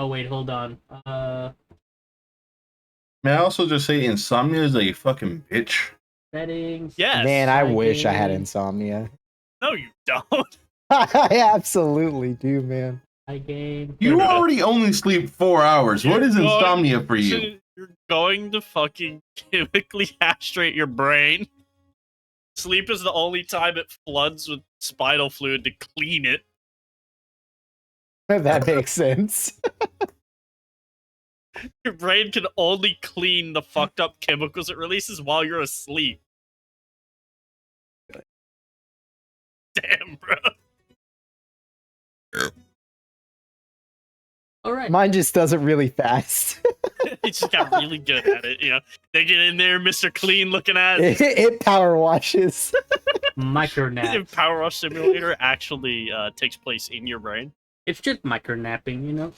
Oh wait, hold on. May I also just say insomnia is a fucking bitch? Settings. Yes. Man, I My wish I had game. insomnia. No, you don't. I absolutely do, man. My game. You Wait a minute. already only sleep 4 hours. What is insomnia for you? You're going to fucking chemically castrate your brain. Sleep is the only time it floods with spinal fluid to clean it. That makes sense. Your brain can only clean the fucked up chemicals it releases while you're asleep. Damn, bro. All right. Mine just does it really fast. He just got really good at it, you know. They get in there, Mr. Clean looking at it. It power washes. Micronap. If Power Wash Simulator actually takes place in your brain. It's just micronapping, you know?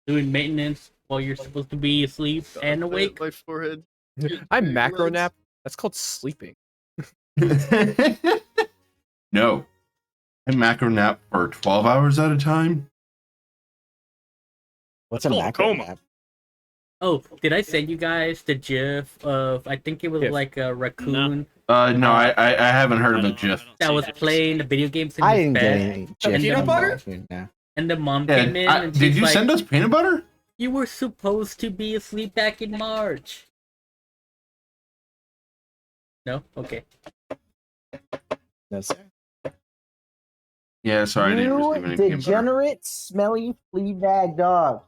Doing maintenance while you're supposed to be asleep and awake. My forehead. I macro nap. That's called sleeping. No. I macro nap for 12 hours at a time. What's a Cool, macro coma. nap? Oh, did I send you guys the GIF of, I think it was GIF. like a raccoon No, I haven't heard of I a don't- GIF. I don't that see was it. playing the video games in I his didn't get bed? any And chips peanut on butter? my now. And the mom Yeah, came in and did she's you like, send us peanut butter? you were supposed to be asleep back in March. No? Okay. No, sir. Yeah, sorry, I didn't receive any peanut butter. Degenerate, smelly, flea bag dog.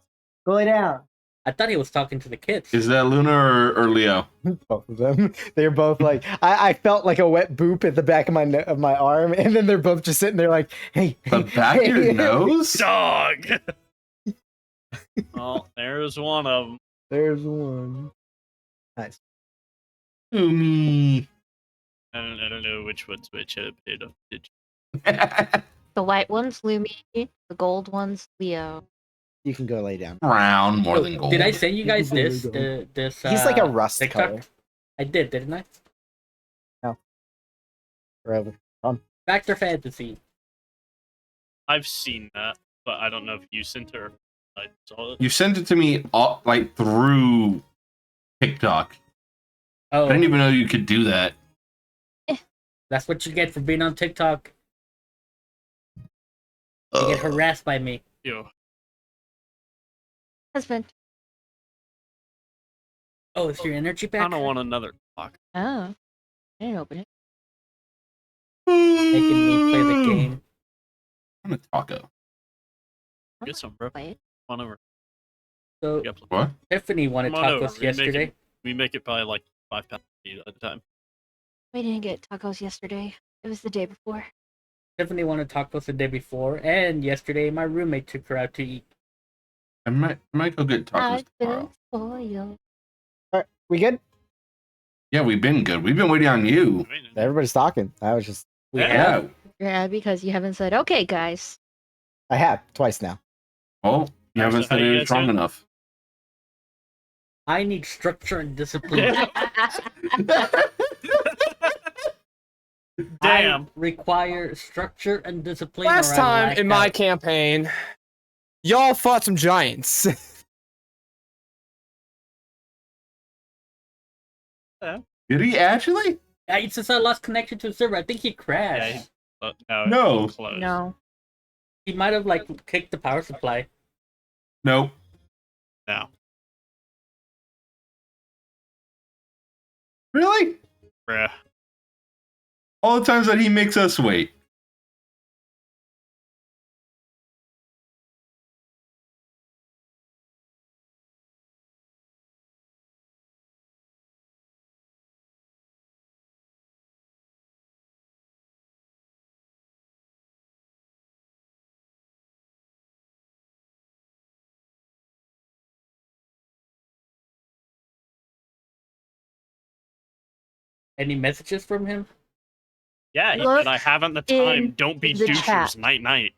Go lay down. I thought he was talking to the kids. Is that Luna or Leo? Both of them. They're both like, I felt like a wet boop at the back of my arm, and then they're both just sitting there like, hey. The back of your nose? Dog! Well, there's one of them. There's one. Nice. Umi. I don't know which one's which. The white one's Lumi, the gold one's Leo. You can go lay down. Brown more Oh, than gold. did I send you guys Google this? Google. This He's like a rust TikTok? color. I did, didn't I? Forever. Factor Fantasy. I've seen that, but I don't know if you sent it or I saw it. You sent it to me all, like through TikTok. Oh, I didn't even know you could do that. that's what you get for being on TikTok. You get harassed by me. Yo, Husband. Oh, it's your energy I back? don't want another clock. Oh. I didn't open it. Making me play the game. I'm a taco. Get some, bro. Play it. Come on over. So, Yep. What? Tiffany wanted Come on over. tacos yesterday. We make it probably like 5 pounds at a time. We didn't get tacos yesterday. It was the day before. Tiffany wanted tacos the day before, and yesterday my roommate took her out to eat. I might go get tacos I've tomorrow. been spoiled. Alright, we good? Yeah, we've been good. We've been waiting on you. Everybody's talking. I was just, Yeah. Yeah, because you haven't said, okay, guys. I have twice now. Oh, you haven't So how said you it guys strong doing? enough. I need structure and discipline. Damn. I require structure and discipline. Last or I time lack in my out. campaign, y'all fought some giants. Did he actually? Yeah, it's just I lost connection to the server. I think he crashed. No. Close. No. He might have like kicked the power supply. Nope. No. Really? Bruh. All the times that he makes us wait. Any messages from him? Yeah, he Look said I haven't the time. in Don't be the douchers. chat. Night night.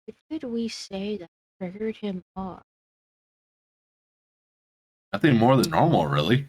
What did we say that triggered him off? Nothing more than normal, really.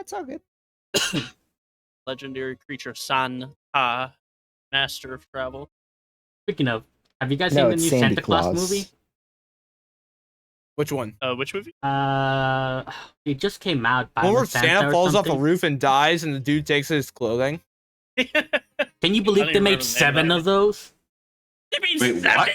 it's all good. Legendary creature Santa, master of travel. Speaking of, have you guys No, seen the it's new Sandy Santa Claus Claus. movie? Which one? Which movie? It just came out. One Violent where Santa Santa or falls off a something. roof and dies, and the dude takes his clothing. Can you I believe don't they even remember made the 7 name of of those? You mean Wait, seven? what?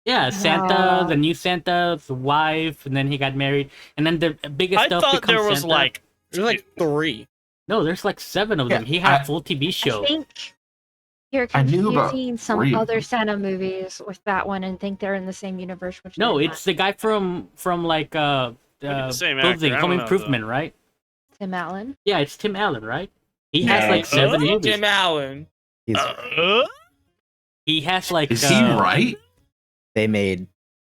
Yeah, Santa, Wow. the new Santa's wife, and then he got married, and then the biggest I stuff thought becomes there was Santa. like There's like 3. No, there's like 7 of Yeah, them. He had I- a full TV I show. think you're I knew about confusing some 3 of other them. Santa movies with that one and think they're in the same universe. Which No, they're it's the guy from like the same actor, Clothing, I Home don't know, Improvement, right? not. Tim Allen. Yeah, it's Tim Allen, right? He Yeah. has like 7 movies. Tim Allen. He's, He has like Is he right? they made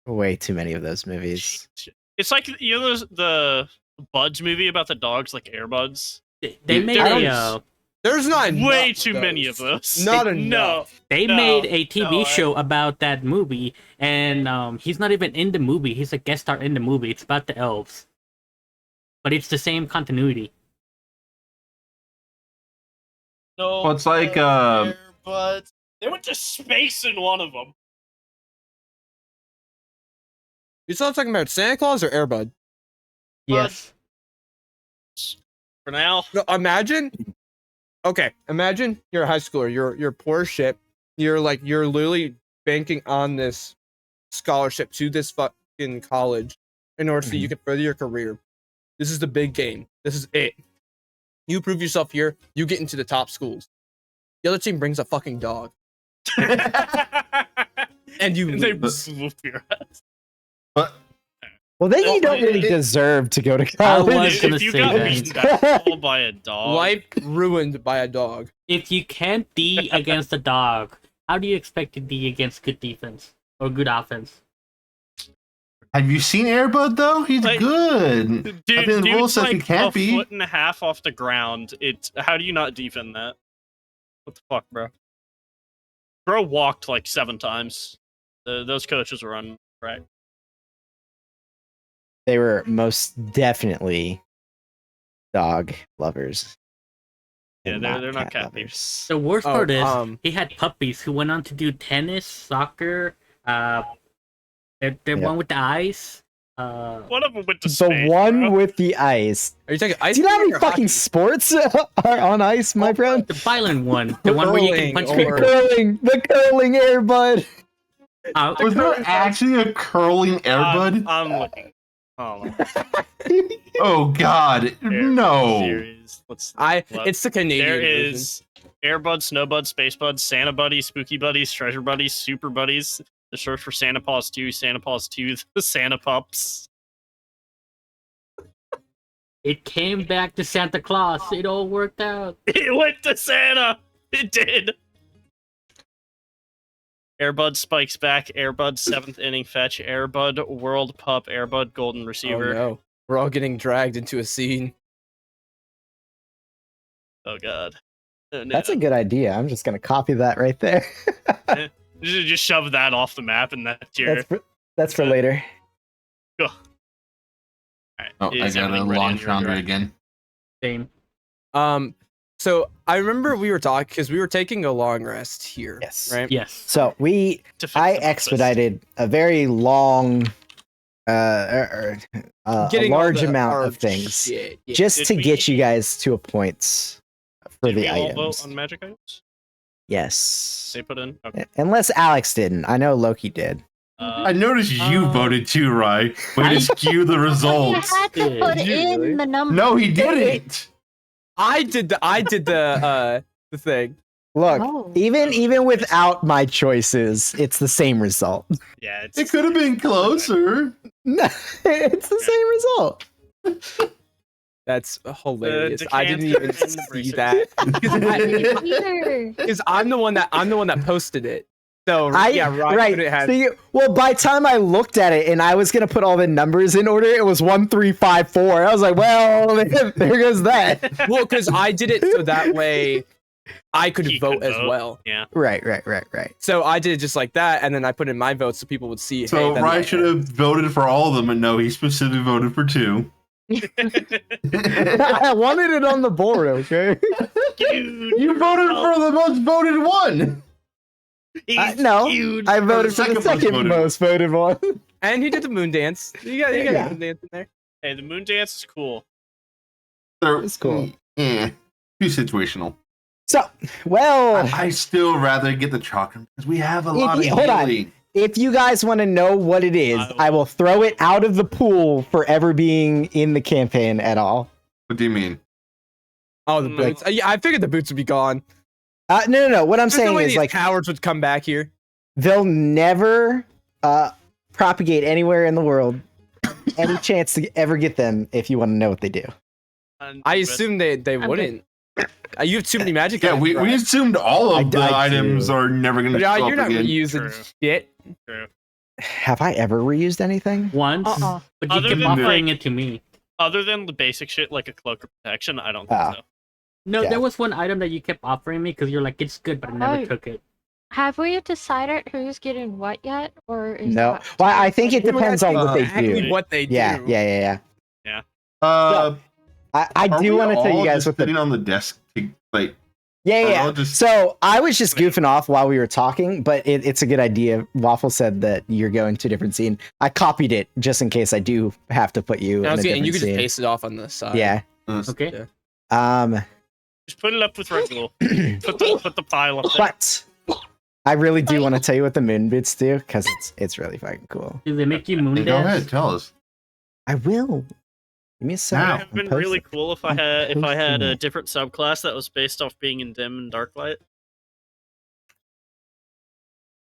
way too many of those movies. It's like the Buds movie about the dogs, like Air Buds. They made I a don't- There's not Way enough too many of those. Not No. enough. they No, made a TV no, show about that movie, and he's not even in the movie. He's a guest star in the movie. It's about the elves, but it's the same continuity. No. Well, it's like, Air Buds. They went to space in one of them. You still talking about Santa Claus or Airbud? Yes. For now. No, imagine. Okay, imagine you're a high schooler. You're poor shit. You're literally banking on this scholarship to this fucking college in order so you can further your career. This is the big game. This is it. You prove yourself here. You get into the top schools. The other team brings a fucking dog, and you They lose. whoop your ass. But Well, then Well, you don't really it- deserve to go to I was college. gonna If you say got that. beaten that full by a dog, Life ruined by a dog. If you can't D against a dog, how do you expect to D against good defense or good offense? have you seen Airbud though? He's Like, good. dude, I think the rule dude's says like he can't a be. foot and a half off the ground. It's how do you not defend that? What the fuck, bro? Bro walked like 7 times. Those coaches were on right. They were most definitely dog lovers. Yeah, and they're not cat lovers. The worst Oh, part is he had puppies who went on to do tennis, soccer, the one with the eyes. One of them went to The space. one bro. with the ice. Are you taking ice? Do you know how cream many or fucking hockey? sports are on ice, my friend? The violent one, the one where you can punch Curling people. The curling airbud. Was there actually a curling Airbud? I'm looking. Oh my Oh God, no! series. Let's It's the Canadian there version. is Airbud, Snowbud, Space Bud, Santa Buddies, Spooky Buddies, Treasure Buddies, Super Buddies, the short for Santa Paws 2, Santa Paws 2, the Santa Pups. It came back to Santa Claus. It all worked out. It went to Santa! It did! Airbud Spikes Back, Airbud 7th Inning Fetch, Airbud World Pup, Airbud Golden Oh Receiver. no, we're all getting dragged into a scene. Oh god. Oh, no. That's a good idea. I'm just gonna copy that right there. Just shove that off the map and that's your... That's for later. Alright, Oh, I is got a everything ready on launch your rounder drive? again. Same. So I remember we were talking because we were taking a long rest here. Yes. Right. Yes. So To fix I the breakfast. expedited a very long, a Getting all large the- amount our of things shit, yeah. just Did to get we- you guys to a point for Did the we all vote items. on magic items? Yes. They put in? Okay. Unless Alex didn't. I know Loki did. I noticed you Uh, voted too, Rye. Way to skew the You results. had to put Did you really? in the number. No, he didn't. I did the thing. Look, Oh. even without my choices, it's the same result. Yeah, it's It could have been closer. No, it's the same result. That's hilarious. I didn't decanter even and see bracer. that Either. because I'm the one that posted it. So Right. Ryan couldn't have- So well, by the time I looked at it and I was gonna put all the numbers in order, it was 1, 3, 5, 4. I was like, well, there goes that. well, because I did it so that way I could He vote could as vote. well. Yeah. Right. So I did it just like that, and then I put in my vote so people would see. So hey, Rye should have voted for all of them, and no, he specifically voted for 2. I wanted it on the board, okay? Dude, You voted for the most voted one. he's no, huge. I voted for second the most second voted most voted one. And he did the moon dance. You got Yeah. the moon dance in there. Hey, the moon dance is cool. It's cool. Too situational. So, well, I still rather get the chakram because we have a If lot of you- hold on. healing. if you guys want to know what it is, I will throw it out of the pool for ever being in the campaign at all. What do you mean? Oh, the Mm. boots. Yeah, I figured the boots would be gone. No. What I'm There's no saying way is, these like, cowards would come back here. they'll never propagate anywhere in the world. Any chance to ever get them if you want to know what they do. I assume they wouldn't. You have too many magic. Yeah, items, we right? assumed all I of the do. items are never going to Yeah, show you're up not again. reusing True. shit. Have I ever reused anything? Once, Uh-uh. but you Other kept than, offering like- it to me. Other than the basic shit like a cloak of protection, I don't think Ah. so. No, Yeah. there was one item that you kept offering me because you're like, it's good, but I never Oh. took it. Have we decided who's getting what yet, or is No. that Well, I think it decided? depends on what they Exactly do. what they do. Yeah. Uh, I are do we want to tell you all guys just what the sitting on the desk to, like, Yeah. Or I'll just- So I was just goofing off while we were talking, but it's a good idea. Waffle said that you're going to a different scene. I copied it just in case I do have to put you And in a different you could just scene. paste it off on the side. Yeah. Okay. Yeah. Just put it up with Regular. put the pile up there. But I really do want to tell you what the moon bits do because it's really fucking cool. Do they make you moon go dance? ahead, tell us. I will. Give me a It second. would have been really cool if I had posting a it. different subclass that was based off being in dim and dark light.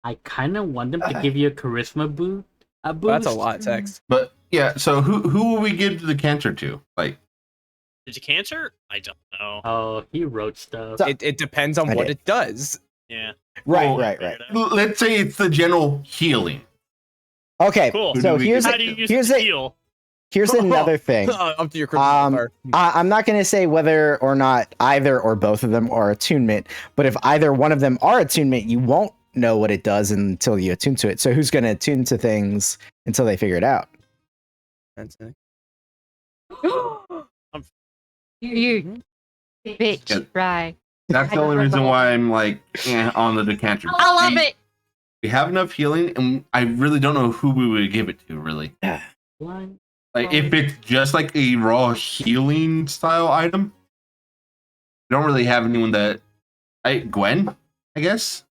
I kind of want them to give you a charisma boost. That's a lot of text. But yeah, so who will we give the cancer to? Like, Is it cancer? I don't know. Oh, he wrote stuff. So- It depends on I what did. it does. Yeah. Right. let's say it's the general healing. Okay. Cool. So Who do we here's give How do you use here's the a- heal? here's another thing. Up to your charisma. I'm not going to say whether or not either or both of them are attunement, but if either one of them are attunement, you won't know what it does until you attune to it. So who's going to attune to things until they figure it out? That's it. You bitch, Yeah. right? That's the only reason why I'm like on the decanter. I love it. We have enough healing, and I really don't know who we would give it to. Really, Blind. like if it's just like a raw healing style item, we don't really have anyone that. Gwen, I guess.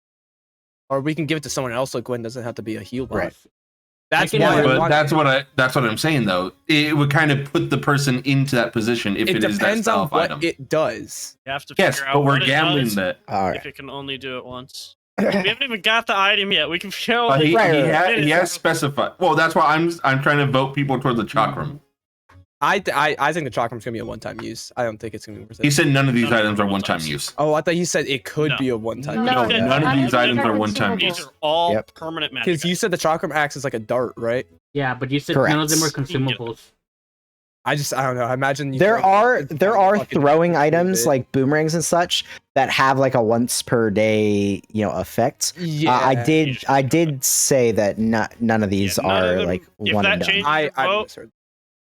Or we can give it to someone else, so Gwen doesn't have to be a heal buff. Right. That's I can why have I But wanted- that's what I'm saying though. It would kind of put the person into that position if it it is that depends style on of what item. it does. You have to Yes, figure out but we're what it gambling does that. All if right. it can only do it once. We haven't even got the item yet. We can feel But he, Right, he, right, he has specified. Well, that's why I'm trying to vote people toward the chakram. I think the chakram's gonna be a one-time use. I don't think it's gonna be worth it. He said none of these None of items them are are one-time one-times. use. Oh, I thought he said it could No. be a one-time. No, use. none of these items are consumables. one-time These use. are all Yep. permanent magic. Because you said the chakram acts as like a dart, right? Yeah, but you said none of them were Correct. consumables. I don't know. I imagine you There throw are it- fucking throwing bit. items like boomerangs and such that have like a once per day effect. Yeah, I did say that none of these Yeah, none of are them- like if one that and done. changes- I vote. misheard.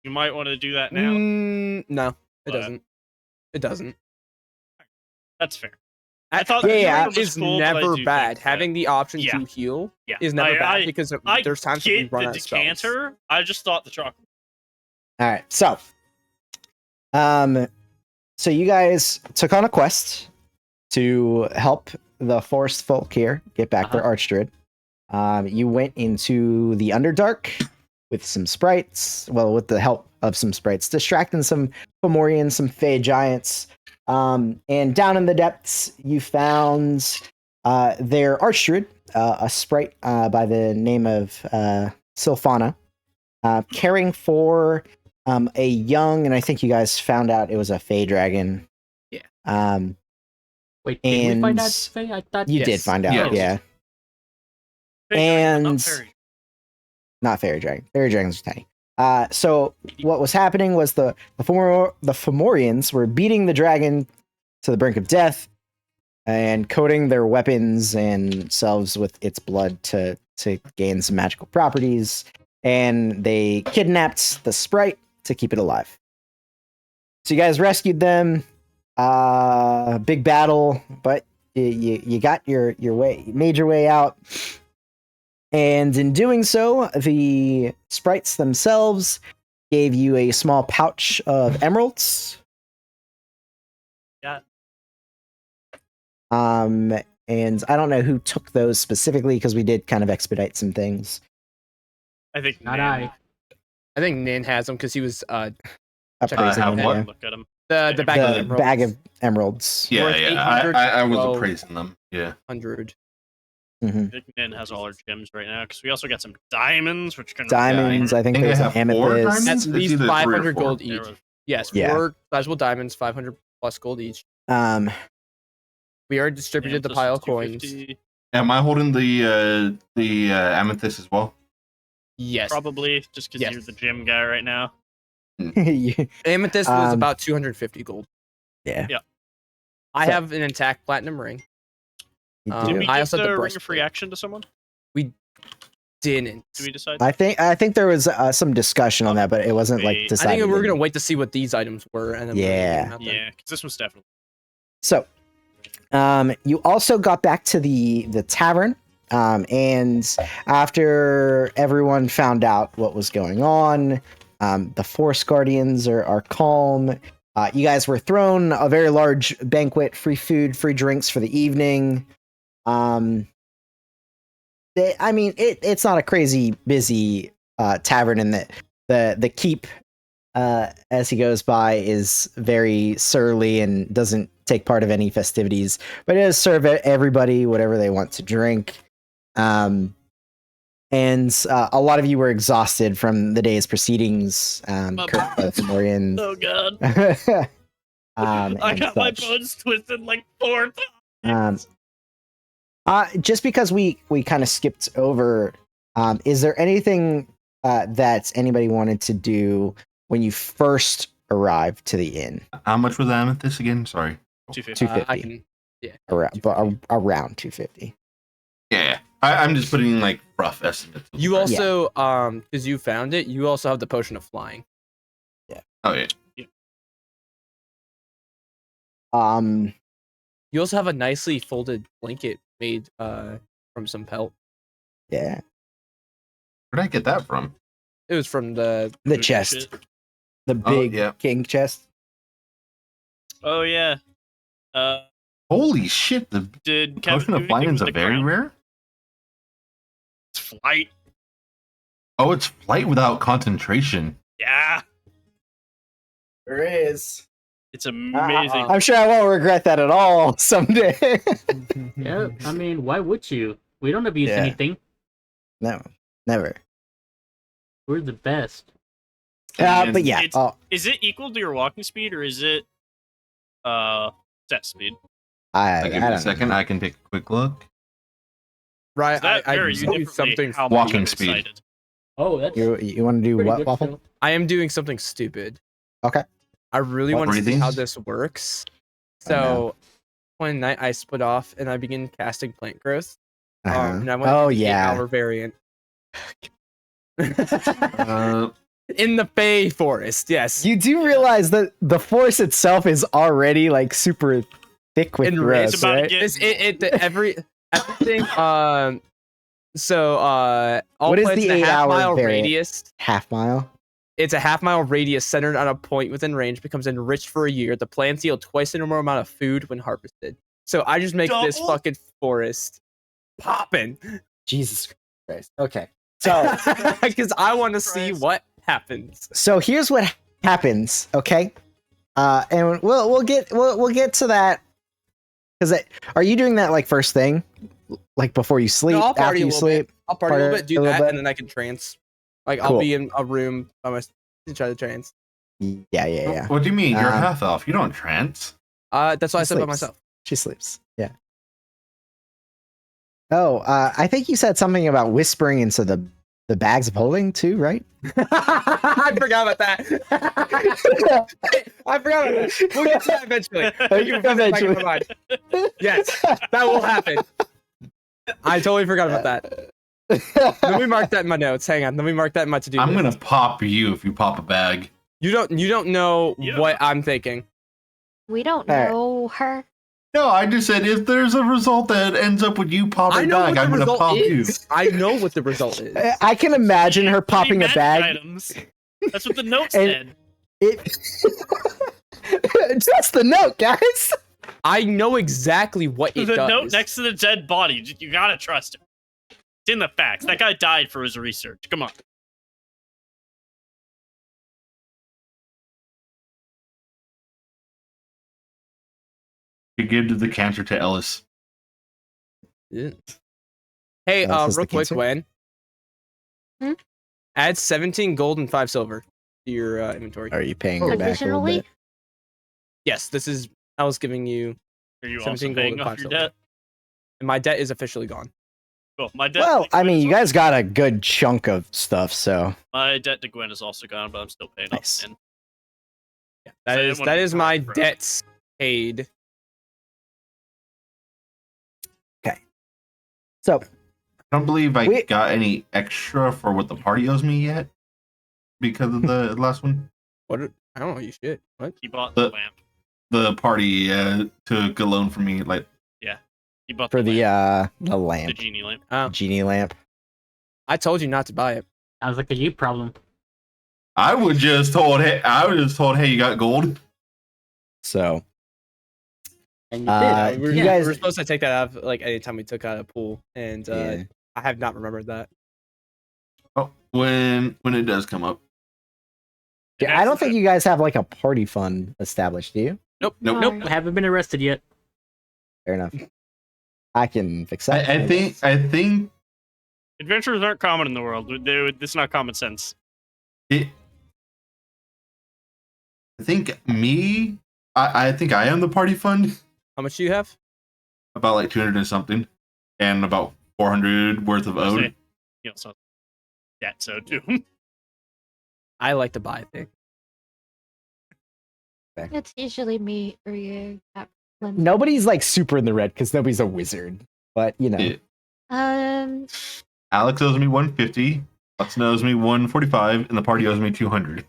You might want to do that now. No, it But- doesn't. It doesn't. That's fair. I thought Yeah, the It's healer was cool, but I never do bad. think that- Having the option Yeah. to heal yeah, is never bad because I there's times that we get run the out of spells. decanter. I just thought the chocolate. All right, so you guys took on a quest to help the forest folk here get back their archdruid. You went into the Underdark with some sprites, with the help of some sprites, distracting some Fomorians, some Fey giants. And down in the depths, you found their archdruid, a sprite by the name of Sylphana, caring for a young, and I think you guys found out it was a Fey dragon. Yeah. Wait, did we find And out? Faye? I thought You did Yes. find out, Yes. yeah. And not fairy dragon. Fairy dragons are tiny. So what was happening was the Fomorians were beating the dragon to the brink of death and coating their weapons and selves with its blood to gain some magical properties. And they kidnapped the sprite to keep it alive. So you guys rescued them. Big battle, but you got your way, made your way out. And in doing so, the sprites themselves gave you a small pouch of emeralds. Yeah. And I don't know who took those specifically because we did kind of expedite some things. I think Not Nan- I think Nin has them because he was Appraising have them, what? yeah. Look at him. the bag of The emeralds. bag of emeralds. Yeah, Worth yeah. 800 I was well- appraising them. Yeah. 100. Mhm. I think Nan has all our gems right now because we also got some diamonds, which can Diamonds. I think I think there's I an have 4 amethyst. diamonds? At It's least either 3 or 500 4. gold There each. was- Yes, Yeah. 4 sizable diamonds, 500 plus gold each. Um, We already distributed the Amethyst pile is of coins. 250. Am I holding the amethyst as well? Yes. Probably just because Yes. you're the gym guy right now. yeah. Amethyst was Um, about 250 gold. I So- have an intact platinum ring. you Um, Did do. we I give also had the the ring of breastplate. free action to someone? Didn't. Did we decide? I think there was some discussion on that, but it wasn't like Wait. I decided. I think we were yet. gonna wait to see what these items were, and then we were gonna Yeah. give them out then. Yeah, because this one's definitely. So, you also got back to the tavern, and after everyone found out what was going on, the Forest Guardians are calm. You guys were thrown a very large banquet, free food, free drinks for the evening. I mean, it's not a crazy busy tavern, and the keep, as he goes by, is very surly and doesn't take part of any festivities, but it does serve everybody whatever they want to drink. And a lot of you were exhausted from the day's proceedings. Fomorians. Oh god, I I got my bones twisted like 4 times. Just because we kind of skipped over, is there anything that anybody wanted to do when you first arrived to the inn? How much was the amethyst again? Sorry. 250. 250. I can. Around 250. Yeah. I'm just putting like rough estimates. You also, because you found it, you also have the potion of flying. Oh yeah. You also have a nicely folded blanket made from some pelt. Yeah, Where'd I get that from? It was from the the Food chest, shit. the big yeah. king chest. Oh yeah. Holy shit! The Did Kevin potion do of anything flying with is the a very crown? rare. It's flight. Oh, it's flight without concentration. Yeah, There is. it's amazing. I'm sure I won't regret that at all someday. Yeah, I mean, why would you? We don't abuse Yeah. anything. No, never. We're the best. But yeah, It's- Is it equal to your walking speed or is it set speed? I Give me a don't second. know. I can take a quick look. right. That I varies do differently something. how much Walking I'm speed. excited. Oh, that's You want to do pretty what, good Waffle? still. I am doing something stupid. Okay. I really What want to see how breathings? this works. Oh, no. So one night I split off and I begin casting plant growth. Uh-huh. And I went Oh to the yeah. 8-hour variant. Uh, In the Bay Forest, yes. You do realize that the force itself is already like super thick with And growth, It's about to right? get Everything so all What is plants the in a 8-hour half-mile variant? radius. Half mile. It's a half-mile radius centered on a point within range, becomes enriched for a year. The plants yield twice the normal amount of food when harvested. So I just make this Double? fucking forest popping. Jesus Christ. Okay. So Because I want to see Christ. what happens. so here's what happens, okay? And we'll get to that. Because are you doing that like first thing, like before you sleep, No, I'll after party a you little sleep? I'll party a little bit, do a little that, bit? and then I can trance. Like I'll Cool. be in a room by myself to try to trance. Yeah. What do you mean? You're Um, half elf. You don't trance. That's why I She said by sleeps. myself. She sleeps. Yeah. Oh, I think you said something about whispering into the bags of holding too, right? I forgot about that. I forgot about that. We'll get to that eventually. Eventually. Yes, that will happen. I totally forgot about that. Let me mark that in my notes. Hang on. Let me mark that in my to-do I'm list. gonna pop you if you pop a bag. You don't know You don't what I'm thinking. We don't Alright. know her. No, I just said if there's a result that ends up with you I popping know back, what the I'm gonna result pop you. is. I know what the result is. I can imagine her popping a Magic bag. Items. That's what the note And- said. It just the note, guys. I know exactly what it The does. note next to the dead body. You gotta trust him. It's in the facts. That guy died for his research. Come on. You give the cancer to Ellis. Yeah. Hey, Oh, this is real the quick, cancer? Gwen. Hmm? Add 17 gold and 5 silver to your inventory. Are you paying her back a little Additionally, bit? Yes, this is. I was giving you, Are you also 17 gold paying and off 5 your silver. debt? and my debt is officially gone. Cool. My debt. Well, to I Gwen mean, is you also- guys got a good chunk of stuff, so My debt to Gwen is also gone, but I'm still paying Nice. off. And That So I is didn't wanna that be is my broke. debts paid. so I don't believe I We- got any extra for what the party owes me yet because of the last one. What? I don't know. You should. What? he bought the The- lamp. The party took a loan from me. Like, He bought for the lamp, the lamp, genie lamp. Oh, genie lamp. I told you not to buy it. Sounds like a you problem. I was just told, hey, you got gold. So And you Uh, did. we, were, you we guys- were supposed to take that out like anytime we took out a pool, and yeah. I have not remembered that. Oh, when it does come up. Yeah, I don't think you guys have like a party fund established, do you? Nope. Nope. I haven't been arrested yet. Fair enough. I can fix that. I think Adventures aren't common in the world. It's not common sense. it. I think me. I think I am the party fund. How much do you have? About like 200 and something, and about 400 worth of owed. Say, you know, so debt so too. I like to buy things. It's usually me or you. Nobody's like super in the red because nobody's a wizard, but you know. Yeah. Um, Alex owes me 150. Watson owes me 145, and the party owes me 200.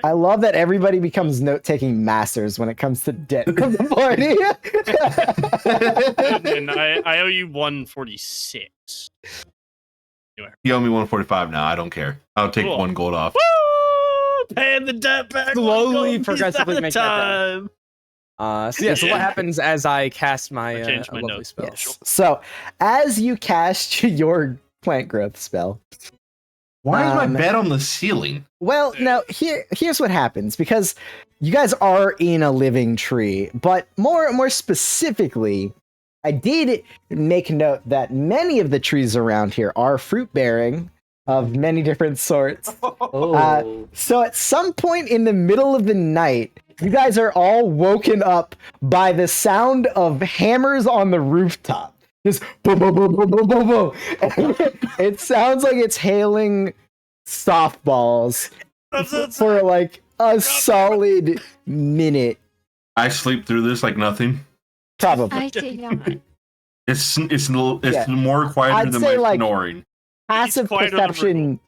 I love that everybody becomes note-taking masters when it comes to debt of the party. And I owe you 146. You owe me 145 now. I don't care. I'll take Cool. 1 gold off. Woo! Paying the debt back. Slowly, one gold piece progressively at a make that down. time. So yeah. So Yeah. what happens as I cast my, I changed my lovely notes. spell? Yes. So, as you cast your plant growth spell, Why is my Um, bed on the ceiling? well, now here's what happens because you guys are in a living tree, but more specifically, I did make note that many of the trees around here are fruit bearing of many different sorts. Oh. So at some point in the middle of the night, you guys are all woken up by the sound of hammers on the rooftop. Just boom, boom, boom, boom, boom, boom, boom. And it sounds like it's hailing softballs for like a solid minute, I sleep through this like nothing. probably. I do not. It's Yeah. more quieter I'd than say, my like- snoring. Passive quieter than perception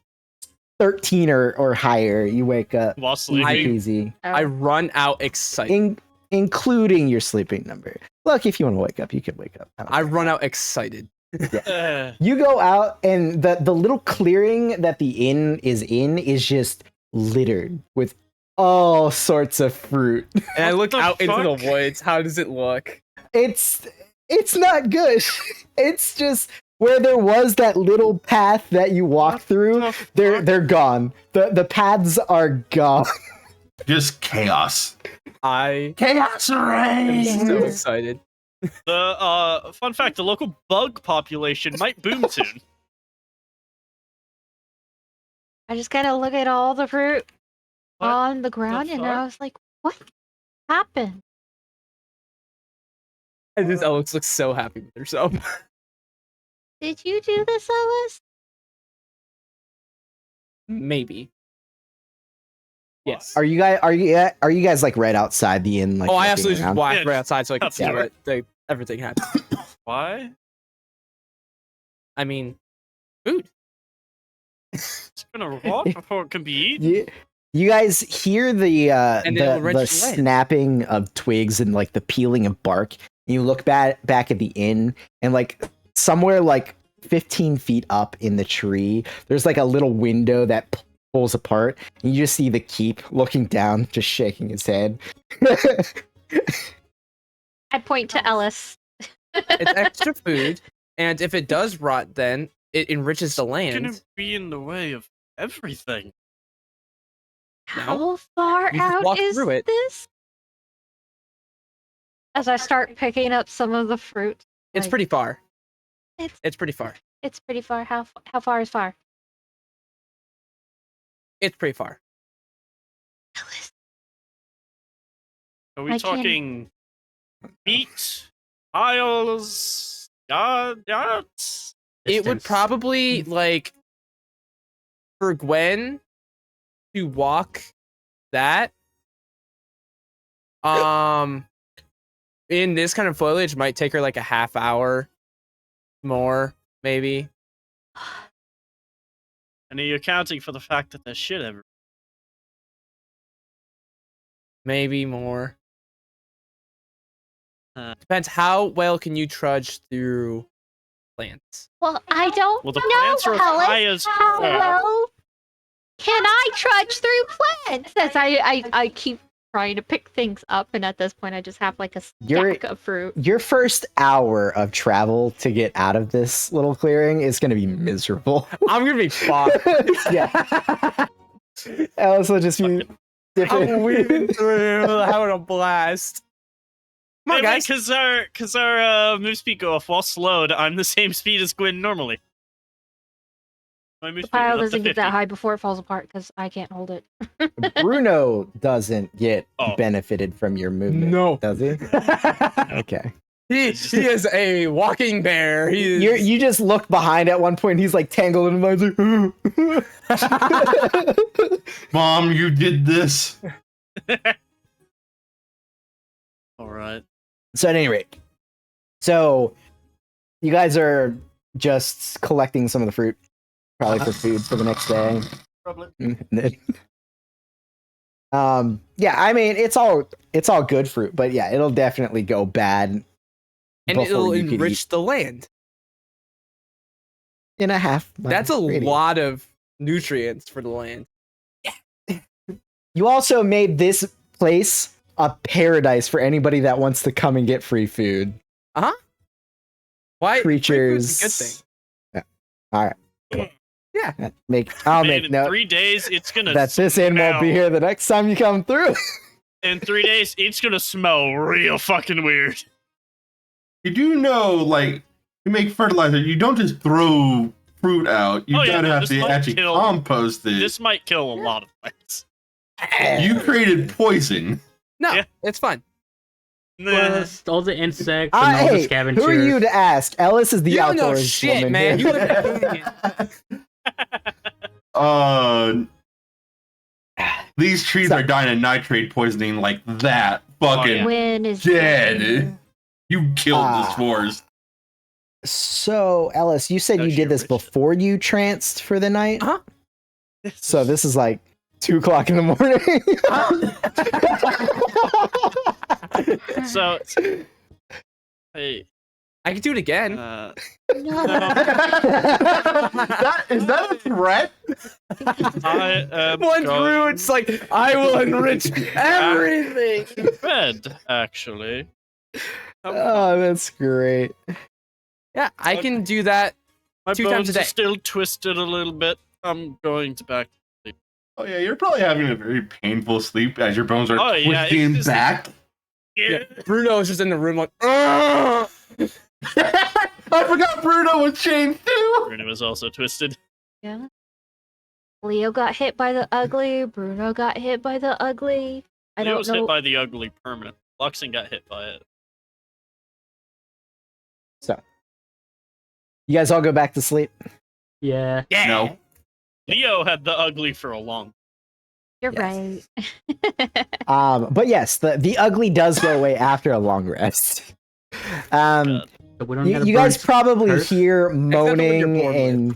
13 or higher, you wake up. While Easy sleeping. peasy. I run out excited. Including your sleeping number. Look, if you want to wake up, you can wake up. don't I care. run out excited. You go out, and the little clearing that the inn is in is just littered with all sorts of fruit. And I look the out into fuck? the woods. How does it look? It's not good. It's just where there was that little path that you walk through. They're gone. The paths are gone. Just chaos. I Chaos am reigns. so excited. The fun fact: the local bug population might boom soon. I just kind of look at all the fruit What on the ground, and I fuck? was like, "What happened?" And this Alex looks so happy with herself. Did you do this, Ellis? Maybe. Yes. Are you guys like right outside the inn? Like, Oh, I looking absolutely just around? walked Yeah, right outside so I could see outside. what everything happened. Why? I mean, food. It's gonna rot before it can be eaten. You guys hear the And it'll wrench the the land. snapping of twigs and like the peeling of bark. You look back at the inn, and like somewhere like 15 feet up in the tree, there's like a little window that pulls apart, and you just see the keep looking down, just shaking his head. I point to Ellis. It's extra food, and if it does rot, then it enriches the It's gonna land. be in the way of everything. How far You just out walk is through it. this? As I start picking up some of the fruit. It's like, pretty far. It's It's pretty far. it's pretty far. How far is far? It's pretty far. Ellis. Are we I can't- talking feet, miles, yards? It would Distance. probably like for Gwen to walk that. In this kind of foliage might take her like a half hour more, maybe. And are you accounting for the fact that there's shit everywhere? Maybe more. Depends how well can you trudge through plants. Well, I don't Well, the know, plants are as Ellis. high as How fuck. well can I trudge through plants? As I keep trying to pick things up, and at this point, I just have like a You're- stack of fruit. Your first hour of travel to get out of this little clearing is going to be miserable. I'm gonna be fucked. Yeah. Alice will just be different. I'm weaving through, having a blast. Come on, Maybe guys. because our move speed go off while slowed. I'm the same speed as Gwen normally. My move The speed pile goes up to doesn't get 50. that high before it falls apart because I can't hold it. Bruno doesn't get Oh. benefited from your movement. No. Does he? Okay. He is a walking bear. He is... You just look behind at one point. He's like tangled in vines. Like, Mom, you did this. All right. So at any rate, so you guys are just collecting some of the fruit, probably for food for the next day. Yeah, I mean it's all good fruit, but yeah, it'll definitely go bad and before it'll you could enrich eat the land. in a half. That's a radius. lot of nutrients for the land. You also made this place a paradise for anybody that wants to come and get free food. Why? free food Creatures. is a good thing. Yeah. All right. Cool. Yeah. I'll Man, make in note 3 days, it's gonna that this inn won't be smell- here the next time you come through. In 3 days, it's gonna smell real fucking weird. You do know, like, you make fertilizer, you don't just throw fruit out. You Oh, yeah, gotta no, have this to might actually kill- compost it. This might kill a lot of plants. You created poison. No, Yeah. it's fun. Plus all the insects and all the Hey, scavengers. who are you to ask? Ellis is the You don't know outdoors shit, woman man. here. You live in Coogan. These trees So- are dying of nitrate poisoning like that. Fucking When is dead. You killed this Ah. forest. So, Ellis, you said No you shit, did this Rich. before you tranced for the night. Uh-huh. So this is like 2:00 in the morning. So, hey, I could do it again. Is that a threat? I am One going through, it's like I will enrich everything. to bed, actually. Oh, that's great. Yeah, I can do that. My 2 times bones a day. are still twisted a little bit. I'm going to back. Oh yeah, you're probably having a very painful sleep as your bones are Oh, yeah, it's twisting just- back. Yeah, Bruno is just in the room like, "Ugh." I forgot Bruno was chained too. Bruno is also twisted. Yeah. Leo got hit by the ugly. Bruno got hit by the ugly. I Leo don't was know. hit by the ugly permanent. Luxon got hit by it. So, you guys all go back to sleep. Yeah. No. Leo had the ugly for a long. You're Yes. right. But yes, the ugly does go away after a long rest. God. So we don't You, gotta you guys burn- probably curse? hear when you're moaning born and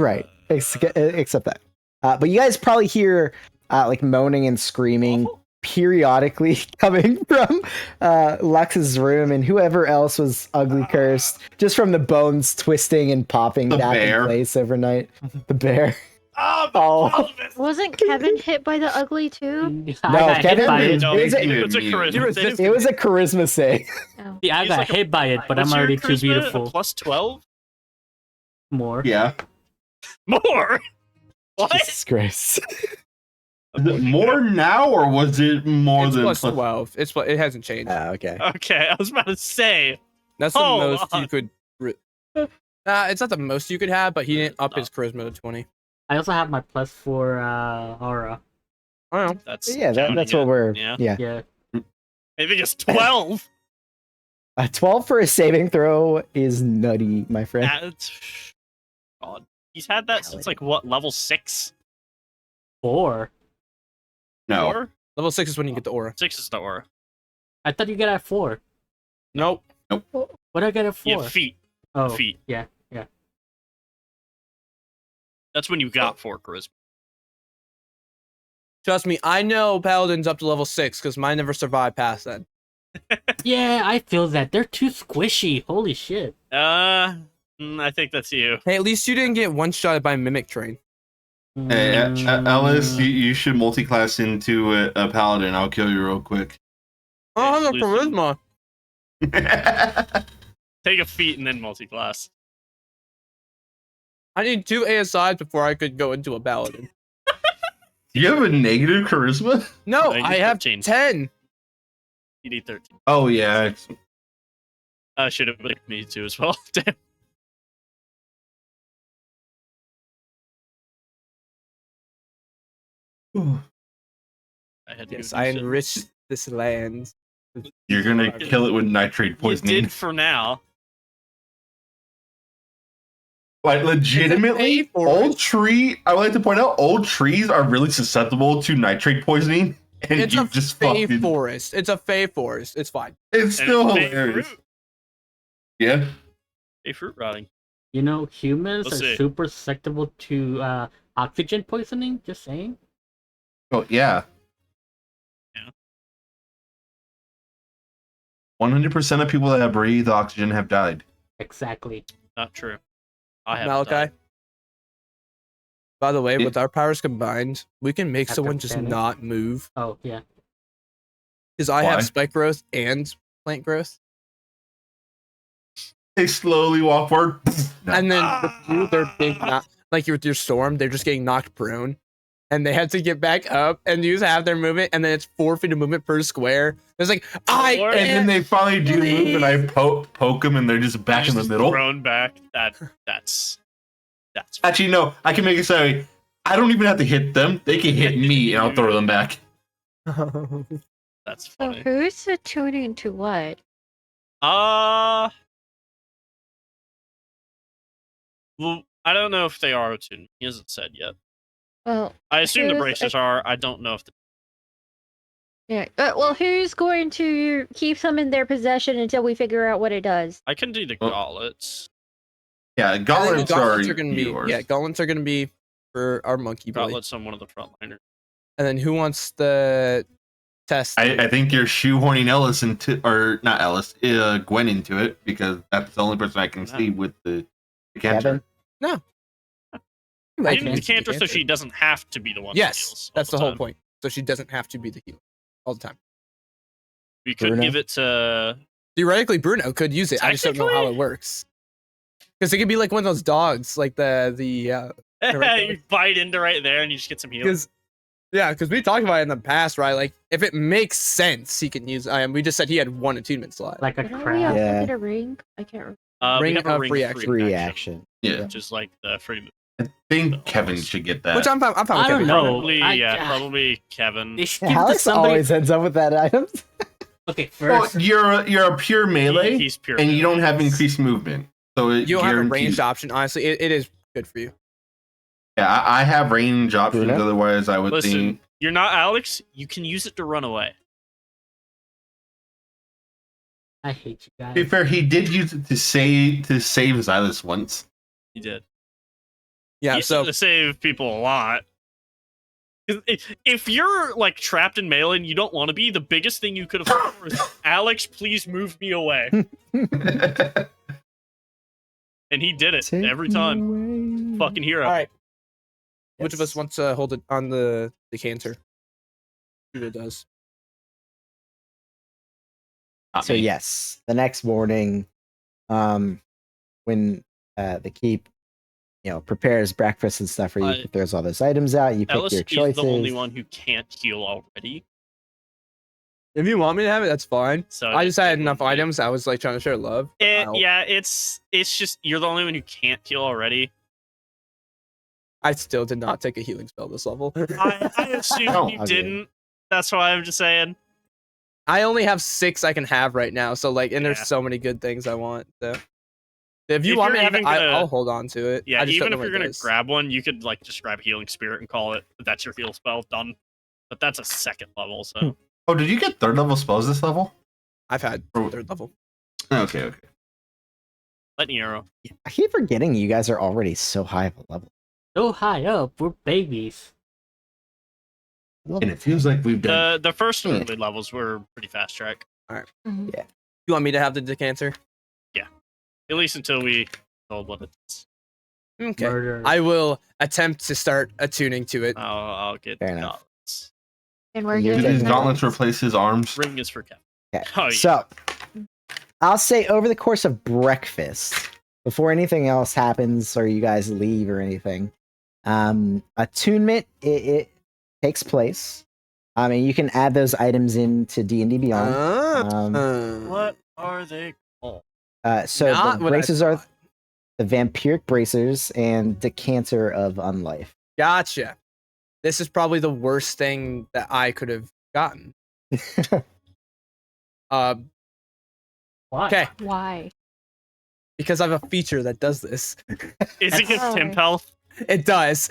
right, except that. But you guys probably hear like moaning and screaming Awful. periodically coming from Lux's room and whoever else was ugly cursed, just from the bones twisting and popping The back bear. in place overnight. The bear. Oh, Oh. Wasn't Kevin hit by the ugly too? I No, got Kevin hit by was- it. no, it was a- it's a Immune. charisma save. It was a charisma save. Oh. See, I He's got like a- hit by it, but I'm What's your already too charisma? A beautiful. plus 12? More. Yeah. More? What? Jesus Christ. Is it more now, or was it more It's than plus 12. It hasn't changed. Okay. Okay, I was about to say. That's the Hold most on. you could. It's not the most you could have, but he didn't up his charisma to 20. I also have my plus 4 aura. I don't know. That's Yeah, counting that's it. what we're. Yeah. Yeah. Yeah. I think it's 12. A 12 for a saving throw is nutty, my friend. That's... God. He's had that since like what, level 6? 4. no? 4? Level 6 is when you get the aura. 6 is the aura. I thought you get at 4. Nope. What did I get at 4? You have feet. Oh, feet. Yeah. That's when you got 4 charisma. Trust me, I know Paladin's up to level 6 because mine never survived past that. Yeah, I feel that. They're too squishy. Holy shit. I think that's you. Hey, at least you didn't get one-shotted by Mimic Train. Hey, Ellis, Mm, you should multi-class into a paladin. I'll kill you real quick. Oh, I have Lucy. charisma. Take a feat and then multi-class. I need 2 ASIs before I could go into a Paladin. You have a negative charisma? No, I need I have 13. 10. You need 13. Oh yeah. Should have been me too as well. Damn. I had to Yes, go I do shit. enriched this land. You're gonna kill it with nitrate You poisoning. did for now. Like legitimately, It's a old tree. I would like to point out, old trees are really susceptible to nitrate poisoning, and It's you a just Fey fucking. forest. It's a Fey forest. It's fine. It's And still it's fake hilarious. fruit. Yeah. Fake fruit rotting. You know, humans Let's are see. super susceptible to oxygen poisoning. Just saying. Oh yeah. Yeah. 100% of people that have breathed oxygen have died. Exactly. Not true. I have Malachi. By the way, Yeah. with our powers combined, we can make After someone just Bennett. not move. Oh yeah. Because I Why? have spike growth and plant growth. They slowly walk forward. No. And then with you, they're being like your storm, they're just getting knocked prone. And they have to get back up and use half their movement, and then it's 4 feet of movement per square. It's like Or- And then they finally do move, and I poke them, and they're just back in the middle. Thrown back. That's. Actually, no. I can make it so I don't even have to hit them. They can hit me, and I'll throw them back. That's So funny. who's attuning to what? Well, I don't know if they are attuned. He hasn't said yet. Well, I assume the Who's braces are. I don't know if the yeah. Well, who's going to keep some in their possession until we figure out what it does? I can do the Oh. gauntlets. Yeah, I think gauntlets are gonna be yours. gauntlets are gonna be for our monkey boy. Gauntlets on one of the frontliners. And then who wants the test? I think you're shoehorning Ellis into, or not Ellis, Gwen into it, because that's the only person I can Yeah. see with the Kevin? cancer. Like, Even the cancer, so she doesn't have to be the one. that Yes, heals all that's the whole time. point. So she doesn't have to be the healer all the time. We could Bruno? give it to. Theoretically, Bruno could use it. I just don't know how Technically? it works. Because it could be like one of those dogs, like the Correct. You bite into right there, and you just get some healing. because we talked about it in the past, right? Like if it makes sense, he can use. We just said he had 1 attunement slot. Like a Did we crab. also Yeah. get a ring? I can't remember. We ring have a of ring free of action. Free action. Yeah, which is like the free. I think Kevin should get that. Which I'm fine. I'm fine with I don't Kevin. know. Probably, I- probably Kevin. They should give Yeah, it to Alex somebody. always ends up with that item. Okay, well, first. you're a pure melee, He's pure. and you melee. don't have increased movement, so it You don't have a guarantees- ranged option. Honestly, it is good for you. Yeah, I have range options. Bruno? Otherwise, I would Listen, think. you're not Alex. You can use it to run away. I hate you To be guys. fair, he did use it to save Xylus once. He did. Yeah. He So to save people a lot. If you're like trapped in melee and you don't want to be, the biggest thing you could have thought for is, Alex, please move me away. And he did it Take every me time. away. Fucking hero. All right. Which of Yes. us wants to hold it on the decanter? Who does? So yes, the next morning, when the keep, prepares breakfast and stuff for you, I- throws all those items out. You pick Ellis your is choices. the only one who can't heal already. If you want me to have it, that's fine. So I just had it enough wouldn't be- items. I was like trying to share love. Yeah, it's just you're the only one who can't heal already. I still did not take a healing spell this level. I assumed Oh, you okay. didn't. That's why I'm just saying. I only have 6 I can have right now. So like, and Yeah. there's so many good things I want. So if you If want me you're to have it, even gonna- I'll hold on to it. Yeah, I just even don't if know you're what it gonna does. grab one, you could like just grab a healing spirit and call it that's your heal spell done. But that's a second level, so Oh, did you get 3rd level spells this level? I've had Oh. 3rd level. Okay. lightning arrow. I keep forgetting you guys are already so high of a level. So high up, we're babies. And it feels like we've done. The first Hmm. mid levels were pretty fast track. Mhm. You want me to have the decanter? At least until we told what it's. Okay. Murder. I will attempt to start attuning to it. I'll get Fair the enough. gauntlets. And we're You're here. Do taking these that. gauntlets replace his arms? Ring is for Kevin. Okay. Oh, yeah. So I'll say over the course of breakfast, before anything else happens or you guys leave or anything, attunement it takes place. I mean, you can add those items into D&D Beyond. What are they called? So Not the what I braces are thought. the vampiric bracers and decanter of unlife. Gotcha. This is probably the worst thing that I could have gotten. Why? Okay, Why? because I have a feature that does this. Is it Oh. Temp Health? It does.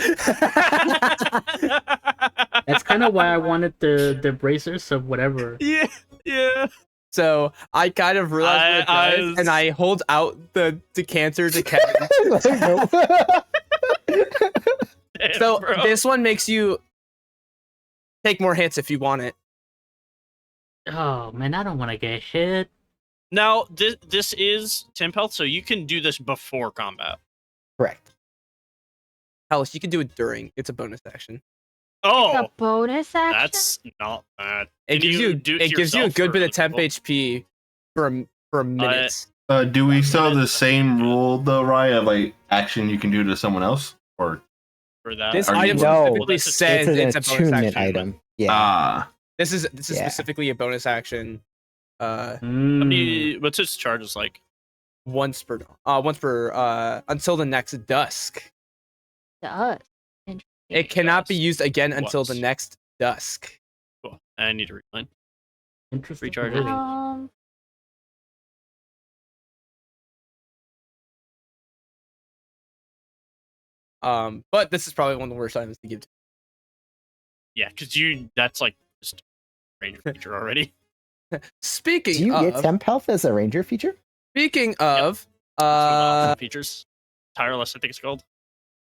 That's kind of why I wanted the bracers of whatever. yeah. So I kind of realized what I it does, was- and I hold out the decanter to Kevin. So Bro. this one makes you take more hits if you want it. Oh man, I don't want to get hit. Now this is Temp Health, so you can do this before combat. Correct. Alice, you can do it during. It's a bonus action. Oh, A bonus action? that's not bad. It Can gives you you do it it to gives you a yourself good or bit of other temp people? HP for a minute. Do we still have the same rule though, Ryan? Of like action you can do to someone else, or For that. This Are you- item No. specifically That's a- says It's an it's a bonus attunement action. item. Yeah. This is Yeah. specifically a bonus action. What's its charges like? Once per until the next dusk. Does. It cannot be used again until the Once. next dusk. Cool. I need to read mine. Interesting. Recharge Really? But this is probably one of the worst items to give to. Yeah, because that's like just ranger feature already. Speaking Do you of, get temp health as a ranger feature? speaking of, That's one of the awesome features. Tireless, I think it's called.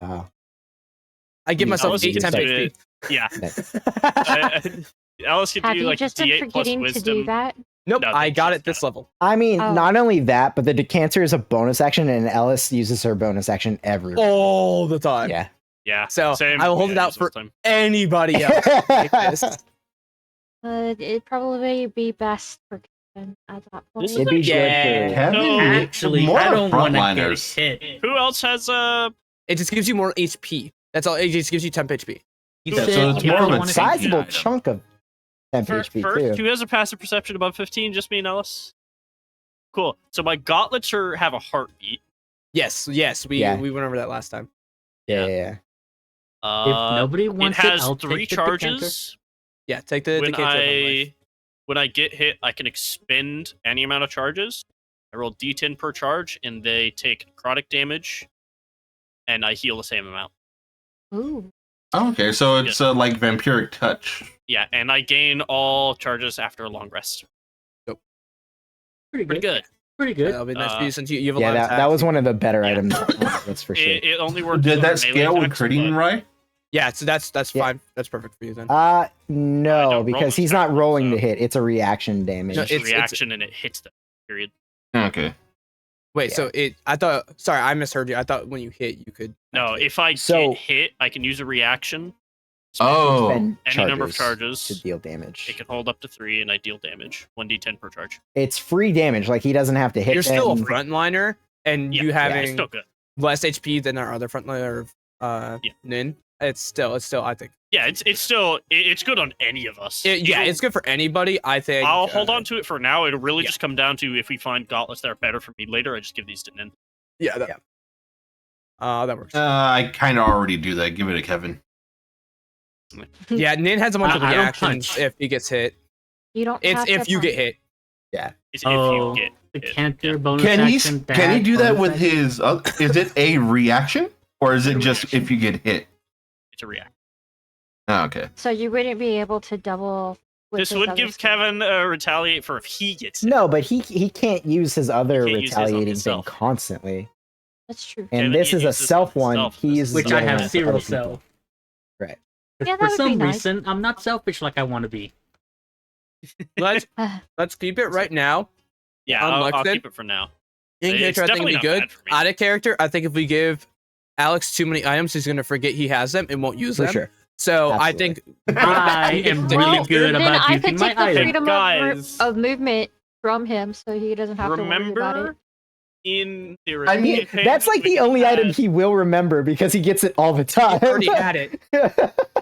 I give You myself Alice 8 can temp do HP. it. Yeah. Nice. Alice could Have do you like just been D8 plus forgetting to wisdom. do that? Nope, No, I that's got just it this level. I mean, Oh. not only that, but the decanter is a bonus action, and Ellis uses her bonus action every. All the time. Yeah. Yeah. So, same. I will hold it out use for- this time. Anybody else like this? It'd probably be best for Kevin at that point. This is It'd be good Yeah. for. Kevin, No, Actually, more I don't want to get frontliners. hit. Who else has It just gives you more HP. That's all. It just gives you temp HP. Who Yeah, said so it's you more don't of a wanna- Sizable item. chunk of temp HP first, too. who has a passive perception above 15? Just me and Ellis. Cool. So my gauntlets have a heartbeat. Yes, we Yeah. we went over that last time. Yeah. If nobody It wants has I'll 3 take the decanter. charges. Yeah, take the When decanter. of life. when I get hit, I can expend any amount of charges. I roll D10 per charge, and they take necrotic damage, and I heal the same amount. Ooh. Okay, so it's like vampiric touch. Yeah, and I gain all charges after a long rest. Pretty Pretty good. Pretty good. That'll be nice for you since you have a Yeah, lot of that attacks. was one of the better Yeah. items. That's for sure. It only works. Did for that melee scale with attacks, critting, but- right? Yeah, so that's Yeah. fine. That's perfect for you then. No, don't roll because he's attack, not rolling to so- hit. It's a reaction damage. No, It's a it's- reaction and it hits the period. Okay. Wait, yeah. so I thought. Sorry, I misheard you. I thought when you hit, you could. No, activate. if I So- get hit, I can use a reaction. Oh. Spend Any number of to charges. deal damage. It can hold up to 3, and I deal damage. 1d10 per charge. It's free damage. Like he doesn't have to hit. You're still a them. frontliner, and Yeah, you It's having still good. less HP than our other frontliner, Yeah. Nin. It's still. I think. Yeah, it's still it's good on any of us. Yeah, It'll- it's good for anybody. I think. I'll hold on to it for now. It'll really yeah. just come down to if we find gauntlets that are better for me later. I just give these to Nin. Yeah. That works. I kind of already do that. Give it to Kevin. Yeah, Nin has a bunch of I don't reactions punch. if he gets hit. You don't. It's have if to you punch. get hit. It's Oh, if you get the hit. canter Yeah. bonus Can he? action. Can he dash, do that bonus with action. his? Is it a reaction or is it It's a just reaction. if you get hit? It's a react. Oh, okay. So you wouldn't be able to double. With This his would other give skill. Kevin a retaliate for if he gets hit. No, but he can't use his other He can't use his on retaliating thing himself. constantly. That's true. And Kevin this is a uses it self on one. himself. He uses Which the I other have one for zero other people. self. Right. Yeah, that For would some be nice. reason, I'm not selfish like I want to be. Let's keep it right now. Yeah, On I'll Luxton? keep it for now. In It's character, I think definitely it'd be not good. bad for me. Out of character, I think if we give Alex too many items, he's gonna forget he has them and won't use For them. sure. So I Absolutely. think I am Well, really good then about I using could my take the items. freedom Guys. of movement from him, so he doesn't have to worry about it. Remember in the I mean, campaign That's like we the only had- item he will remember because he gets it all the time. he already had it.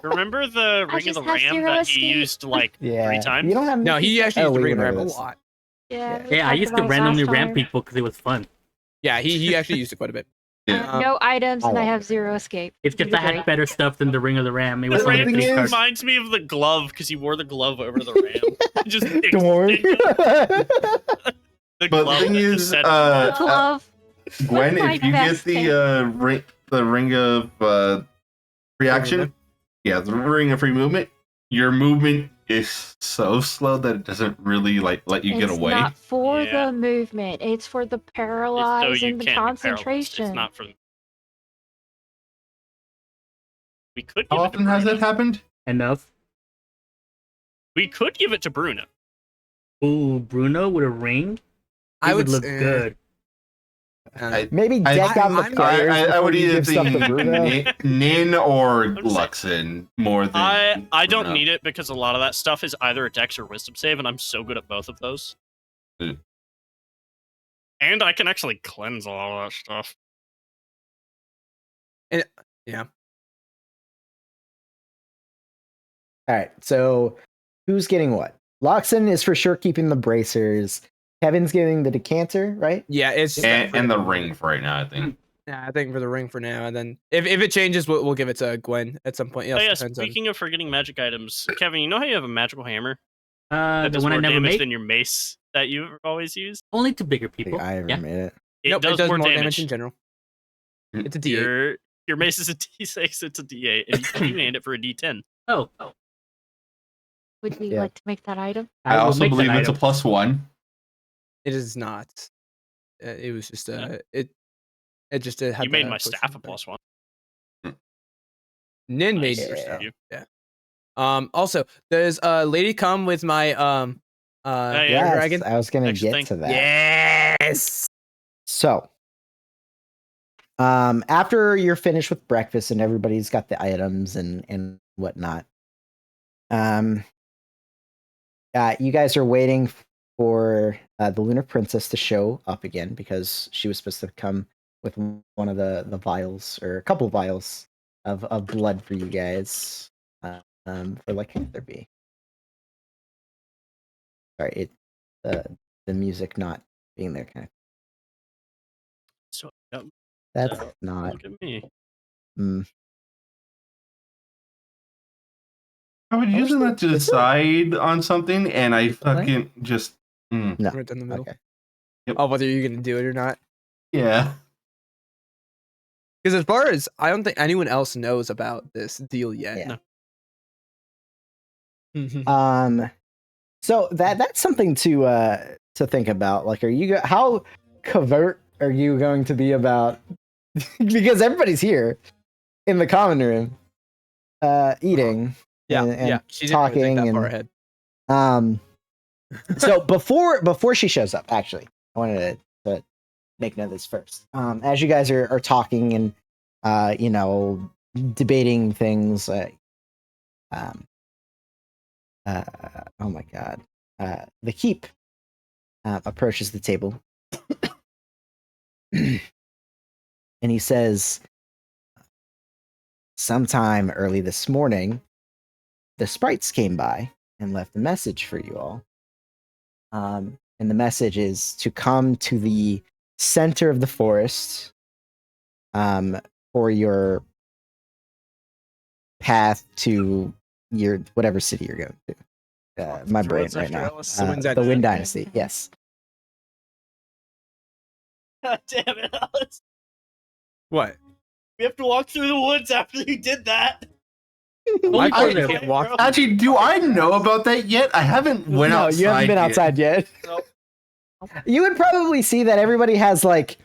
Remember the I Ring of just the have Ram zero that he escape. used like Yeah. 3 times? You don't have. No, he actually Oh, used the we ring went ram over a this. lot. Yeah, we Yeah, I talked used to about it randomly last ram time. people because it was fun. Yeah, he actually used it quite a bit. Yeah. No items, I and I like have it. 0 escape. It's just You're I had great. better stuff than the Ring of the Ram. It was The only thing three is- cards. Reminds me of the glove because he wore the glove over the ram. Just Dorn. the But the glove thing that he is, said- Glove. Gwen, my if you get best the ring of reaction, yeah, the ring of free movement, your movement is so slow that it doesn't really like let you get It's away. not for Yeah. the movement. It's for the It's so paralyzed you and the can't be paralyzed. concentration. It's not for. We could. How give it to often has Bruno. that happened? Enough. We could give it to Bruno. Ooh, Bruno with a ring? He I would would look s- good. Maybe I- deck out the I'm- players I before would you either give stuff to think Bruno. Nin or I'm just Luxon more than. I don't Bruno. need it because a lot of that stuff is either a Dex or Wisdom save, and I'm so good at both of those. Mm. And I can actually cleanse a lot of that stuff. All right, so who's getting what? Loxon is for sure keeping the bracers. Kevin's getting the decanter, right? Yeah, it's just And the ring for right now, I think. Yeah, I think for the ring for now, and then if it changes, we'll give it to Gwen at some point. Oh yeah, Depends on- speaking of forgetting magic items, Kevin, you know how you have a magical hammer The that does one I more never damage made? than your mace that you've always used? Only to bigger I think people. I ever Yeah. made it. It Nope, does more damage. in general. Mm. It's a D8. Your mace is a D6, it's a D8, and you made it for a D10. Oh, Would we Yeah. like to make that item? I will also make that believe it's a item. +1. It is not. It was just it just had You made the my push staff a button. +1. Nin made Nice. your Yeah. stuff. You. Yeah. Also, does lady come with my yeah. Yes, dragon? I was gonna Extra get thing. to that. Yes. So, after you're finished with breakfast and everybody's got the items and whatnot, you guys are waiting for the Lunar Princess to show up again because she was supposed to come with one of the vials or a couple vials of blood for you guys. For like therapy. Sorry, the music not being there kind of. So, yep, That's not. look at me. I was using that to Is it? decide on something, and I fucking just. No. Right in the middle. Okay. Oh, whether you're gonna do it or not. Yeah. Because as far as I don't think anyone else knows about this deal yet. Yeah. No. So that's something to think about. Like, how covert are you going to be about? Because everybody's here in the common room. eating. Yeah, and yeah. She didn't really think talking that far and- ahead. So before she shows up, actually, I wanted to make note of this first. As you guys are talking and you know, debating things, oh my god, the keep approaches the table, and he says, "Sometime early this morning, the sprites came by and left a message for you all. And the message is to come to the center of the forest for your path to your whatever city you're going to. My brain What's right after now. Alice? The Wind The Dynasty. Wind Dynasty. Yes. God damn it, Alice. What? We have to walk through the woods after you did that. Only I- for the- can't walk. Actually, do I know about that yet? I haven't went No, outside. you haven't been outside yet. Nope. You would probably see that everybody has like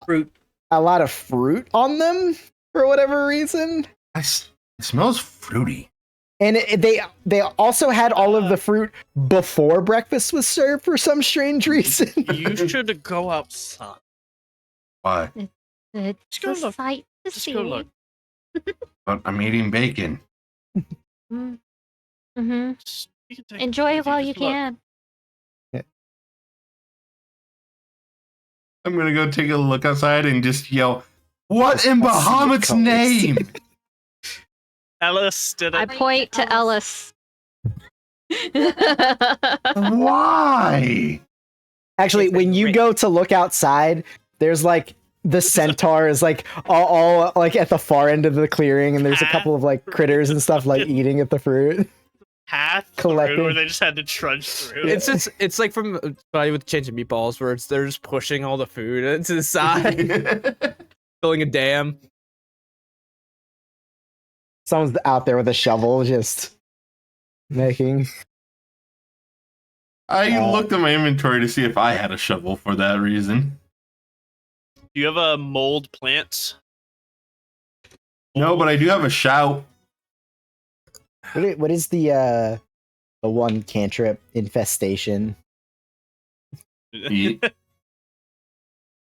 Fruit. a lot of fruit on them for whatever reason. It smells fruity. And they also had all of the fruit before breakfast was served for some strange reason. You should go outside. Why? It's Just go a look. sight to Just see. go look. But I'm eating bacon. Mm-hmm. Just- you can take- Enjoy just while you look. can. I'm gonna go take a look outside and just yell, "What in Bahamut's colors." name?" Alice did I it. point to Ellis. Why? Actually, when you go to look outside, there's like the centaur is like all like at the far end of the clearing, and there's a couple of like critters and stuff like eating at the fruit. Path Collecting. through where they just had to trudge through. It's like from Buddy with Changing Meatballs, where they're just pushing all the food to the side, filling a dam. Someone's out there with a shovel, just making. I looked at my inventory to see if I had a shovel for that reason. Do you have a mold plant? No, but I do have a shout. What is the one cantrip infestation? Ye-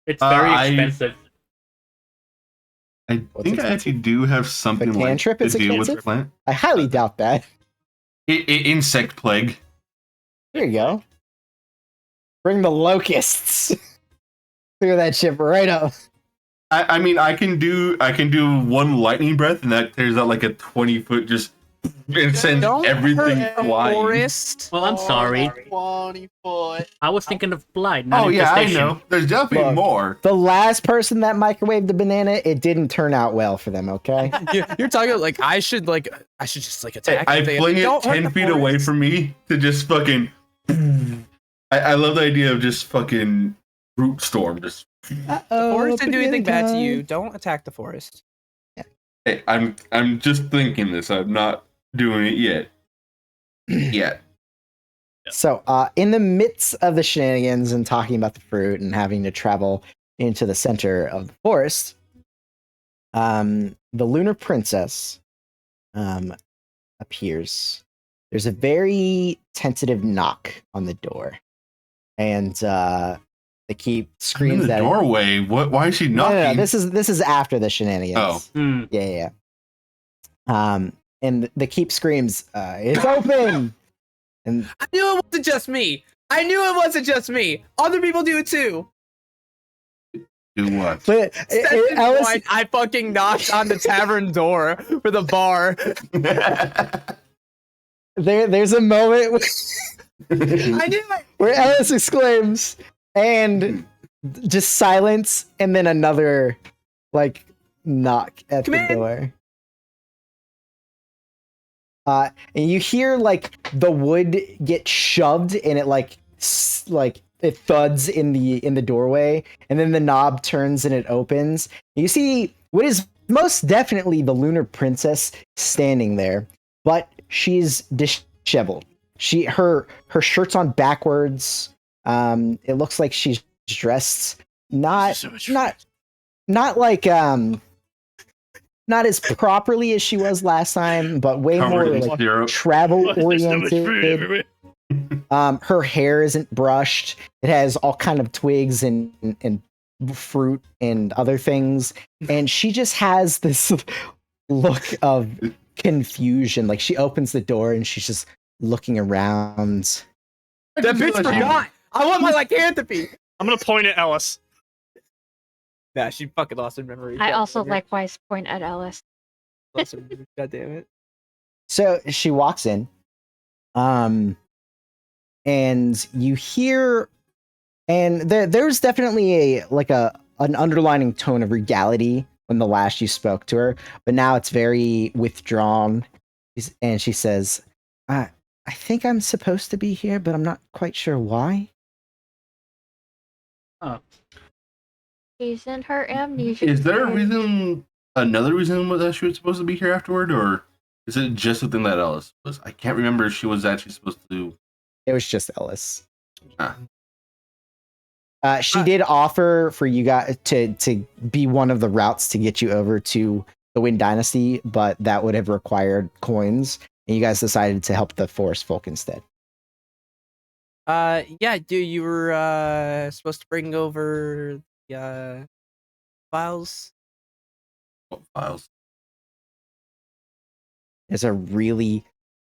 It's very I- expensive. I What's think I expensive? actually do have something like cantrip to is deal with expensive? plant. I highly doubt that. Insect plague. There you go. Bring the locusts. Clear that ship right up. I mean, I can do one lightning breath, and that clears out like a 20-foot just and sends everything flying. Forest. Well, I'm sorry. 20 foot. I was thinking of blight, not Oh yeah, I infestation. know. There's definitely Look. more. The last person that microwaved the banana, it didn't turn out well for them, okay? You're talking about, like I should just like Hey, attack. I the thing. fling it Don't hurt 10 the feet away forest. from me to just fucking. I love the idea of just fucking root storm. Just The forest didn't do anything bad to you. Don't attack the forest. hey, I'm just thinking this. I'm not doing it yet. Yet. So, in the midst of the shenanigans and talking about the fruit and having to travel into the center of the forest, the Lunar Princess appears. There's a very tentative knock on the door, and they keep I'm in screams the at her. doorway. What? Why is she No, knocking? no, this is after the shenanigans. Oh. Hmm. Yeah. And the keep screams, "It's open!" And I knew it wasn't just me. I knew it wasn't just me. Other people do it too. Do what? but Second Alice, point, I fucking knocked on the tavern door for the bar. there's a moment I knew it. where Alice exclaims, and just silence, and then another like knock at Come the in. door. And you hear like the wood get shoved, and it like it thuds in the doorway, and then the knob turns and it opens. You see what is most definitely the Lunar Princess standing there, but she's disheveled. Her shirt's on backwards. It looks like she's dressed not like not as properly as she was last time, but way Covered more in like syrup. travel Why is there so much fruit oriented. everywhere? Her hair isn't brushed. It has all kind of twigs and fruit and other things, and she just has this look of confusion. Like she opens the door and she's just looking around. That bitch forgot. I want my lycanthropy. I'm gonna point at Ellis. Nah, she fucking lost her memory. I God also damn it. likewise point at Ellis. Lost her memory. God damn it. So she walks in, and you hear, and there's definitely an underlining tone of regality when the last you spoke to her, but now it's very withdrawn. And she says, I think I'm supposed to be here, but I'm not quite sure why. She's in her amnesia. Is there a stage. reason, another reason that she was supposed to be here afterward, or is it just within that Ellis was? I can't remember if she was actually supposed to. It was just Ellis. Ah. She did offer for you guys to be one of the routes to get you over to the Wind Dynasty, but that would have required coins, and you guys decided to help the Forest Folk instead. Yeah, dude, you were supposed to bring over the files. What files? There's a really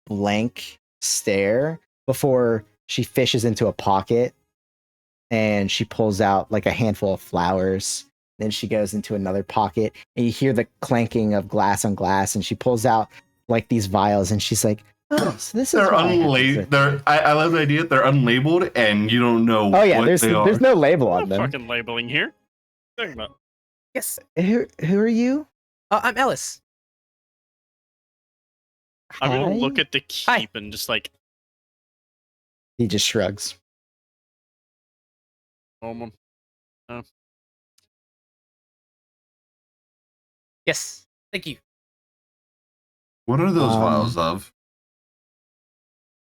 blank stare before she fishes into a pocket and she pulls out like a handful of flowers. Then she goes into another pocket and you hear the clanking of glass on glass, and she pulls out like these vials and she's like, oh, so this is They're why I have unlabeled. this." I love the idea. They're unlabeled, and you don't know. Oh yeah, what there's they are. no label on No them. fucking labeling here. What are you talking about? Yes. Who are you? I'm Ellis. I'm gonna Hi? look at the Hi. keep and just like, He just shrugs. Yes. Thank you. What are those Um, vials of?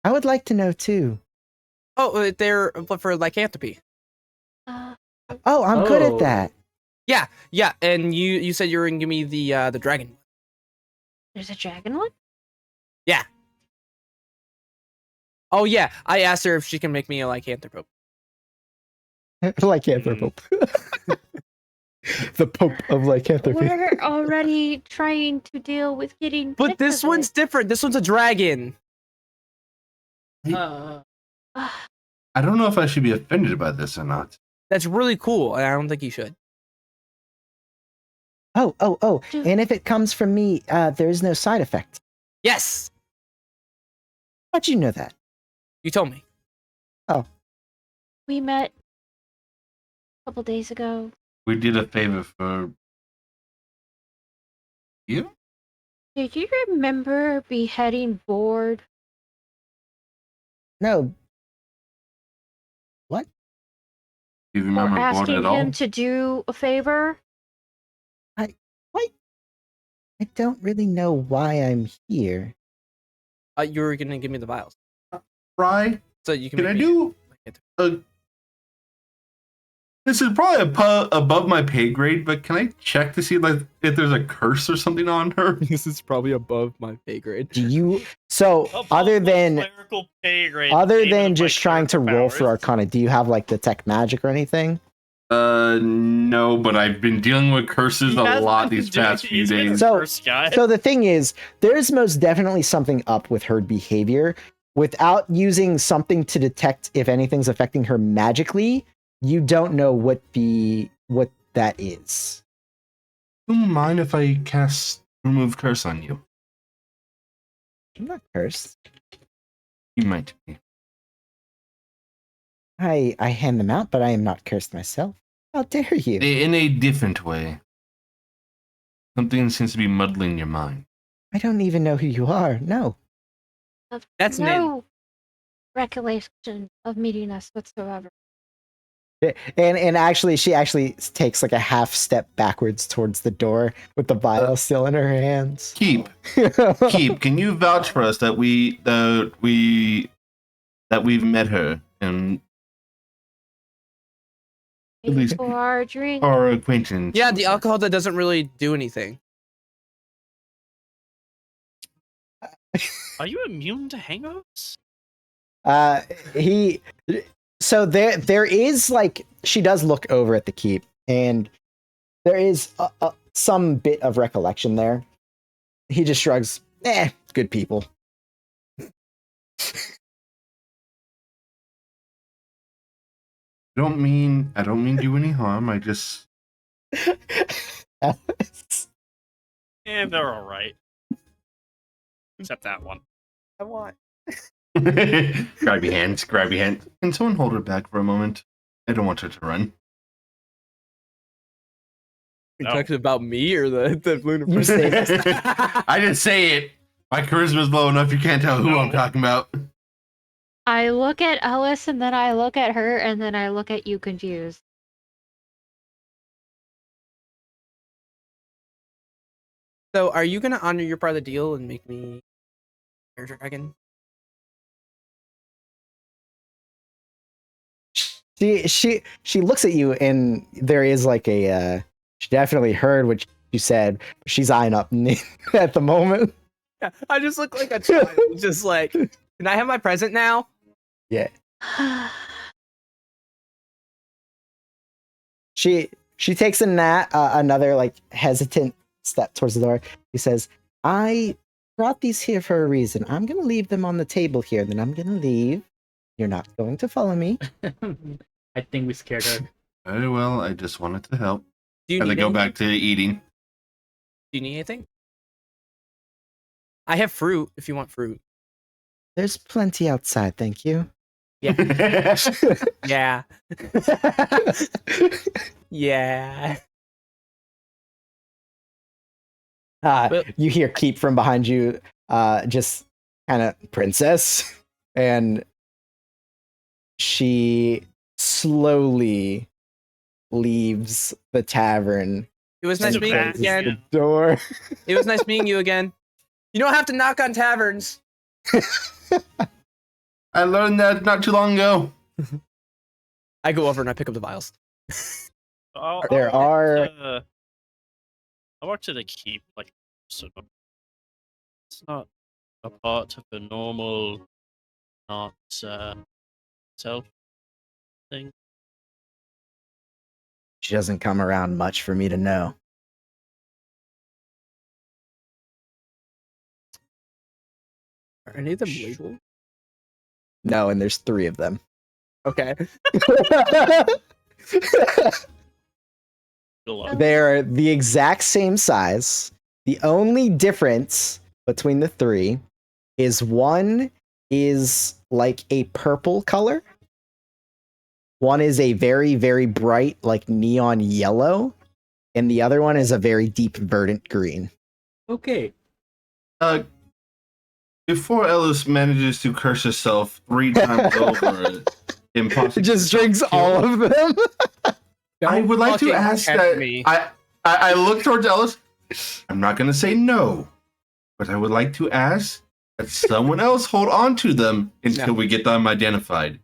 I would like to know too. Oh, they're for lycanthropy. Uh, Oh, I'm good at Oh. that. Yeah, and you said you were gonna give me the dragon. there's a dragon one? Oh yeah, I asked her if she can make me a lycanthrope. Lycanthrope. The Pope of Lycanthropy. We're already trying to deal with getting. But rid this of one's it. different. This one's a dragon. Ugh. I don't know if I should be offended by this or not. That's really cool, and I don't think you should. Oh. Dude. And if it comes from me, there is no side effect. Yes, How'd you know that? you told me. We met a couple days ago. We did a favor for you. Do you remember beheading Board? No. Do you Or remember board asking at all? him to do a favor? I don't really know why I'm here. You were gonna give me the vials, Fry, so you can. can I make me do a? This is probably above my pay grade, but can I check to see like if there's a curse or something on her? This is probably above my pay grade. Do you so Above other my than clerical pay grade other payment than of my just trying to clerical roll for powers. Arcana, do you have like detect magic or anything? No, but I've been dealing with curses He a has lot been these doing- past few he's been a days. So- curse guy. So the thing is, there's most definitely something up with her behavior. Without using something to detect if anything's affecting her magically, you don't know what that is. Don't mind if I cast remove curse on you. I'm not cursed. You might be. I hand them out, but I am not cursed myself. How dare you? In a different way. Something seems to be muddling your mind. I don't even know who you are. No. That's no recollection of meeting us whatsoever. And actually, she actually takes like a half step backwards towards the door with the vial still in her hands. Keep, can you vouch for us that we've met her and At least- For our drink. our acquaintance? Yeah, the alcohol that doesn't really do anything. Are you immune to hangovers? He. So there is like she does look over at the keep, and there is some bit of recollection there. He just shrugs. Good people. I don't mean to do any harm. I just And they're all right. Except that one. I want. grab your hands. Can someone hold her back for a moment? I don't want her to run. You No. talking about me or the lunar You say princess? I didn't say it. My charisma's low enough. You can't tell who I'm talking about. I look at Ellis and then I look at her and then I look at you confused. So, are you gonna honor your part of the deal and make me air dragon? She looks at you, and there is like a. She definitely heard what you said. She's eyeing up at the moment. Yeah, I just look like a child. Just like, can I have my present now? She takes another like hesitant step towards the door. He says, "I brought these here for a reason. I'm gonna leave them on the table here, then I'm gonna leave. You're not going to follow me." I think we scared her. Very well. I just wanted to help. Do you And need they go anything? back to eating. Do you need anything? I have fruit if you want fruit. There's plenty outside, thank you. Yeah. Yeah. Well- You hear Keep from behind you, just kind of princess, and she slowly leaves the tavern. It was Nice nice meeting you closes the again. The door. It was nice meeting you again. You don't have to knock on taverns. I learned that not too long ago. I go over and I pick up the vials. There are- I walk to the keep like sort of. It's not a part of the normal, not self thing. She doesn't come around much for me to know. Are any of them labeled? No, and there's 3 of them. Okay. Good luck. They're the exact same size. The only difference between the 3 is one is like a purple color. One is a very, very bright, like neon yellow. And the other one is a very deep verdant green. Okay. Before Ellis manages to curse herself 3 times over, impossible. Just drinks all of them. I would like to Fucking ask tempt that. me. I look towards Ellis. I'm not going to say no, but I would like to ask that someone else hold on to them until No. we get them identified.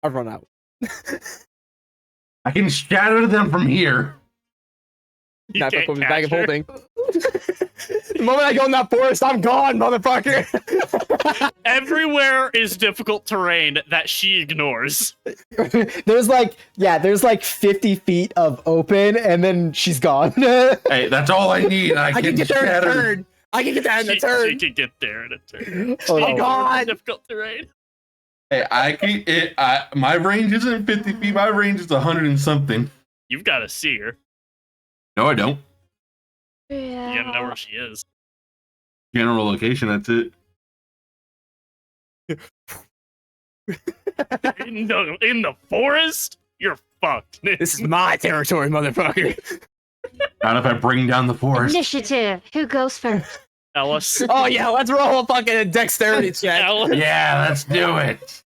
I've run out. I can shatter them from here. You Not can't put me back in catch her. holding. The moment I go in that forest, I'm gone, motherfucker. Everywhere is difficult terrain that she ignores. there's like 50 feet of open, and then she's gone. Hey, that's all I need. I, I can get there in a shatter. turn. I can get that in a She turn. can get there in a turn. Oh, She ignores God. the difficult terrain. Hey, my range isn't 50 feet. My range is 100 and something. You've got to see her. No, I don't. You gotta know Yeah. where she is. General location. That's it. In the forest? You're fucked. This is my territory, motherfucker. Not if I bring down the forest. Initiative. Who goes first? Ellis. Oh yeah, let's roll a fucking dexterity check. Ellis. Yeah, let's do it.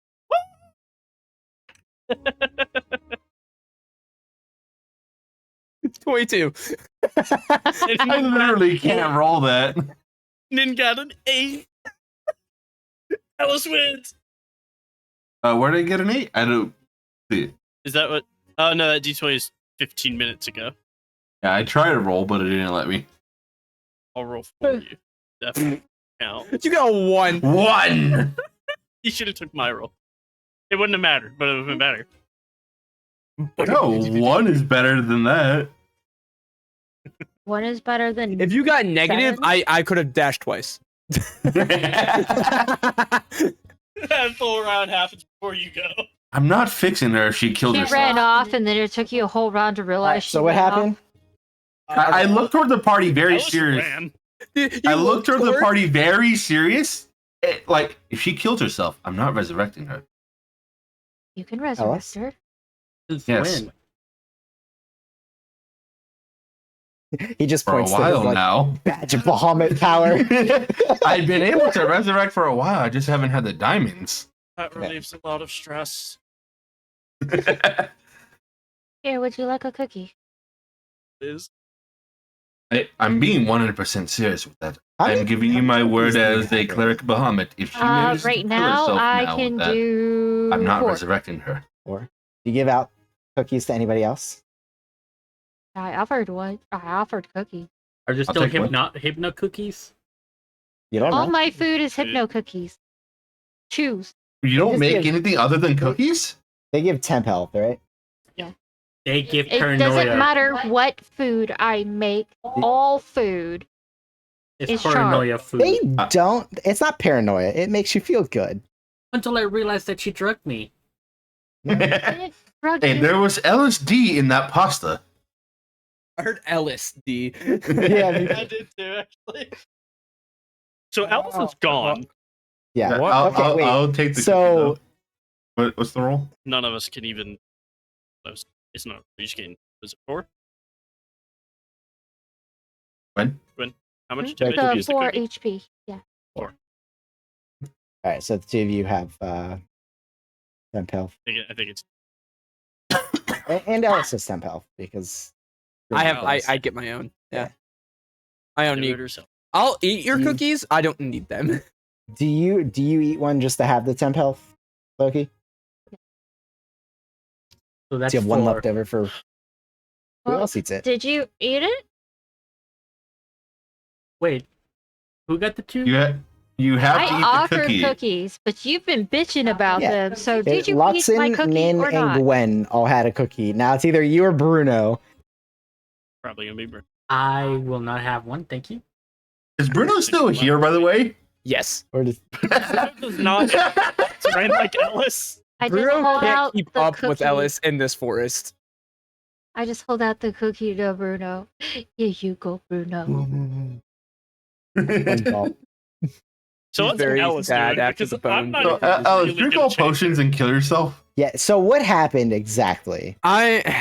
22. I literally can't roll that. Nin got an 8. Ellis wins. Where did I get an 8? I don't see it. Is that what? Oh no, that D20 is 15 minutes ago. Yeah, I tried to roll, but it didn't let me. I'll roll for you. Definitely count. You got a 1. 1! You should have took my roll. It wouldn't have mattered, but it would have been better. No, 1 is better than that. One is better than. If you got negative, Seven? I could have dashed twice. That full round happens before you go. I'm not fixing her if she killed She herself. ran off, and then it took you a whole round to realize. Alright, she so what ran off. happened? I looked toward the party very Alice serious. ran. I looked toward the party very serious. Like, if she kills herself, I'm not resurrecting her. You can resurrect Alice? her. Since Yes. when? He just For a points to his while like, now. badge of Bahamut power. I've been able to resurrect for a while. I just haven't had the diamonds. That relieves a lot of stress. Here, would you like a cookie? Is I'm being 100% serious with that. How I'm many- giving you how my many word cookies do you as a have? cleric Bahamut. If she manages to Right kill now, herself I now can with that, do. I'm not 4. resurrecting her. Or do you give out cookies to anybody else? I offered one. I offered cookie. Are there I'll still take one. hypno cookies? You don't All know. my food is hypno cookies. Choose. You don't Just make give- anything other than cookies? They give temp health, right? They give It paranoia. doesn't matter what food I make. All food. It's It's paranoia food. They don't. It's not paranoia. It makes you feel good. Until I realized that she drugged me. Hey, Drug you. there was LSD in that pasta. I heard LSD. Yeah, me I did too, actually. So Alice is gone. Yeah. What? Okay, wait. I'll take the So- cookie, though. What's the roll? None of us can even. It's not. We just getting. Was it 4? When? How much Right. damage The is the 4 cookie? HP. Yeah. All right. So the two of you have temp health, I think it's. and Alice has temp health because I get my own. Yeah. I don't Give need. it herself. I'll eat your You- cookies. I don't need them. Do you eat one just to have the temp health, Loki? So that's Do you have one 4. left over for who Well, else eats it? Did you eat it? Wait, who got the 2? You have to I eat the offered cookie. cookies, but you've been bitching about Yeah. them. So Okay, did you eat my Luxon, cookie Nin, or and not? Gwen all had a cookie. Now it's either you or Bruno. Probably gonna be. Bruno. I will not have one, thank you. Is Bruno still here, by the way? Yes. Or just Does not train like Alice. I just Bruno hold can't out keep the up cookie. with Ellis in this forest. I just hold out the cookie to Bruno. Here you go, Bruno. one gulp. So He's what's very Alice sad doing? after Because the I'm bone. not So, even Alice, really drink gonna all change potions and kill yourself. Yeah. So what happened exactly? Nin Nin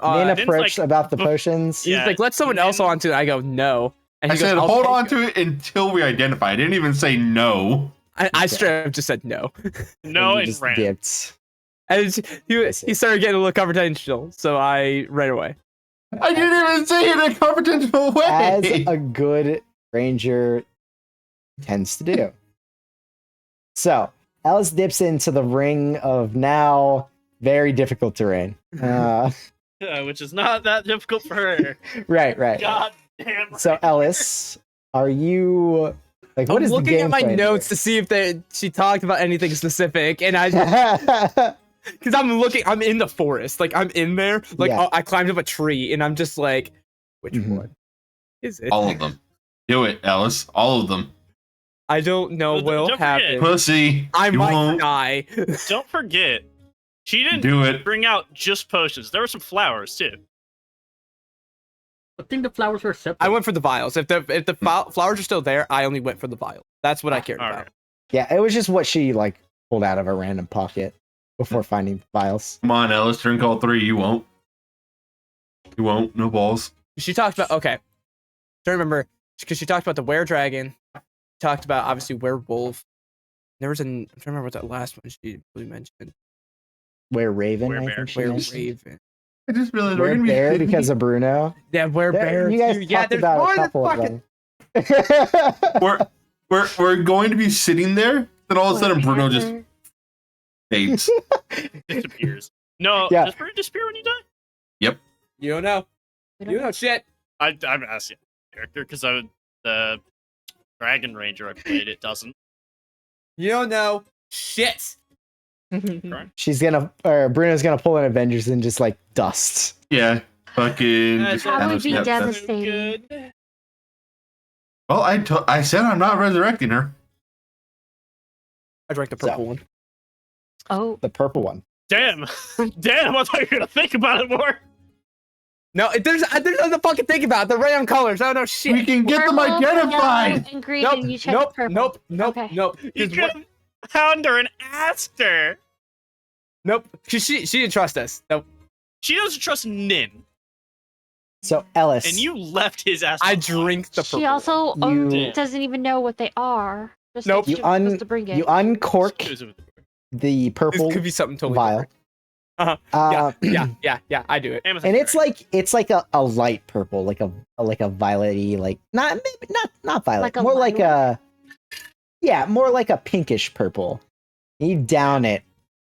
Nin's approached like, about the "Bef- potions. He's Yeah, like, let someone else Nin- onto it. I go, no. And I he goes, said, "I'll hold take on to it until we identify. I didn't even say no. I straight up just said no. No, you and just ran. dipped. And he I see. he started getting a little confrontational, so I ran away. I didn't even say it in a confidential way. As a good ranger tends to do. So Alice dips into the ring of now very difficult terrain. Which is not that difficult for her. Right. God damn. So Ellis, are you like what I'm is the looking game at my plan notes to see if she talked about anything specific, and I here? because I'm in the forest, like I'm in there, like Yeah. I climbed up a tree, and I'm just like, which Mhm. one is it? All of them. Do it, Alice. All of them. I don't know Don't what'll forget. happen. Pussy. I you might won't die. Don't forget, she didn't do it. bring out just potions. There were some flowers too. I think the flowers were separate. I went for the vials. If the flowers are still there, I only went for the vial. That's what I cared All about. right. Yeah, it was just what she like pulled out of a random pocket before finding the files. Come on, Alice. Drink all 3. You won't. You won't. No balls. She talked about I remember because she talked about the were dragon, talked about obviously werewolf. There was I'm trying to remember what that last one she really mentioned. Where Raven, I Werebear. think she Were mentioned. raven. I just realized we're Where gonna be Bear sitting- because of Bruno. Yeah, were bear. You guys Yeah, talked there's about more a than couple of fucking. them. we're going to be sitting there. Then all of a sudden, Bruno just Whatever. fades. Disappears. No, Yeah. does Bruno disappear when you die? You don't know. We don't You know shit. I'm asking character because the Dragon Ranger I played it doesn't. You don't know shit. She's gonna, or Bruno's gonna pull in Avengers and just like dust. Yeah, fucking. That's That would Thanos, be yeah, that's- devastating. Good. Well, I said I'm not resurrecting her. I drank the So. purple one. Oh, The purple one. Damn, damn! I thought you were gonna think about it more. No, there's nothing to fucking think about. The random colors. I don't know shit. We can get them purple, identified. yellow, and green, Nope, and you check nope, purple. nope, nope, Okay. nope. You 'Cause could what- have found her and asked her. Nope. 'Cause she didn't trust us. Nope. She doesn't trust Nin, So Ellis, and you left his ass. I alone. drink the purple. She also You- doesn't even know what they are. Just Nope. like You she was supposed to bring it. you uncork Excuse me. the This purple could be something totally vial. different. Yeah, yeah. I do it. Amazon And it's Prime. like a light purple, like a violet-y, like not violet, Like a more like lilac? more like a pinkish purple. You down it,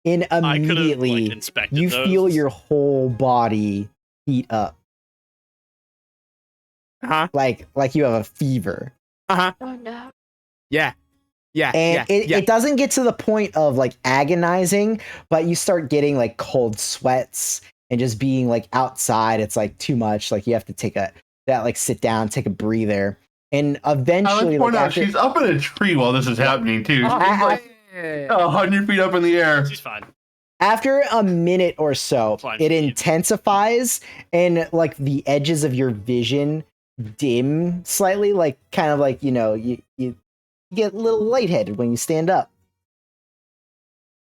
and I could have immediately like, inspected you those. feel your whole body heat up, Uh-huh. like you have a fever. Oh no. Yeah. Yeah. And yeah. it doesn't get to the point of like agonizing, but you start getting like cold sweats and just being like outside. It's like too much. Like you have to sit down, take a breather, and I eventually, like to point like out after, she's up in a tree while this is happening too. She's like Yeah. 100 feet up in the air. She's fine. after a minute or so, Fine, it Steve. intensifies and like the edges of your vision dim slightly, like kind of like you get a little lightheaded when you stand up.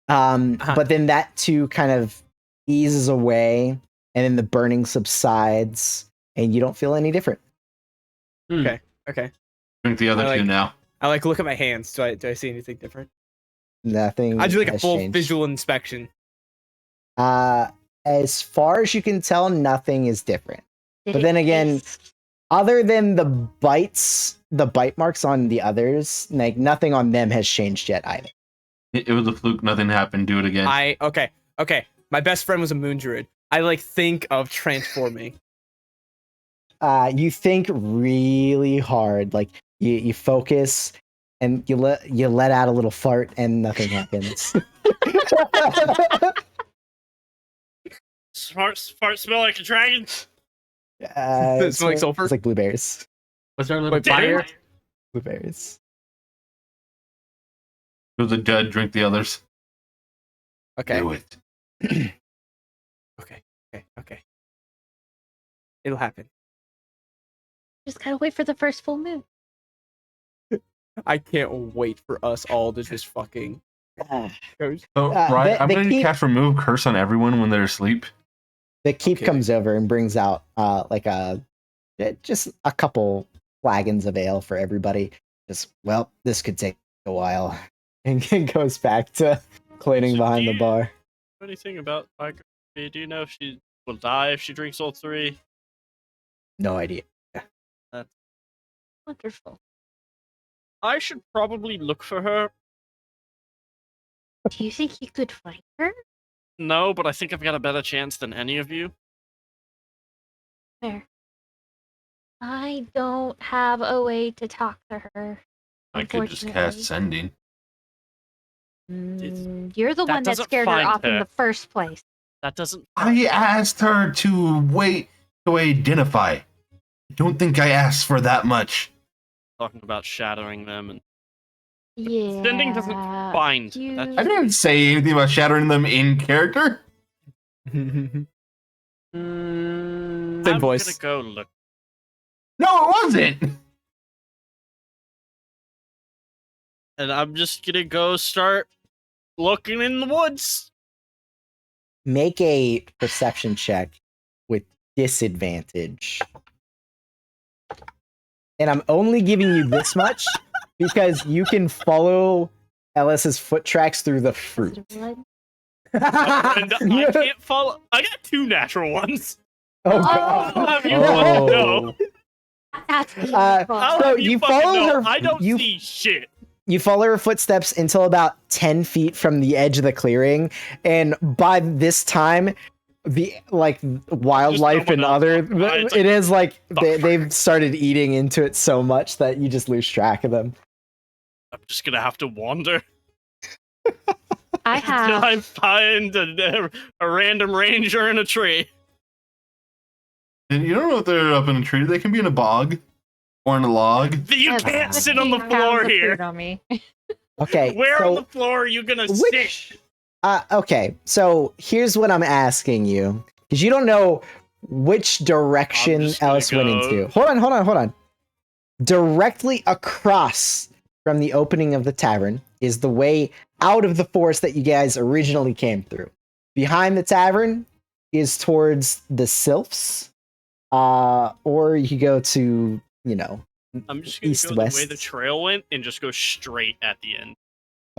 But then that too kind of eases away, and then the burning subsides, and you don't feel any different. Okay. Drink the other I like- two now. I like look at my hands. Do I see anything different? Nothing. I do like a has full changed. visual inspection. As far as you can tell, nothing is different. Did But it then again, taste- Other than the bite marks on the others, like nothing on them has changed yet either. It was a fluke. Nothing happened. Do it again. Okay. My best friend was a moon druid. I like think of transforming. You think really hard, like you focus, and you let out a little fart, and nothing happens. Fart smell like a dragon. It Smell like sulfur? It's like blueberries. Was there a little Wait, fire? Damn. Blueberries. It was a dud. Drink the others. Okay. Do it. Okay. It'll happen. Just gotta wait for the first full moon. I can't wait for us all to just fucking Ah. go. So, Uh, right, they- I'm they going to keep- cast remove curse on everyone when they're asleep. The keep Okay. comes over and brings out just a couple flagons of ale for everybody. This could take a while, and goes back to cleaning So behind do the you- bar. Anything about Tiger? Do you know if she will die if she drinks all three? No idea. Wonderful. I should probably look for her. Do you think you could find her? No, but I think I've got a better chance than any of you. Fair. I don't have a way to talk to her. I could just cast sending. You're the That one that doesn't scared her find off in her. the first place. That doesn't. I asked her to wait to identify. I don't think I asked for that much. Talking about shattering them and Yeah. sending doesn't find. you- I didn't say anything about shattering them in character. Same I'm voice. gonna go look. No, it wasn't. And I'm just gonna go start looking in the woods. Make a perception check with disadvantage. And I'm only giving you this much because you can follow Ellis's foot tracks through the fruit. And I can't follow. I got 2 natural ones. Oh How god. have you fucking know? That's Uh, beautiful. How So have you you fucking follow know? her- I don't you- see shit. You follow her footsteps until about 10 feet from the edge of the clearing, and by this time, the like wildlife and open up. other It's like, it is like fuck. they've started eating into it so much that you just lose track of them. I'm just gonna have to wander I until have. I find a random ranger in a tree. And you don't know if they're up in a tree. They can be in a bog or in a log. You I have can't sit on the 15 floor pounds of here. food on me. Okay, Where so on the floor are you gonna which sit? okay, so here's what I'm asking you, because you don't know which direction just gonna Ellis went go- into. Hold on. Directly across from the opening of the tavern is the way out of the forest that you guys originally came through. Behind the tavern is towards the Sylphs, or you go to, I'm just gonna east, go the way west. the trail went and just go straight at the end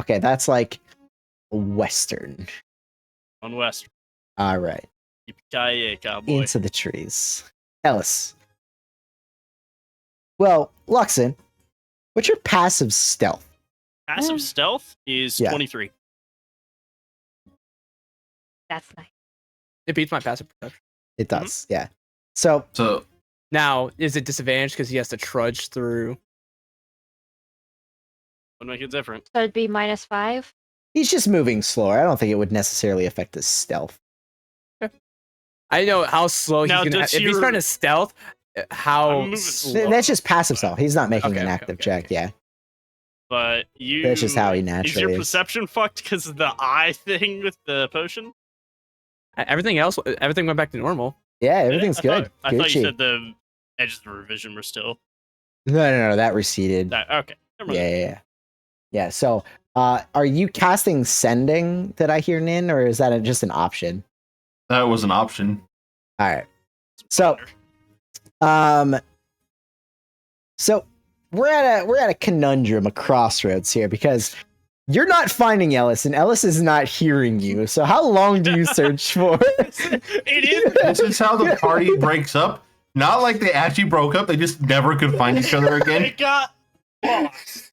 Okay, that's like western. on west. All right. Yippee-ki-yay, cowboy. Into the trees. Ellis. Well, Luxon, what's your passive stealth? Passive stealth is Yeah. 23. That's nice. It beats my passive perception. It does, yeah. So, So Now, is it disadvantaged because he has to trudge through? Would make it different. So it'd be -5. he's just moving slower. I don't think it would necessarily affect his stealth. I know how slow Now, he's gonna. does If he's your- trying to stealth, how I'm moving slow? That's just passive stealth. He's not making Okay, an okay, active okay, check, okay. yeah. But you. That's just how he Is naturally your is. perception fucked because of the eye thing with the potion? Everything else, everything went back to normal. Yeah, everything's I good. Thought you Gucci. said the edges of the revision were still. No, that receded. Okay. Never mind. Yeah. Yeah, so are you casting sending, did I hear, Nin, or is that just an option? that was an option. All right. So, so we're at a conundrum, a crossroads here, because you're not finding Ellis, and Ellis is not hearing you. So how long do you search for? It is. This is how the party breaks up. Not like they actually broke up. They just never could find each other again. It got lost.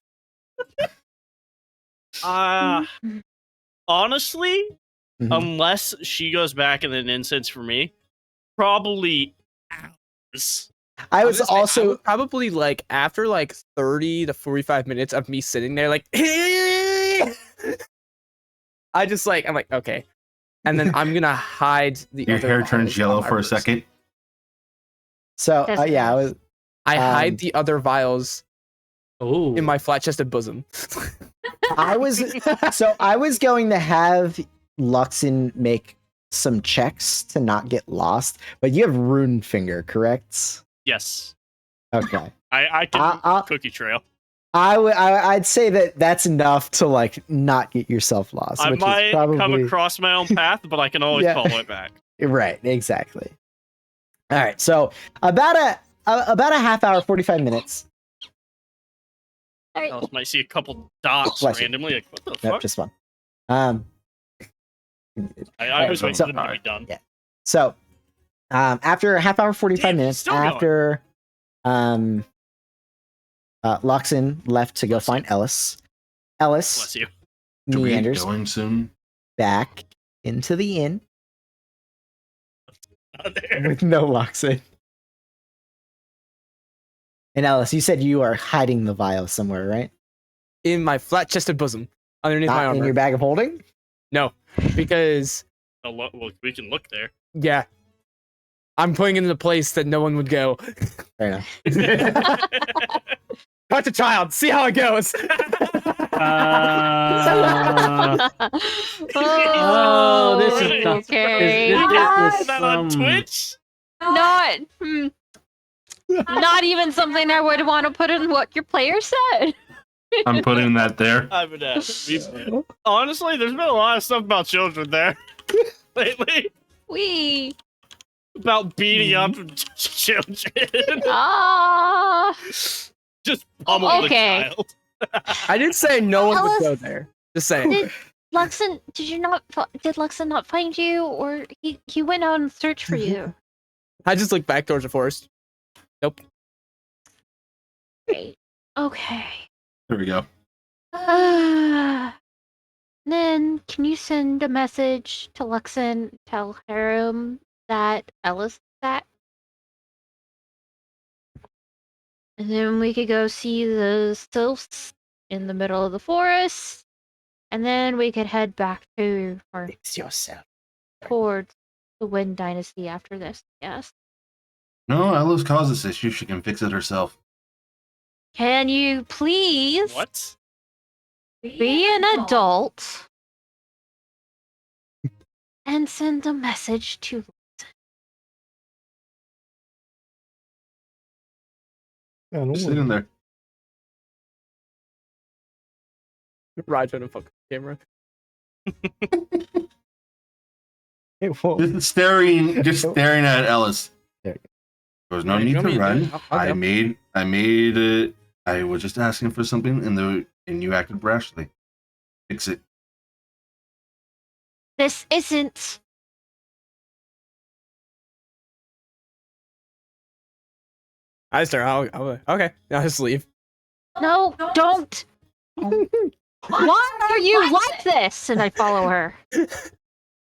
Honestly, Mhm. unless she goes back and then incense for me, probably hours. I was Honestly, I also would probably like after like 30 to 45 minutes of me sitting there, like I just like I'm like okay, and then I'm gonna hide the. Your other hair turns vials yellow on my for a wrist. second. so That's yeah, I nice. was I hide Um, the other vials Oh, in my flat-chested bosom. I was so I was going to have Luxon make some checks to not get lost, but you have Rune Finger, correct? Yes, Okay. I can I'll- cookie trail. I'd say that that's enough to like not get yourself lost. I which might is probably come across my own path, but I can always Yeah. follow it back. right, exactly. All right, so about a half hour, 45 minutes. All right. Else might see a couple dots Bless you. randomly. Like, what the Nope, fuck? just one. I was so- waiting for them to be done. Yeah. So, after a half hour, 45 Damn, minutes still going. after, Luxon left to go Bless you. find Ellis Bless you. Should we get meanders going soon? back into the inn There. with no Luxon. And Ellis, you said you are hiding the vial somewhere, right? In my flat-chested bosom, underneath my Not in armor. your bag of holding? No, because Well, we can look there. yeah, I'm putting it in the place that no one would go. Fair enough. Talk to child, see how it goes. Oh, this is tough. okay. Is this that on some- Twitch? Not, not even something I would want to put in what your player said. I'm putting that there. I would honestly, there's been a lot of stuff about children there lately. We About beating up Mm-hmm. children. Just pummel Okay. the child. I did say no one would Ellis- go there. Just saying. Did Luxon, did Luxon not find you, or he went out and searched for you? I just look back towards the forest. Nope. Great. Okay. There we go. Then can you send a message to Luxon, tell Harem that Ellis is back? And then we could go see the sylphs in the middle of the forest. And then we could head back to or Fix yourself. towards the Wind Dynasty after this, yes. No, Alice caused this issue. She can fix it herself. Can you please What? be an adult and send a message to Just sitting there. Right on the fucking camera. It won't. Just staring at Ellis. There you There was no Yeah, need you to want me to do run. it? I'll go. I made it. I was just asking for something, and you acted brashly. Fix it. this isn't I start. Okay. I'll just leave. no, don't. Why are you like this? And I follow her.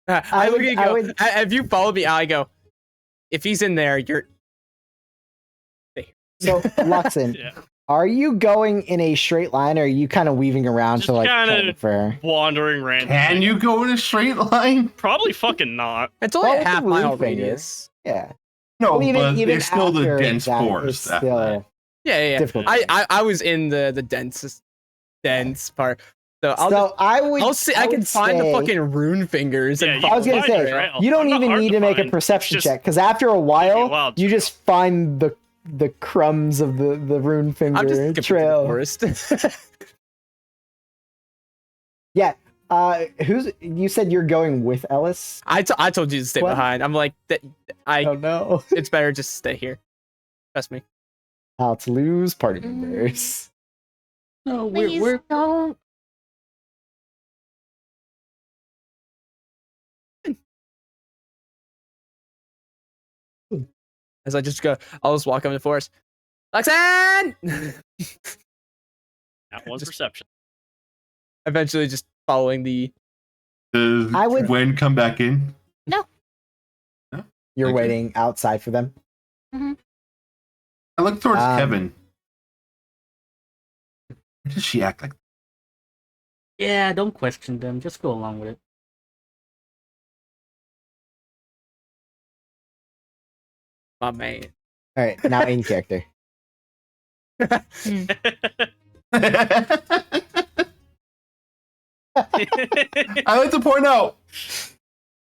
I look at you. I Go, would- if you follow me, I go. If he's in there, you're. So, Luxon, Yeah. are you going in a straight line, or are you kind of weaving around Just to like kinda- try to look for her? Wandering randomly. Can you go in a straight line? Probably fucking not. It's only Well, a with half the mile rune radius. fingers. Yeah. No, Well, but it's still the after dense that, forest. it's after still- that. Yeah. Difficult. I was in the dense part. So I can find the say- fucking rune fingers and Yeah, I was gonna find say, the trail. you don't I'm not even hard need to to make a find. perception It's check, because after a a while, wild you trail. just find the crumbs of the rune I'm finger just skipping to the trail. forest. Yeah. You said you're going with Ellis? I told you to stay What? behind. I'm like that. Oh no. It's better just stay here. Trust me. How to lose party members. No, Please we're don't. As I just go, I'll just walk up in the forest. Luxon! That one's Just- perception. Eventually, just following the. Does I would- Gwen come back in? You're Okay. waiting outside for them. I look towards Kevin. Why does she act like yeah. Don't question them. Just go along with it. My man. All right, now in character. I like to point out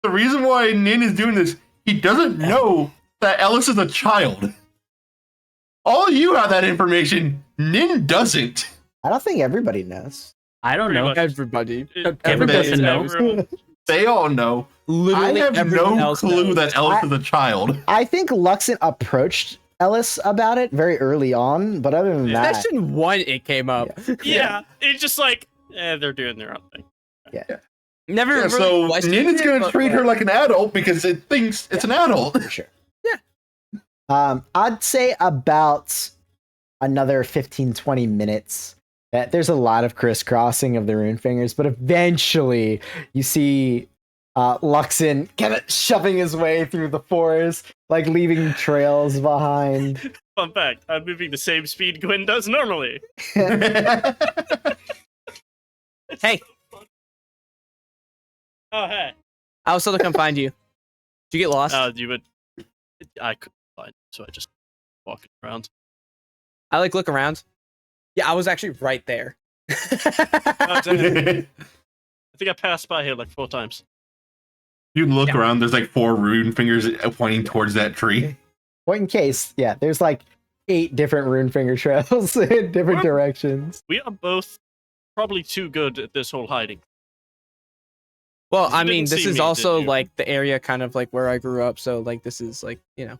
the reason why Nin is doing this, he doesn't know that Ellis is a child. All you have that information, Nin doesn't. I don't think everybody knows. I don't Pretty know. much. Everybody. Kevin Everybody doesn't know. Everyone- They all know. Literally I have everyone no else clue knows. that Ellis is a child. I think Luxon approached Ellis about it very early on, but other than that, Session 1, it came up. Yeah, it's just like, they're doing their own thing. Never Yeah, really so questioned Nin is it, going to but, treat her like an adult because it thinks it's an adult. for sure. Yeah. I'd say about another 15-20 minutes. That there's a lot of crisscrossing of the rune fingers, but eventually you see Luxon kind of shoving his way through the forest, like leaving trails behind. Fun fact, I'm moving the same speed Gwen does normally. Hey, Oh, hey. I was still to come find you. Did you get lost? You would... I couldn't find it, so I just walking around. I look around. Yeah, I was actually right there. Oh, damn. I think I passed by here like 4 times. You look Yeah. around, there's like 4 rune fingers pointing towards that tree. Point in case, yeah, there's like 8 different rune finger trails in different What? directions. We are both probably too good at this whole hiding. Well, You I mean, didn't this see is me, also did you? like the area kind of like where I grew up, so like this is like, you know.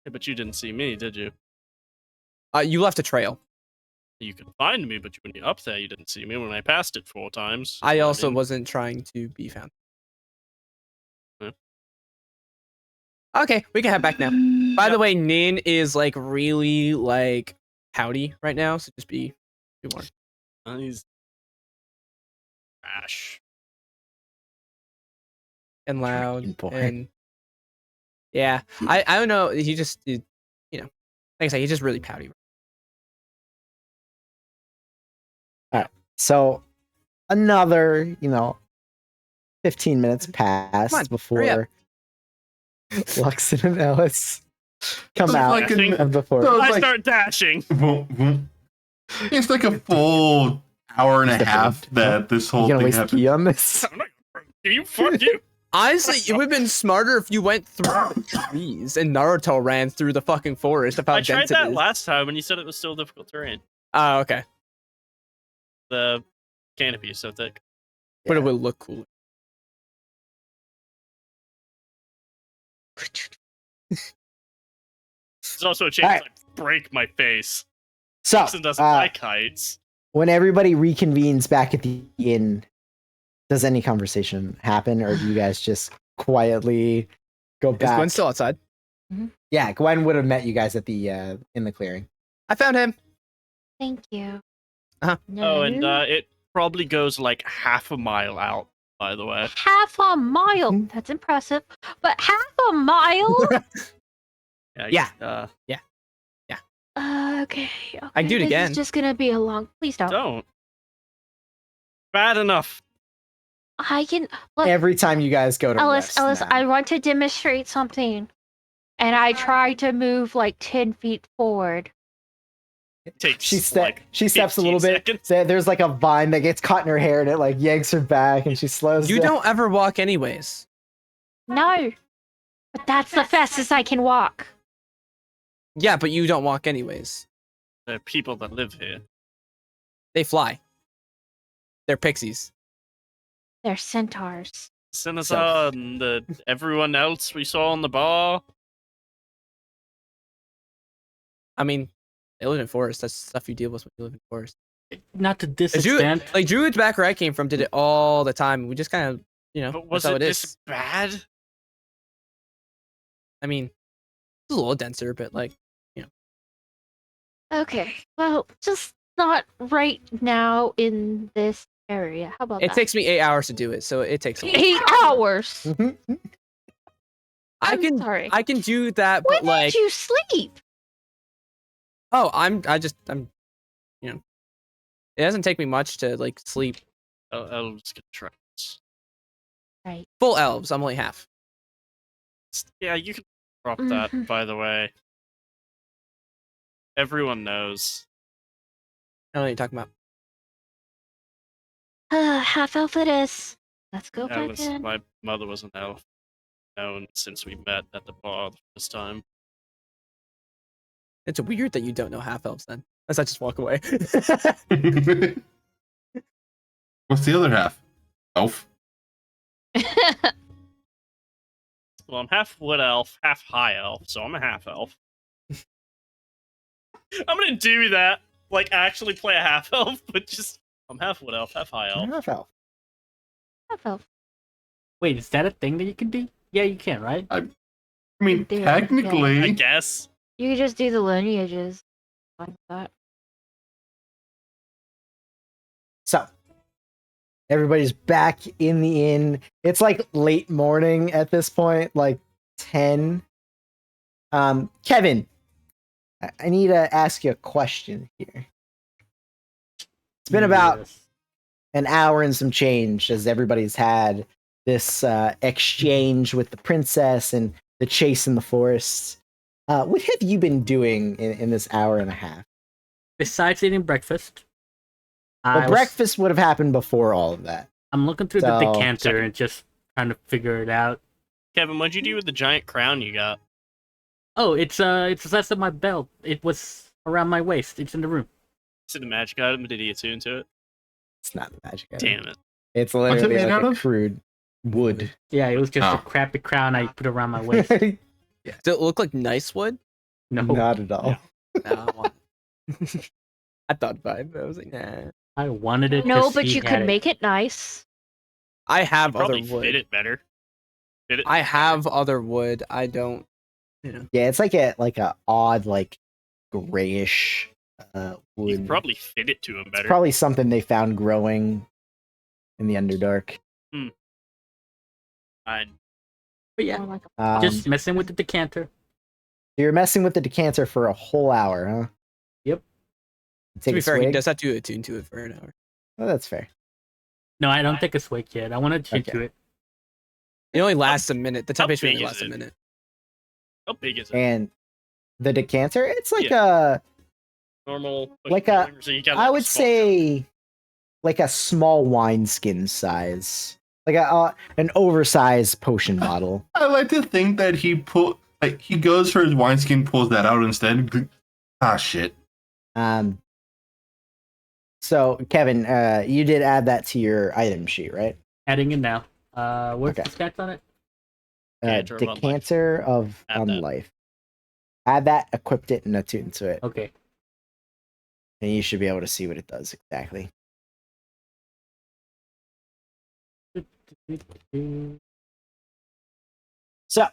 Yeah, but you didn't see me, did you? You left a trail. You could find me, but when you're up there, you didn't see me when I passed it 4 times. I also mean, wasn't trying to be found. Yeah. Okay, we can head back now. By the way, Nin is like really like pouty right now, so just be warned. He's trash. and loud Dragon boy. and yeah. I don't know. He just you know, like I said, he's just really pouty. So another, 15 minutes passed Come on, hurry before Luxon and Ellis come It's out like an- of the forest. So it's I like- start dashing. Boom, boom. It's like a full hour and a half that this You whole gonna thing waste happened. key on this? I'm not gonna you fuck you. Honestly, it would have been smarter if you went through the trees and Naruto ran through the fucking forest of how I tried dense that it is. last time and you said it was still difficult terrain. Oh, okay. The canopy is so thick. But it would look cool. There's also a chance Alright. I break my face. So, Jackson doesn't like heights. when everybody reconvenes back at the inn, does any conversation happen, or do you guys just quietly go Is back? Gwen still outside? Yeah, Gwen would have met you guys at the in the clearing. I found him. Thank you. Uh-huh. Oh, and No. it probably goes like half a mile out, by the way. Half a mile. That's impressive. But half a mile? Yeah. Okay. I can do it this again. Is just gonna be a long. Please don't. Don't. Bad enough. I can. Look, Every time you guys go to Ellis, rest now. I want to demonstrate something, and I try to move like 10 feet forward. Takes she like steps a little 15 bit. seconds. So there's like a vine that gets caught in her hair, and it like yanks her back, and she slows. You down. don't ever walk anyways. No, but that's the fastest I can walk. Yeah, but you don't walk anyways. The people that live here. They fly. They're pixies. They're centaurs. Sinazar and everyone else we saw on the bar. I mean, they live in forests. That's stuff you deal with when you live in forests. Not to this Druid, extent. like Druids back where I came from did it all the time. We just kind of, But was that's how it it this is. bad? I mean, it's a little denser, but like, Okay, well, just not right now in this area. How about it that? takes me 8 hours to do it, so it takes a while. 8 hours. I I'm can, sorry. I can do that, When but like, did you sleep? oh, I'm, it doesn't take me much to like sleep. I'll just get trapped. Full elves, I'm only half. Yeah, you can drop that, Mhm. by the way. Everyone knows. I don't know what you're talking about. Half elf it is. Let's go back Alice, in. my mother was an elf. Known since we met at the bar the first time. It's weird that you don't know half elves then. Unless I just walk away. What's the other half? Elf. Well, I'm half wood elf, half high elf, so I'm a half elf. I'm gonna do that. Like, actually play a half elf, but just. I'm half wood elf, half high elf. Half elf. Half elf. Wait, is that a thing that you can do? Yeah, you can, right? I mean, Yeah, yeah. technically, I guess. You could just do the lineages. Fine with that. So everybody's back in the inn. It's like late morning at this point, like 10. Kevin, I need to ask you a question here. It's been about Yes. an hour and some change as everybody's had this exchange with the princess and the chase in the forests. What have you been doing in this hour and a half? Besides eating breakfast, Well, breakfast would have happened before all of that. I'm looking through So- the decanter and just trying to figure it out. Kevin, what'd you do with the giant crown you got? Oh, it's less of my belt. It was around my waist. It's in the room. Is it a magic item? Did he attune to it? It's not the magic item. Damn it. It's What's it literally made like out a of? crude wood. Yeah, it was just Oh. a crappy crown I put around my waist. Does it look like nice wood? No, Not at all. No, I want it. I thought vibe, but I was like, nah. I wanted it. No, 'cause but he you had could it. make it nice. I have other Probably wood. fit it better. Fit it I have other wood. I don't. Yeah, it's like a odd like grayish You wood. could probably fit it to him It's better. probably something they found growing in the Underdark. I But yeah, More like a just messing with the decanter. you're messing with the decanter for a whole hour, huh? Yep. Take To be a fair, he swig? does have to attune to it for an hour. Oh, that's fair. No, I don't take a swig yet. I want to tune Okay. to it. It only lasts a minute. The How temptation big only is lasts a it? minute. How big is it? And the decanter, it's like Normal. like filling, so you got, I like, a would small say like a small wineskin size. Like an oversized potion bottle. I like to think that he goes for his wineskin, pulls that out instead. Ah, shit. So Kevin, you did add that to your item sheet, right? Adding it now. What's Okay. the stats on it? Decanter of Unlife. Decanter of Add that. Unlife. Add that, equipped it, and attune to it. Okay. And you should be able to see what it does exactly. So,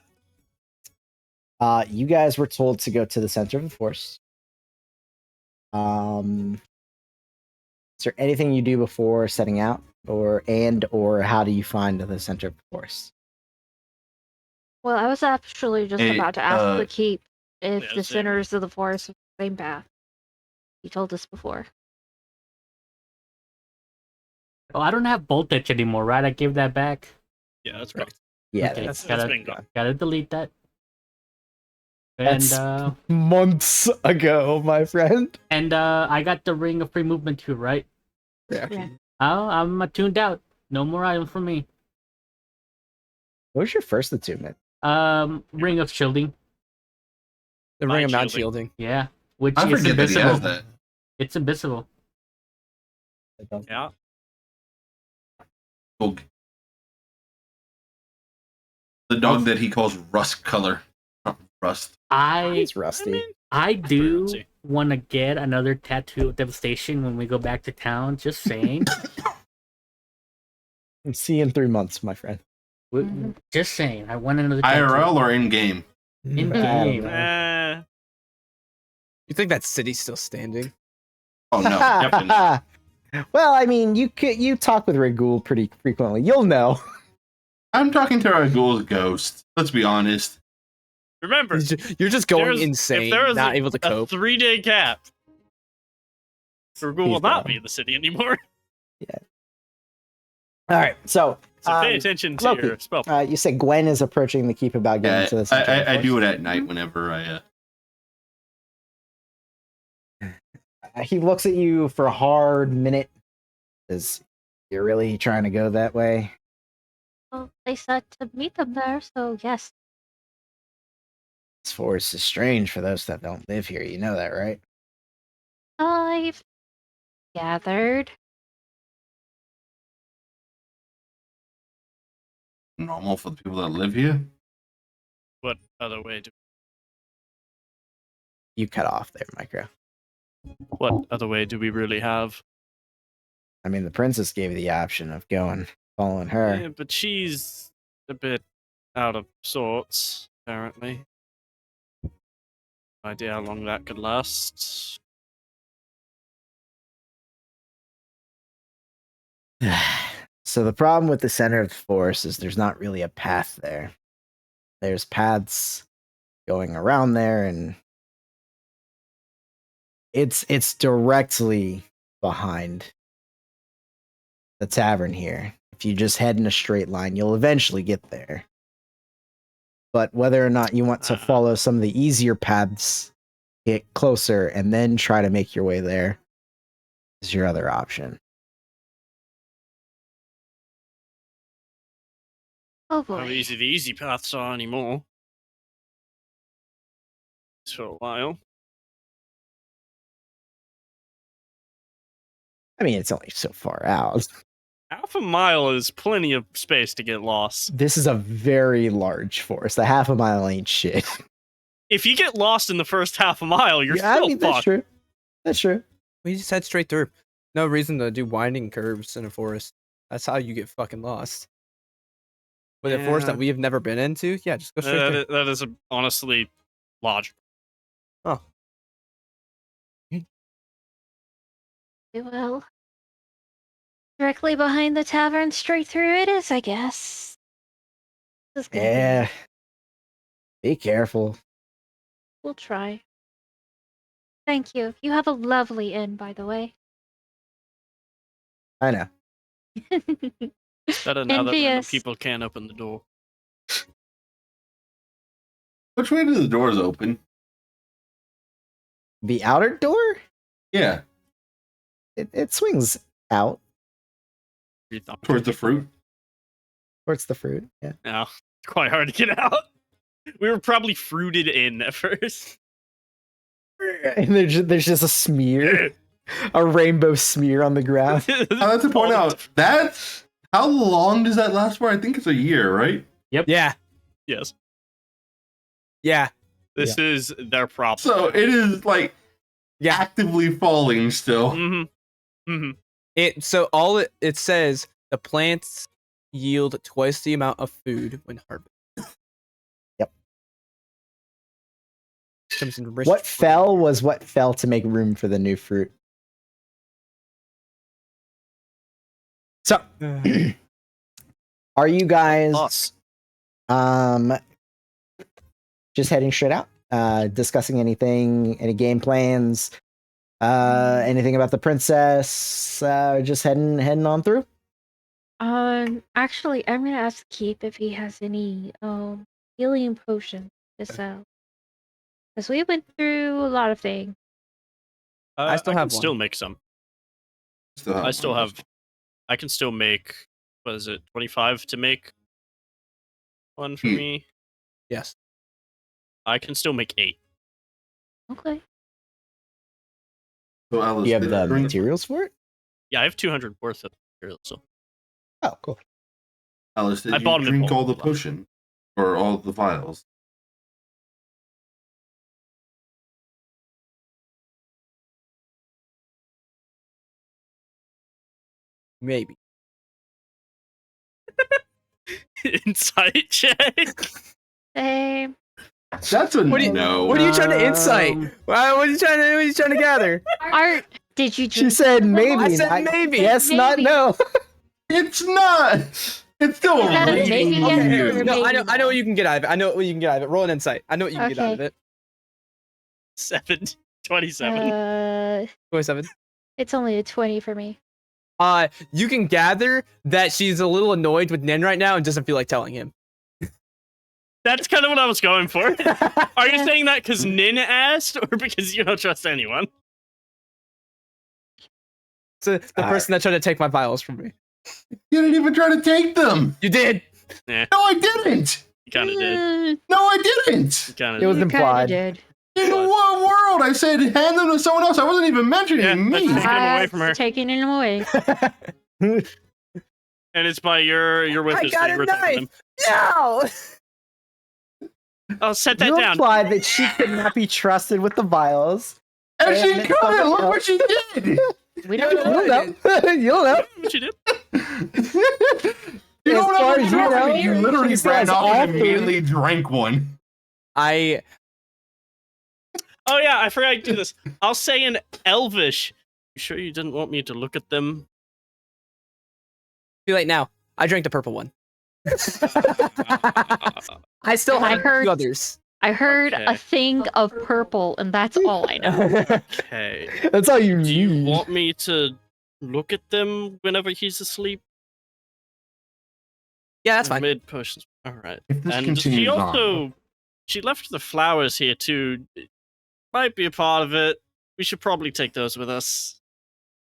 you guys were told to go to the center of the forest. Is there anything you do before setting out, or how do you find the center of the forest? Well, I was actually just Hey, about to ask the keep if yeah, the same. centers of the forest are the same path. You told us before. Oh, I don't have voltage anymore, right? I gave that back. Yeah, that's right. Yeah, Okay, That's gotta, been gone. gotta delete that. That's And months ago, my friend. I got the ring of free movement too, right? Yeah. Oh, I'm tuned out. No more items for me. What was your first attunement? Ring of shielding. The Mind ring of mount shielding. shielding. Yeah, which I is forget that he has invisible. that. It's invisible. Yeah. Dog. The dog that he calls Rust Color. Not Rust. He's rusty. I do Currency. want to get another tattoo of devastation when we go back to town. Just saying. See you in 3 months, my friend. Just saying. I want another tattoo. IRL or in game? In I don't game. know. You think that city's still standing? Oh no, definitely not. Well, I mean, you talk with Regul pretty frequently. You'll know. I'm talking to Ragul's ghost. Let's be honest. Remember, You're just going there's- insane, if there is not able to a cope. 3-day cap, Ragul will He's not gone. be in the city anymore. All right, so So pay attention to Loki, your spell. you said Gwen is approaching the keep about getting Yeah, to the center of the I do forest. it at night whenever I. He looks at you for a hard minute. Is you're really trying to go that way? Well, they said to meet them there, so yes. This forest is strange for those that don't live here. You know that, right? I've gathered. Normal for the people that live here. What other way do You cut off there, Micro. we really have? I mean, the princess gave you the option of going, following her. Yeah, but she's a bit out of sorts, apparently. No idea how long that could last. So the problem with the center of the forest is there's not really a path there. There's paths going around there, and it's directly behind the tavern here. If you just head in a straight line, you'll eventually get there. But whether or not you want to follow some of the easier paths, get closer, and then try to make your way there is your other option. Oh How boy. easy the easy paths are anymore. It's for a while. I mean, it's only so far out. Half a mile is plenty of space to get lost. This is a very large forest. A half a mile ain't shit. If you get lost in the first half a mile, you're Yeah, still I mean, that's fucked. true. That's true. We just head straight through. No reason to do winding curves in a forest. That's how you get fucking lost. With a forest Yeah. that we have never been into, yeah, just go straight through. That is honestly logical. Oh, Well, directly behind the tavern, straight through it is, I guess. This is gonna be- Yeah. Be careful. We'll try. Thank you. You have a lovely inn, by the way. I know. Better now that random Envious. people can't open the door. Which way do the doors open? The outer door? Yeah, It swings out You thought- towards the fruit. towards the fruit. Yeah. No, it's quite hard to get out. We were probably fruited in at first. And there's just a smear, a rainbow smear on the ground. I like to point out that's how long does that last for? I think it's a year, right? Yeah. Yes, Yeah. this is their problem. So it is like Yeah. actively falling still. Mm-hmm. Mm-hmm. It says the plants yield twice the amount of food when harvested. Yep. Comes in rich What fruit. fell was what fell to make room for the new fruit. So, are you guys just heading straight out? Discussing any game plans? Anything about the princess? Just heading on through? Actually, I'm gonna ask Keep if he has any healing potions to sell. Because we went through a lot of things. I still can have one. still make some. I still have. I can still make. What is it? 25 to make one for Hmm. me. Yes. I can still make 8. Okay. So Alice, Do you have did the drink- materials for it? Yeah, I have 200 worth of material. So Oh, cool. Alice, did I you bought 'em in drink bulk. all the potion or all the vials? Maybe. insight check. Same. That's a What do you- no. What are you trying to insight? Um, What are you trying to gather? Art, did you She drink said maybe. I said not- maybe. Yes, not Maybe. no. It's not. It's still Is that a reading maybe? Okay, Yes, you. no, I know maybe what no. you can get out of it. I know what you can get out of it. Roll an insight. I know what you can get out of Okay. it. 27. 27. It's only a 20 for me. You can gather that she's a little annoyed with Nin right now and doesn't feel like telling him. That's kind of what I was going for. Are you saying that because Nin asked, or because you don't trust anyone? So the person that tried to take my vials from me. You didn't even try to take them. You did. No, I didn't. You kind of did. No, I didn't. You kind of It was did. implied. Did. In what world? I said hand them to someone else. I wasn't even mentioning Yeah, me. that's- Get him away from her. Taking him away. And it's by your witness got that you a were taking knife. them. No. Oh, set that You down. implied that she could not be trusted with the vials. And she And couldn't. someone Look else- what she did. We Yeah, don't You know. don't know. You don't know. What you did? You As don't far know as you know, you literally she ran says off all and food. immediately drank one. I Oh yeah, I forgot to do this. I'll say in Elvish. You sure you didn't want me to look at them? too late now. I drank the purple one. I still I have heard- two others. I heard Okay. a thing of purple, and that's all I know. Okay. That's all you Do you need. want me to look at them whenever he's asleep? Yeah, that's fine. Mid potions. All right. If this And continues she on, also she left the flowers here too. It might be a part of it. We should probably take those with us.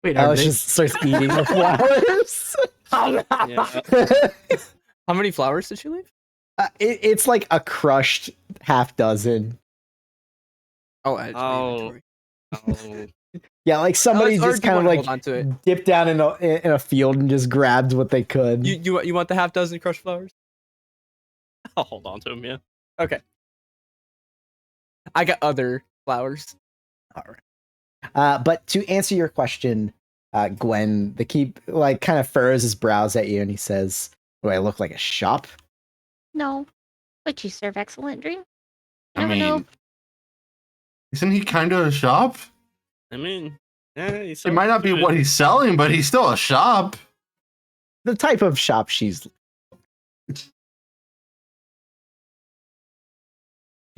Wait, I are was they? just starts eating the flowers. Yeah. How many flowers did she leave? It's like a crushed half dozen. Oh, I Oh. Oh. Yeah, like somebody Or just do you kind of wanna like hold on to it. dipped down in a field and just grabbed what they could. You want the half dozen crushed flowers? I'll hold on to him. Yeah. Okay. I got other flowers. All right. But to answer your question, Gwen, the keep like kind of furrows his brows at you and he says, "Do I look like a shop?" No, but you serve excellent drinks. I Never know. mean, isn't he kind of a shop? I mean, yeah, It might not be what he's selling, but he's still a shop. The type of shop she's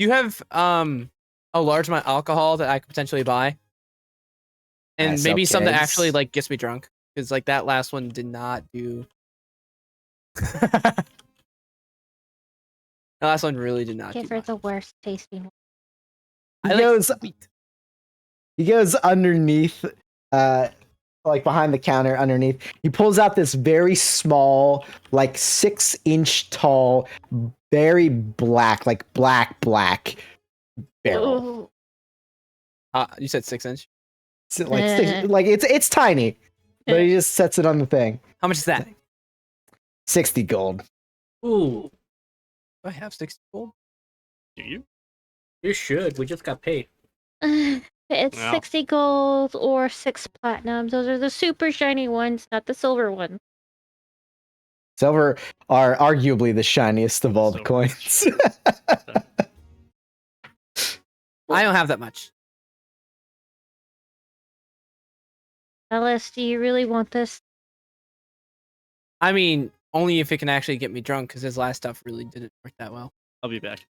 you have a large amount of alcohol that I could potentially buy? And sell maybe some that kegs. actually like gets me drunk. Because like that last one did not do. The last one really did not Give do her much. the worst tasting one. He I like goes sweet. he goes underneath like behind the counter underneath. He pulls out this very small, like 6-inch tall, very black, like black barrel. Ooh. You said 6-inch. So, like, like it's tiny, but he just sets it on the thing. How much is that? 60 gold. Ooh, Do I have 60 gold? Do you? you should. We just got paid. It's Wow. 60 gold or 6 platinums. Those are the super shiny ones, not the silver ones. Silver are arguably the shiniest of all the Silver. coins. I don't have that much. Ellis, do you really want this? I mean, only if it can actually get me drunk, because his last stuff really didn't work that well. I'll be back.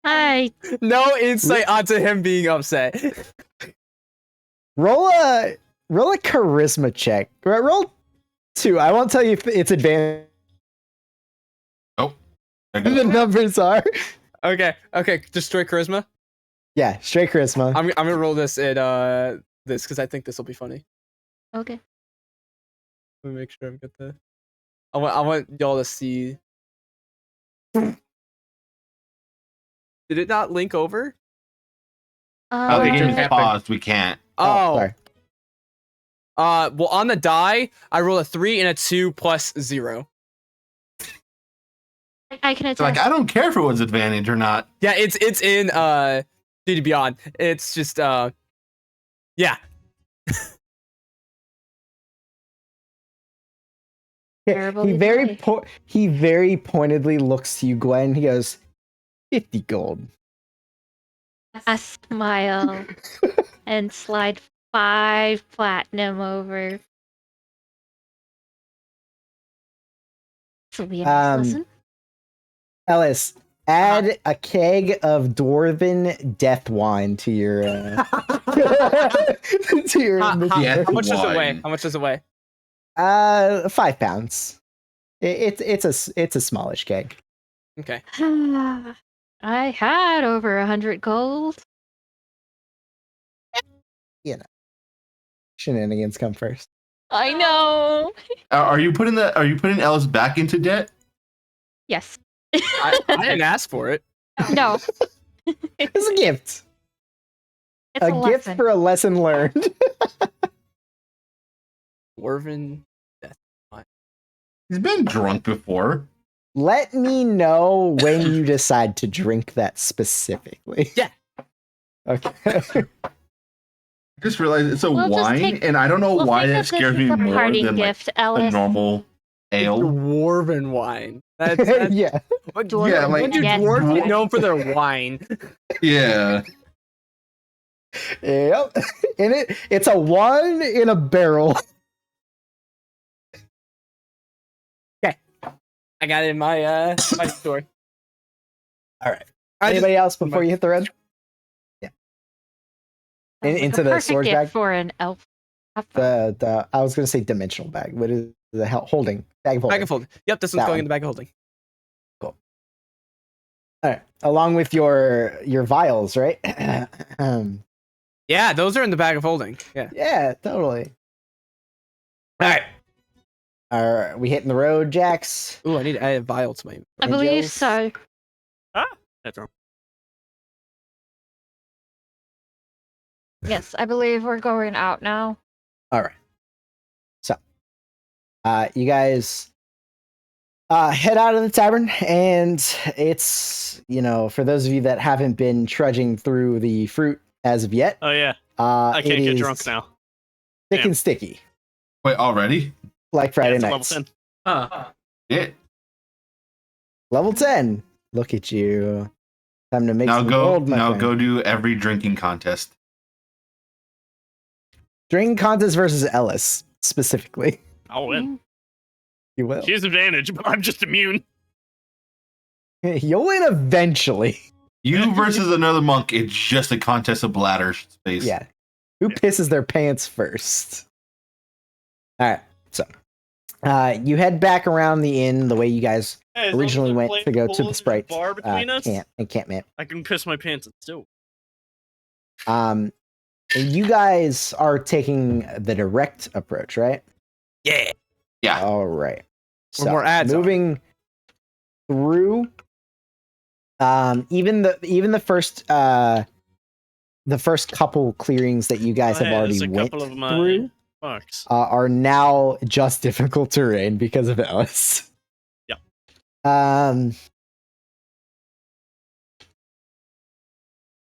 Hi. No insight onto him being upset. roll a charisma check. Roll 2. I won't tell you if it's advanced. There The goes. numbers are. Okay, just straight charisma. Yeah, straight charisma. I'm gonna roll this at this because I think this will be funny. Okay. Let me make sure I've got the. I want y'all to see. Did it not link over? Oh, the Okay, game just is happened. paused. We can't. Oh. sorry. Well, on the die, I roll a 3 and a 2 plus 0. I can So, like, attest. I don't care if it was advantage or not. Yeah, it's in D&D Beyond. It's just yeah. Terrible He very die. he very pointedly looks to you, Gwen. He goes, 50 gold. I smile and slide 5 platinum over. This will be a nice lesson. Ellis, add a keg of dwarven death wine to your to your How Yeah. much does it weigh? Wine. How much does it weigh? 5 pounds. It's a smallish keg. Okay. I had over 100 gold. Shenanigans come first. I know. Are you putting Ellis back into debt? Yes. I didn't ask for it. No. It's a gift. It's A a gift lesson. for a lesson learned. Dwarven. He's been drunk before. Let me know when you decide to drink that specifically. Yeah. Okay. I just realized it's a We'll just wine, take- and I don't know We'll why think that of this scares me as a more parting than like gift, a Ellis. normal ale. Dwarven wine. That's Yeah. what, Yeah, like- when do Yes. dwarves get known for their wine? Yeah. Yep. And it's a one in a barrel. I got it in my my store. All right. I just- Anybody else before you hit the road? Yeah. Sounds like into a the perfect storage gift bag? for an elf. Have fun. The I was gonna say dimensional bag. What is the holding bag of holding? bag of holding. Yep, this one's That going one. in the bag of holding. All right. Along with your vials, right? Yeah, those are in the bag of holding. Yeah. Yeah, totally. All right. Are we hitting the road, Jax? Ooh, I need to add a vial to my. I believe Angels? so. That's wrong. Yes, I believe we're going out now. All right. So, you guys head out of the tavern, and it's, for those of you that haven't been trudging through the fruit as of yet, Oh yeah, I I can't get drunk now. Thick Damn. and sticky, Wait, already? like Friday Yeah, it's a nights. level 10. Huh. Yeah. Level 10. Look at you. Time to make Now some go. gold, my Now friend. go do every drinking contest. Drinking contest versus Ellis, specifically. I'll win. You will. She has advantage, but I'm just immune. You'll win eventually. You versus another monk, it's just a contest of bladder space. Yeah. Who pisses their pants first? All right. So, you head back around the inn the way you guys Hey, as long as originally the went flame to go to pools, the there's a Sprite bar between us. encampment. I can piss my pants and still. And you guys are taking the direct approach, right? Yeah. Yeah. All right. Or more ads on. moving through. Even the first couple clearings that you guys Oh, have hey, already there's a went couple of my through marks. are now just difficult terrain because of Ellis. Yeah.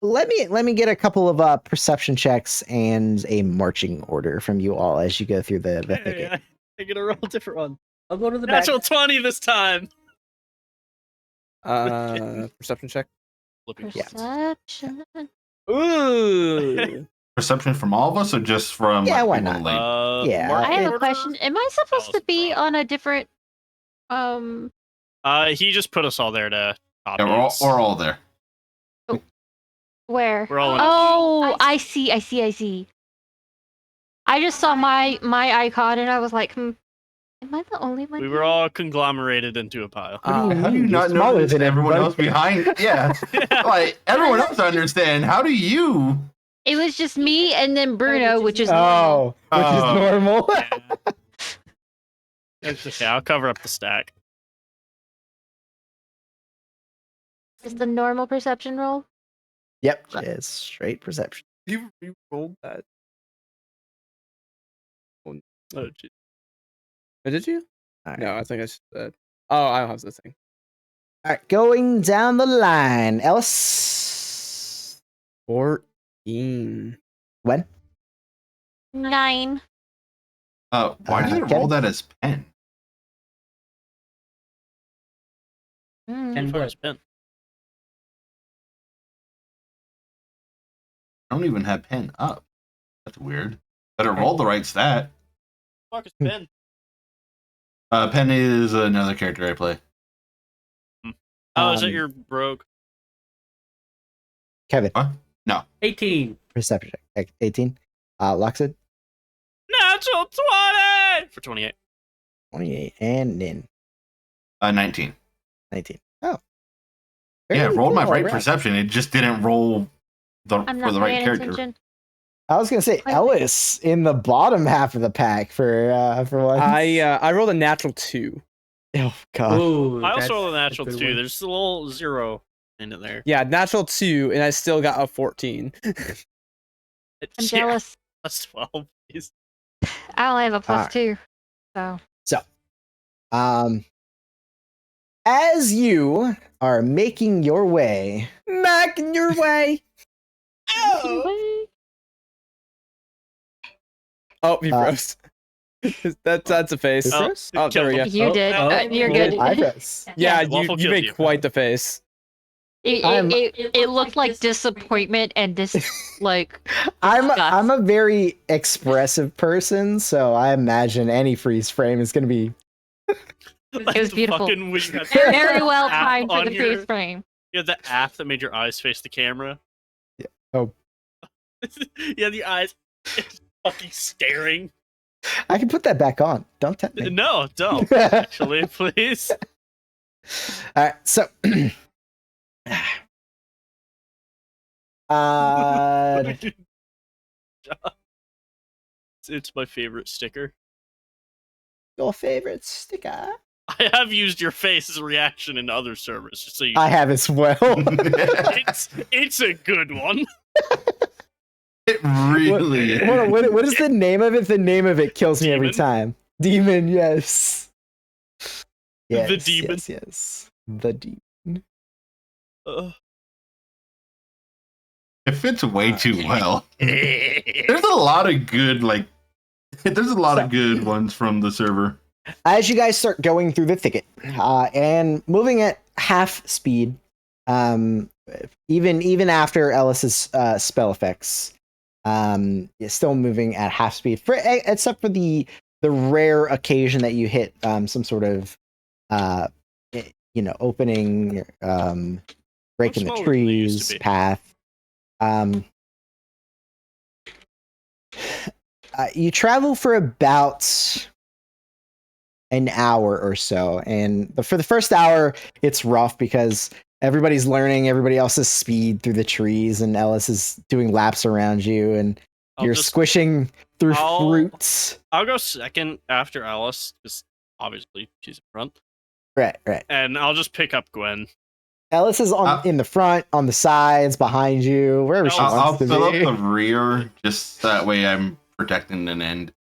Let me get a couple of perception checks and a marching order from you all as you go through the Hey, thicket. I get a roll a different one. I'll go to the back. Natural 20 this time. Perception check. Flipping Yeah. Perception. Ooh. Perception from all of us or just from Yeah, why people not? in the lane? Yeah, I have a order? question. Am I supposed to be on a different He just put us all there to copy Yeah, us. we're all there. where? We're all in Oh, I see. I just saw my icon and I was like, am I the only one? We were all conglomerated into a pile. How do you You're not smaller notice than everyone else everybody. behind? Yeah. Like, everyone else understand. How do you? It was just me and then Bruno, which is Oh, which is Oh. normal. Yeah, I'll cover up the stack. is the normal perception roll. Yep, it's straight perception. You rolled that. Oh, geez. Oh, did you? All right. No, I think I said. Oh, I don't have the thing. All right, going down the line, Ellis. 14. When? 9. Why did it Kevin? roll that as pen? And As far what? as pen. I don't even have pen up. That's weird. But it rolled the right stat. Marcus pen. Pen is another character I play. Oh, is that Um, your brogue? Kevin, 18. perception check. 18. Luxid, Natural 20 for 28. 28. And Nin, 19. 19. Oh. Yeah, it Very rolled my cool, right right. perception. It just didn't roll I'm for not the right paying character. attention. I was gonna say Wait. Ellis in the bottom half of the pack for once. I rolled a natural 2. Oh god. Ooh, I that's also rolled a a natural good 2. one. There's a little 0 in it there. Yeah, natural 2, and I still got a 14. I'm Yeah, jealous. That's 12. Please. I only have a plus Alright. 2. So As you are making your way Back in your way. Oh, he froze. That's a face. Who Oh, froze? Oh, there we go. you did. You're good. I froze. Yeah, Waffle you killed made you. quite the face. It looked like disappointment and like I'm disgust. a very expressive person, so I imagine any freeze frame is gonna be Like was the beautiful. fucking- when you had very well app timed for on the your- freeze frame. You had the app that made your eyes face the camera. Yeah. Oh. You had the eyes fucking staring. I can put that back on. Don't tempt me. No, don't. Actually, please. Alright, so It's my favorite sticker. your favorite sticker. I have used your face as a reaction in other servers, just so you. I have as well. It's a good one. It really is. Hold on, what is the name of it? The name of it kills me every Demon? time. Demon, yes. Yes, demon. Yes. The demon. It fits way too well. There's a lot of good, there's a lot of good ones from the server. As you guys start going through the thicket and moving at half speed, even after Ellis's spell effects, is still moving at half speed, except for the rare occasion that you hit some sort of opening, breaking the smaller than they used to trees be. path. You travel for about an hour or so, and for the first hour, it's rough because everybody's learning everybody else's speed through the trees, and Ellis is doing laps around you, and you're squishing through fruits. I'll go second after Alice, because obviously she's in front. Right. And I'll just pick up Gwen. Ellis is in the front, on the sides, behind you, wherever she I'll wants to fill up be. the rear, just that way I'm protecting an end.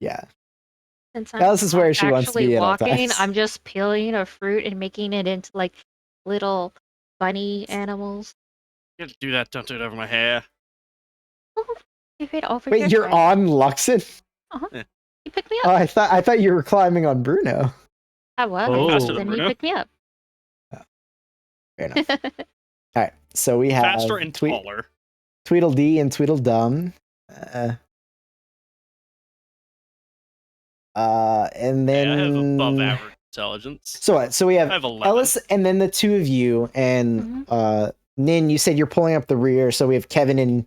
Yeah. Since Alice is where she not wants to be actually at all walking, times. I'm just peeling a fruit and making it into like little bunny animals. You have to do that, don't do it over my hair. Keep it over Wait, your you're head. on Luxon? You picked me Oh, up. I thought you were climbing on Bruno. I was. Oh. Faster than Then you Bruno. picked me up. Fair enough. All right, so we have Faster and taller. Tweedledee and Tweedledum. And then Hey, I have above average intelligence. So we have I have 11. Ellis, and then the two of you, and Nin. You said you're pulling up the rear, so we have Kevin and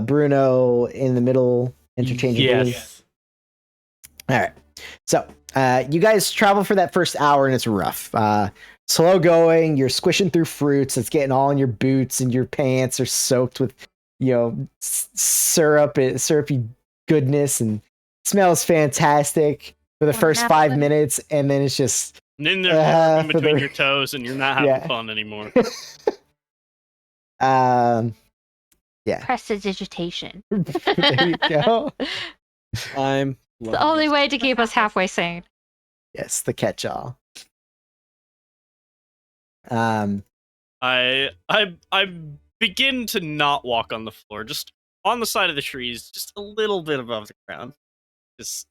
Bruno in the middle, interchangeably. Yes. All right. So you guys travel for that first hour, and it's rough. Slow going. You're squishing through fruits. It's getting all in your boots, and your pants are soaked with, syrupy goodness, and smells fantastic for the Wanna first have 5 one? minutes, and then it's just And then there's more in for between the- your toes, and you're not having Yeah. fun anymore. Yeah. Prestidigitation. There you go. I'm It's the only way to keep us halfway sane. Yes, the catch-all. I begin to not walk on the floor, just on the side of the trees, just a little bit above the ground. Just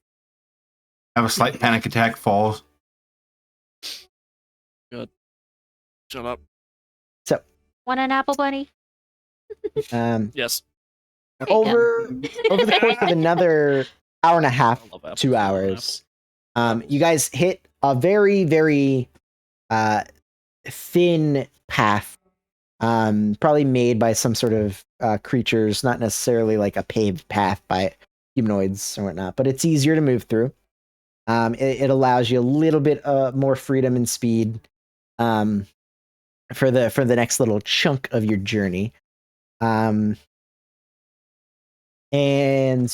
Have a slight panic attack, falls. shut up. Want an apple bunny? Yes. There you over the course of another hour and a half, I love apples. 2 hours, you guys hit a very, very thin path, probably made by some sort of creatures, not necessarily like a paved path by humanoids or whatnot, but it's easier to move through. It allows you a little bit more freedom and speed for the next little chunk of your journey. And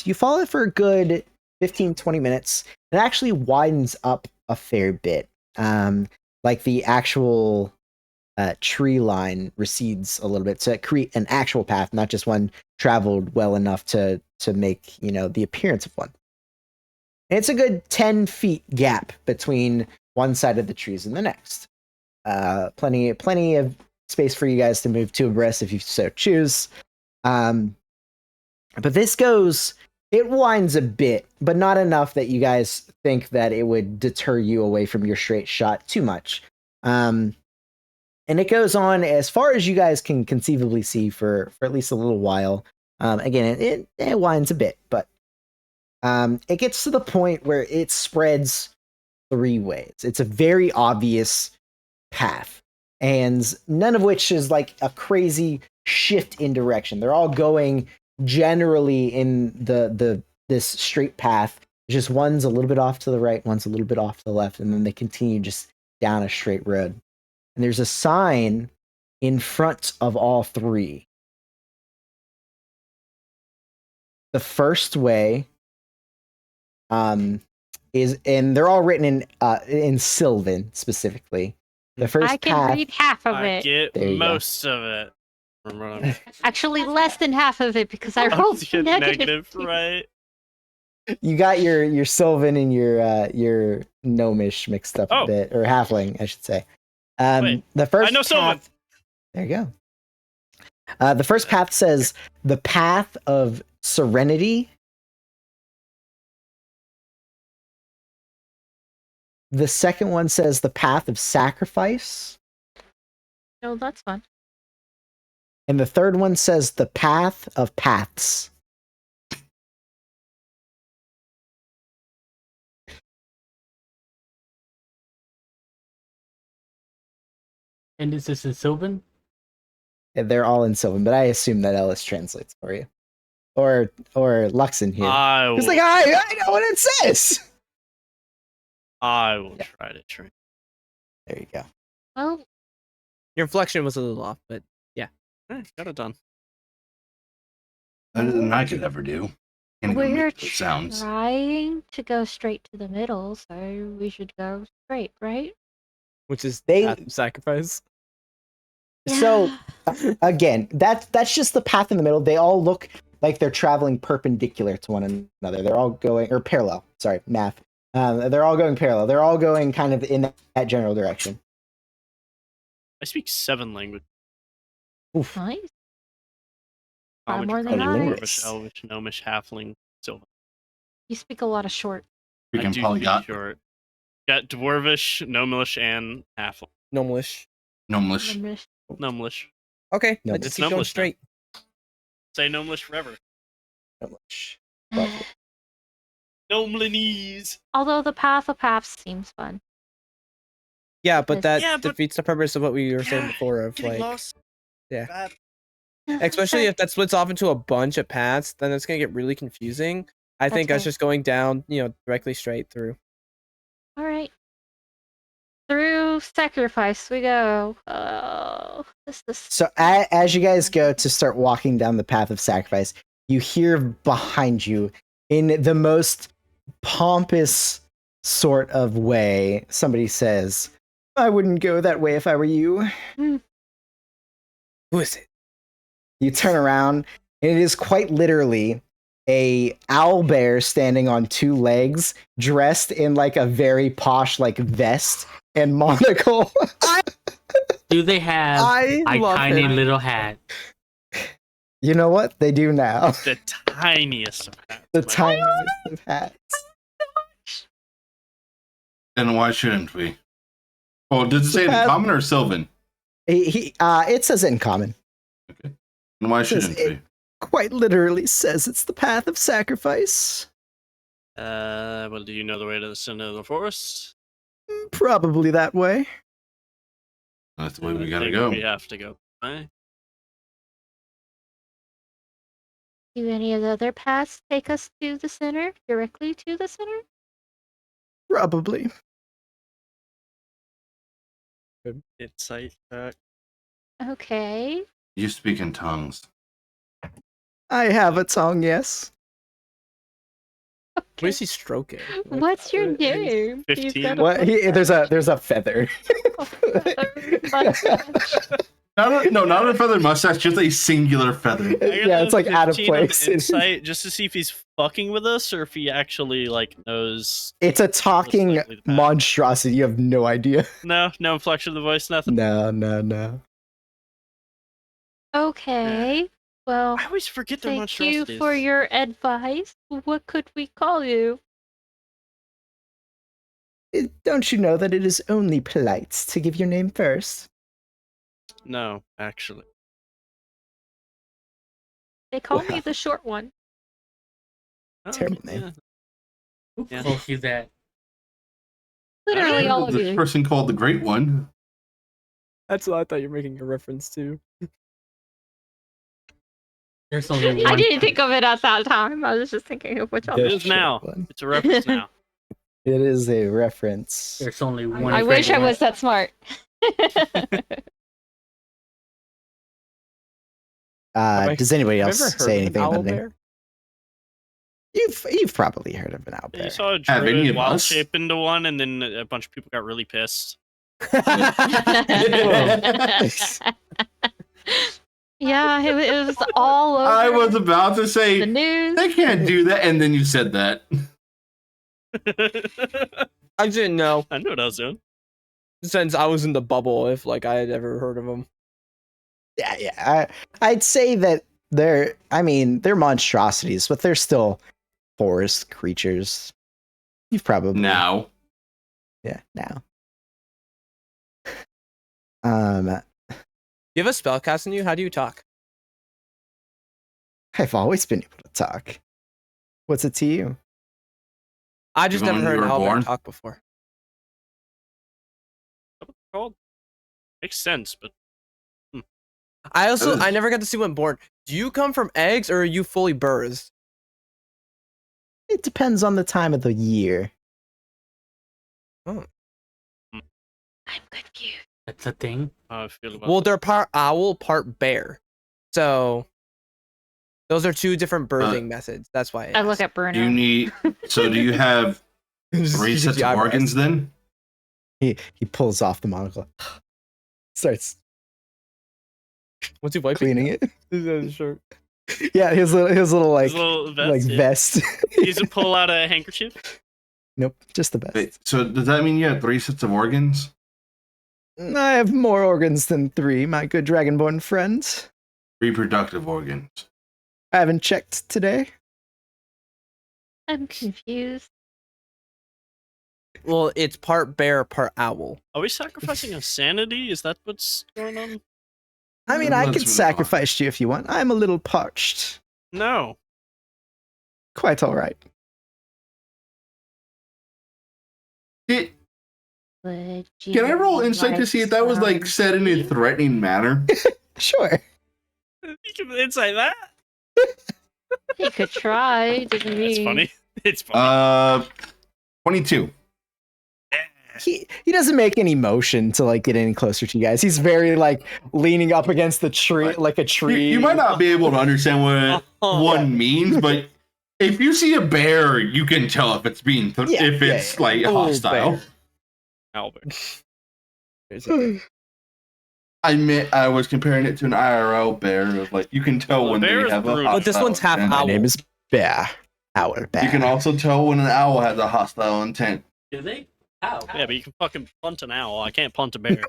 you follow it for a good 15-20 minutes. It actually widens up a fair bit. Like the actual tree line recedes a little bit to create an actual path, not just one traveled well enough to make the appearance of one. And it's a good 10 feet gap between one side of the trees and the next. Plenty of space for you guys to move to abreast if you so choose. But it winds a bit, but not enough that you guys think that it would deter you away from your straight shot too much. And it goes on as far as you guys can conceivably see for at least a little while. Again, it winds a bit, but it gets to the point where it spreads 3 ways. It's a very obvious path, and none of which is like a crazy shift in direction. They're all going generally in this straight path. Just one's a little bit off to the right, one's a little bit off to the left, and then they continue just down a straight road. And there's a sign in front of all 3. The first way is, and they're all written in Sylvan specifically. The first I can path, read half of I it. get There you go. most of it. Actually, less than half of it because I I'll rolled get negative. right? you got your Sylvan and your gnomish mixed up a Oh. bit, or halfling, I should say. Wait, the first I know Sylvan. path, there you go. The first path says the path of serenity. The second one says the path of sacrifice. No, that's fun. And the third one says the path of paths. And this is in Sylvan? They're all in Sylvan, but I assume that Ellis translates for you. Or Luxon here. I will, He's like, I know what it says. I will Yeah. try to train. There you go. Well, Your inflection was a little off, but Got it done. Better than I could ever do. Can't even we're make those sounds. trying to go straight to the middle, so we should go straight, right? which is They- path of sacrifice. So Yeah. again, that's just the path in the middle. They all look like they're traveling perpendicular to one another. They're all going or parallel. Sorry, math. They're all going parallel. They're all going kind of in that general direction. I speak 7 languages. Oof. Nice. Common, more than Draconic, I. Dwarvish, Elvish, Gnomish, Halfling, Sylvan. You speak a lot of short. I Freaking do polygot. speak short. Got Dwarvish, Gnomish, and Halfling. Gnomelish. Gnomelish. Gnomelish. Okay, No, let's it's just keep going Gnomelish now. straight. Say Gnomelish forever. Lovely. Gnomelinese. Although the path of paths seems fun. Yeah, but that Yeah, but- defeats the purpose of what we were saying before of Getting like, lost. yeah. Bad. especially if that splits off into a bunch of paths, then it's gonna get really confusing. I think us fair. just going down, directly straight through. All right. Through sacrifice we go. Oh, this is So as you guys go to start walking down the path of sacrifice, you hear behind you, in the most pompous sort of way, somebody says, "I wouldn't go that way if I were you." Who is it? You turn around, and it is quite literally a owl bear standing on 2 legs, dressed in like a very posh like vest and monocle. Do they have I a love tiny him. little hat? You know what? They do now. The tiniest of hats. The my tiniest of hats. Then why shouldn't we? Oh, does it say it in Have- common or Sylvan? It says it in common. And why Says shouldn't it- we? Quite literally says it's the path of sacrifice. Well, do you know the way to the center of the forest? Probably that way. That's the way we I gotta think go. We have to go. Right? Do any of the other paths take us to the center? Directly to the center? Probably. Insight check. Okay. You speak in tongues. I have a tongue, yes. What is he stroking? Like, What's your what is- name? You've 15. got a What? There's a feather. Not a feathered mustache, just a singular feather. I got Yeah, it's a like out of 15 on place. Insight, just to see if he's fucking with us or if he actually like knows. It's a talking likely the path. monstrosity. You have no idea. No inflection of the voice, nothing. No. Okay. Well, I always forget their thank you monstrosities. for your advice. What could we call you? Don't you know that it is only polite to give your name first? No, actually. They call me Well. the short one. Oh, Terrible name. yeah. Who Yeah. calls you that? Literally all of This you. person called the Great One. That's what I thought you were making a reference to. There's only one. I didn't think of it at that time. I was just thinking of which It one. is short now. one. It's a reference now. It is a reference. There's only one. I wish I Great was that smart. Have I- Does anybody Have you else ever heard say of anything an about owl the name? bear? You've probably heard of an owl You bear. saw a Have any druid of wild us? shape into one, and then a bunch of people got really pissed. Yeah, it was all over I was about to the say, news. they can't do that, and then you said that. I didn't know I knew what I was doing. since I was in the bubble if like I had ever heard of them. Yeah. I'd say that they're monstrosities, but they're still forest creatures. You've probably Now. Yeah, now. You have a spellcast in you? How do you talk? I've always been able to talk. What's it to you? I just Even never when heard you an were owl bear born? talk before. What's it called? Makes sense, but I never got to see when born. Do you come from eggs or are you fully birthed? It depends on the time of the year. I'm confused. That's a thing. how I feel about Well, that. they're part owl, part bear. So those are two different birthing methods. That's why I look at Bruno. Do you need? So do you have Just 3 use sets the of eyebrows. organs then? He pulls off the monocle, starts What's he wiping? cleaning it. His shirt. Yeah, his little like His little vest, like yeah. vest. You just pull out a handkerchief. Nope, just the best. Wait, so does that mean you have 3 sets of organs? I have more organs than 3, my good dragonborn friend. Reproductive organs. I haven't checked today. I'm confused. Well, it's part bear, part owl. Are we sacrificing a sanity? Is that what's going on? I mean, I Let's could move on. sacrifice you if you want. I'm a little parched. No. Quite all right. It, Would can I roll you insight to like see if that was like some said in a tea? threatening manner? Sure. You can insight that. You could try. Doesn't It's mean funny. It's funny. 22. He doesn't make any motion to like get any closer to you guys. He's very like leaning up against the tree, Right. like a You, tree. you might not be able to understand what Oh, one means, but if you see a bear, you can tell if it's being Yeah, if yeah, it's yeah. like Oh, hostile. bear. Albert. There's a- I was comparing it to an IRL bear. Of like you can tell Well, when a bear they is have a brutal. hostile But this one's half intent. My owl. name is Bear. Our Bear. You can also tell when an owl has a hostile intent. Do they? How? Yeah, but you can fucking punt an owl. I can't punt a bear.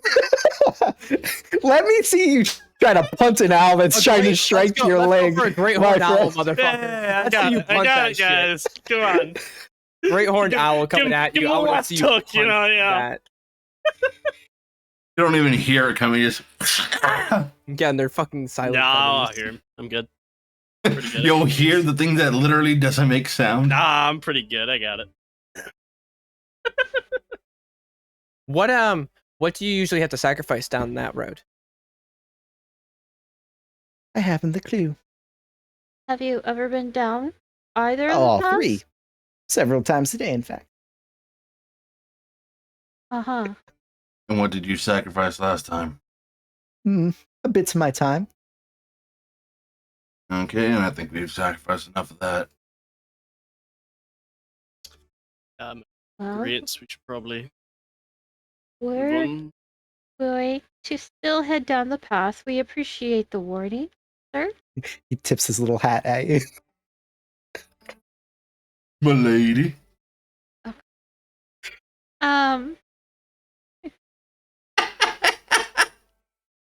Let me see you try to punt an owl that's trying to strike your leg. For a great my horned owl, friend. motherfucker. Let's see you punt that shit. guys. Come on. Great horned Give- owl coming give- at give you. him I a want to left see you hook, you punch know, yeah. that. You don't even hear it coming. You just Again, they're fucking silent. No, I'll feathers. hear him. I'm good. Pretty good. you'll hear the thing that literally doesn't make sound. Nah, I'm pretty good. I got it. What do you usually have to sacrifice down that road? I haven't the clue. Have you ever been down either of All the paths? 3. Several times a day, in fact. Uh-huh. And what did you sacrifice last time? A bit of my time. Okay, and I think we've sacrificed enough of that. Well, Great. We should probably move we're on. going to still head down the path. We appreciate the warning, sir. He tips his little hat at you. My lady. Um, Do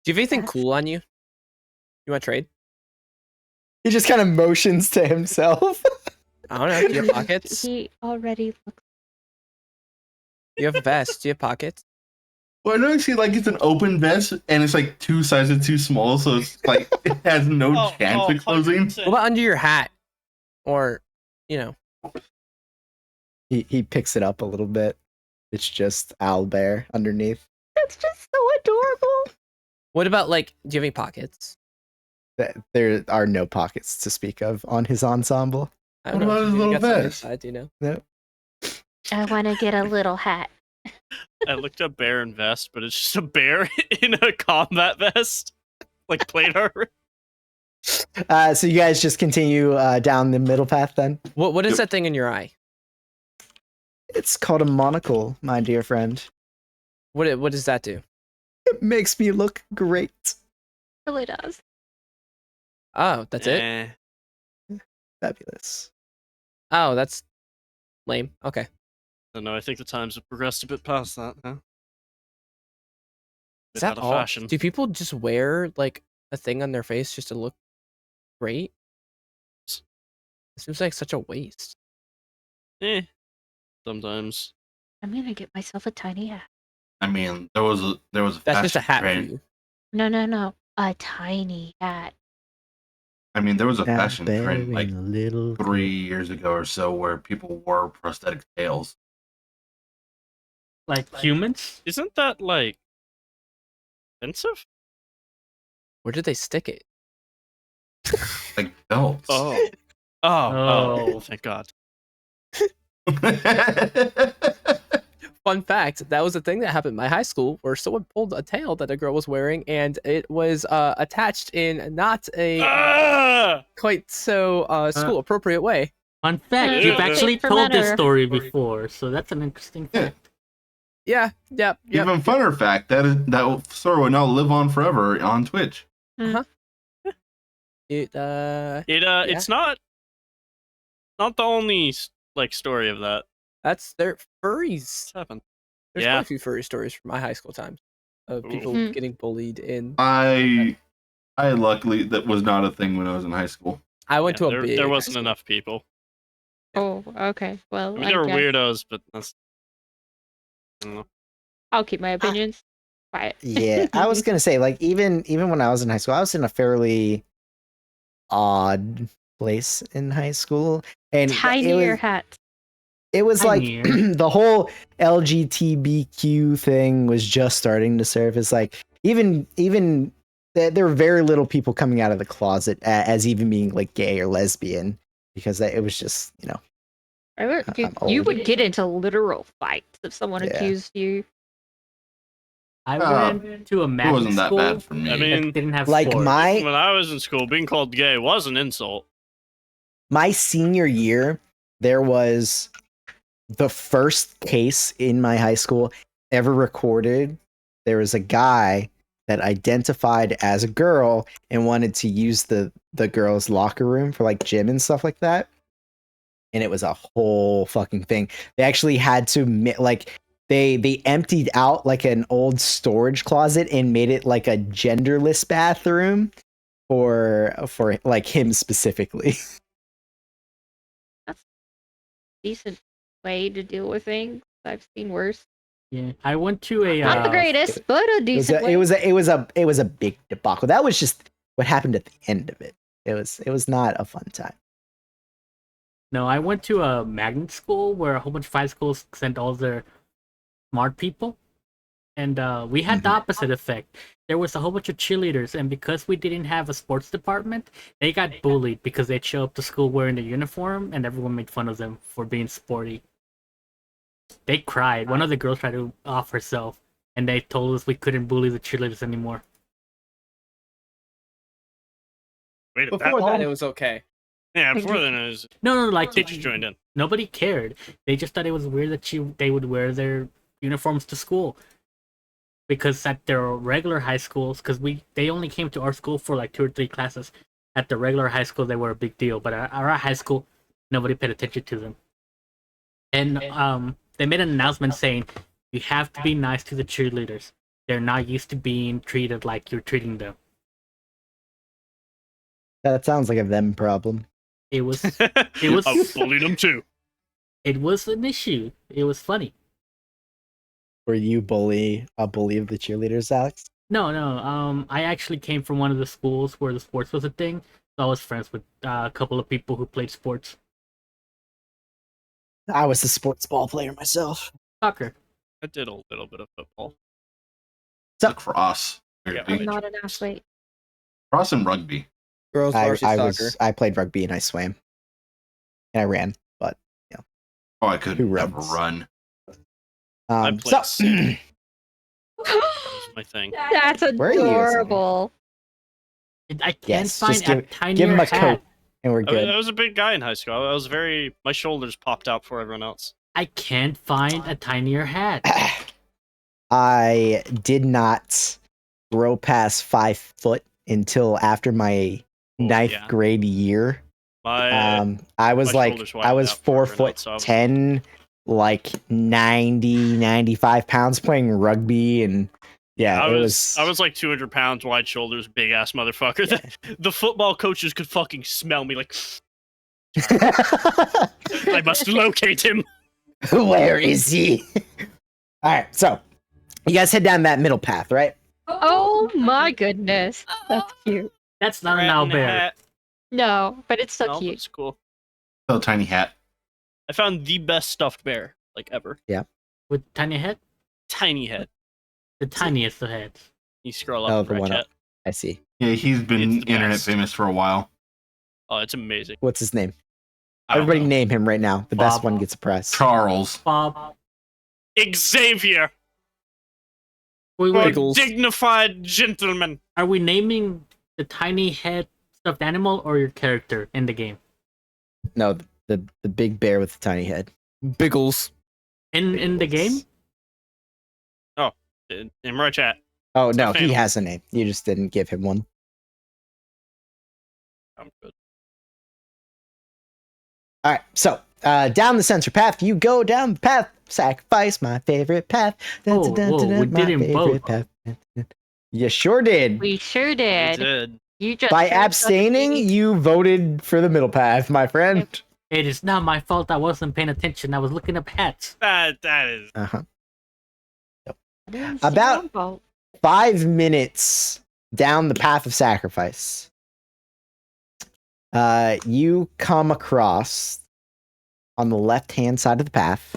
you have anything Yes. cool on you? You want to trade? He just kind of motions to himself. I don't know. Do you have pockets? he already looks. You have a vest. Do you have pockets? Well, I know you see like it's an open vest and it's like 2 sizes too small, so it's like it has no Oh, chance of closing. 100%. What about under your hat? Or, you know. He picks it up a little bit. It's just Owl Bear underneath. That's just so adorable. What about, like, do you have any pockets? There are no pockets to speak of on his ensemble. I don't What know. about his Maybe little you got some vest? inside, do you know? No. I want to get a little hat. I looked up bear and vest, but it's just a bear in a combat vest, like plate armor. So you guys just continue down the middle path then? What is Yep. that thing in your eye? It's called a monocle, my dear friend. What does that do? It makes me look great. Really does. Oh, that's it? Eh, Fabulous. Oh, that's lame. Okay. I don't know. I think the times have progressed a bit past that now. Is Bit out that of all? fashion. Do people just wear like a thing on their face just to look great? It seems like such a waste. Eh. Sometimes. I'm gonna get myself a tiny hat. I mean, there was a That's just a fashion hat for trend. you. No. A tiny hat. I mean, there was a That fashion bear trend like in a little 3 years ago or so where people wore prosthetic tails. Like humans? Isn't that like Expensive? Where did they stick it? Like belts. Oh, thank God. Fun fact, that was a thing that happened in my high school where someone pulled a tail that a girl was wearing and it was attached in not a Ah! quite so school appropriate way. Fun fact, Yeah, you've yeah. actually Safe for told this better. story before, so that's an interesting Yeah. fact. Yeah, yep. Even funner fact that story will now live on forever on Twitch. It's not the only like story of that. That's their furries. It's happened. There's Yeah. quite a few furry stories from my high school times of people Ooh. getting bullied in. I luckily that was not a thing when I was in high school. I went to a there, big there high wasn't school. enough people. Oh, okay. Well, I mean, there were guess weirdos, but that's. I don't know. I'll keep my opinions quiet. Yeah, I was gonna say, like, even when I was in high school, I was in a fairly odd place in high school, and Tinier hat. it was like Tinier. the whole LGBTQ thing was just starting to surface. Like, even there were very little people coming out of the closet as even being like gay or lesbian, because it was just, you know. You old. would get into literal fights if someone Yeah. accused you. I Uh, went to a It magnet wasn't that school bad for me. I that mean, didn't have Like sports. my when I was in school, being called gay was an insult. my senior year, there was the first case in my high school ever recorded. There was a guy that identified as a girl and wanted to use the girls' locker room for like gym and stuff like that. And it was a whole fucking thing. They actually had to like they emptied out like an old storage closet and made it like a genderless bathroom for like him specifically. Decent way to deal with things. I've seen worse. Yeah, I went to a Not the greatest, but a decent way. It was a big debacle. That was just what happened at the end of it. It was not a fun time. No, I went to a magnet school where a whole bunch of five schools sent all their smart people, and we had the opposite effect. There was a whole bunch of cheerleaders, and because we didn't have a sports department, they got bullied because they'd show up to school wearing their uniform, and everyone made fun of them for being sporty. They cried. One of the girls tried to off herself, and they told us we couldn't bully the cheerleaders anymore. Wait, Before that, it was okay. yeah, before then it was No, like teachers joined in. nobody cared. They just thought it was weird that they would wear their uniforms to school. Because at their regular high schools, because they only came to our school for like 2 or 3 classes. At the regular high school, they were a big deal, but at our high school, nobody paid attention to them. And they made an announcement saying you have to be nice to the cheerleaders. They're not used to being treated like you're treating them. That sounds like a them problem. It was was- I bullied them too. it was an issue. It was funny. Were you a bully of the cheerleaders, Alex? No. I actually came from one of the schools where the sports was a thing. So I was friends with a couple of people who played sports. I was a sports ball player myself. Soccer. I did a little bit of football. Lacrosse. Yeah, I'm not an athlete. Cross and rugby. Girls varsity soccer. I played rugby and I swam. And I ran, but Oh, I could Who never runs? run. I played so sick. That was my thing. That's Where are you using it? adorable. I can't Yes, find just a give tinier him a hat. coat and we're I, mean, good. I was a big guy in high school. I was my shoulders popped out for everyone else. I can't find a tinier hat. I did not grow past 5 foot until after my Oh, ninth yeah. grade year. My I was my like, shoulders I widened was out for 4 everyone foot else, so I was- 10, like 95 pounds playing rugby, and yeah, I it was like 200 pounds, wide shoulders, big ass motherfucker. The football coaches could fucking smell me. Like I must locate him. Where is he? All right, so you guys head down that middle path, right? Oh my goodness. That's cute. That's not an Rat in a owlbear. hat. No, but it's so No, cute. it's cool. A tiny hat. I found the best stuffed bear like ever. With tiny head? Tiny head. The tiniest of heads. You scroll Oh, up the and one read up. I see. Yeah, he's been It's the internet best. famous for a while. Oh, it's amazing. What's his name? I don't Everybody know. name him right now. The best Bob. one gets a prize. Charles. Bob. Xavier, Wait, for wait. Pickles. dignified gentleman. Are we naming the tiny head stuffed animal or your character in the game? No, the big bear with the tiny head. Biggles. In the game? In my chat. Oh no, Stuffed he animal. has a name. You just didn't give him one. I'm good. All right, so down the center path, you go down the path. Sacrifice, my favorite path. Oh, whoa, we my did 'em favorite both. path. You sure did. We sure You did. did. You just By chose up abstaining, the- you voted for the middle path, my friend. It is not my fault. I wasn't paying attention. I was looking up hats. That is. Uh-huh. I didn't see About- your vote. 5 minutes down the path of sacrifice, you come across on the left-hand side of the path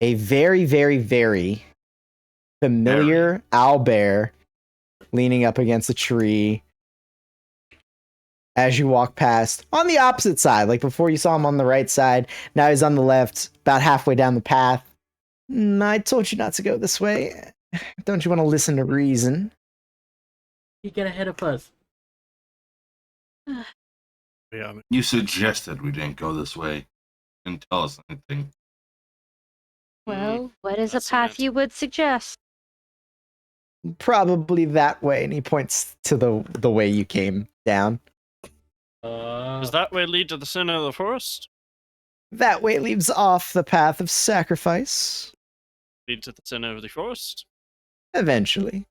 a very, very, very familiar owlbear leaning up against a tree as you walk past on the opposite side. Like before, you saw him on the right side. Now he's on the left, about halfway down the path. I told you not to go this way. Don't you want to listen to reason? You get ahead of us. Yeah, I mean, You suggested we didn't go this way. Didn't tell us anything. Well, what is a that's path semantic. you would suggest? Probably that way. And he points to the way you came down. does that way lead to the center of the forest? That way leads off the path of sacrifice. Lead to the center of the forest? Eventually.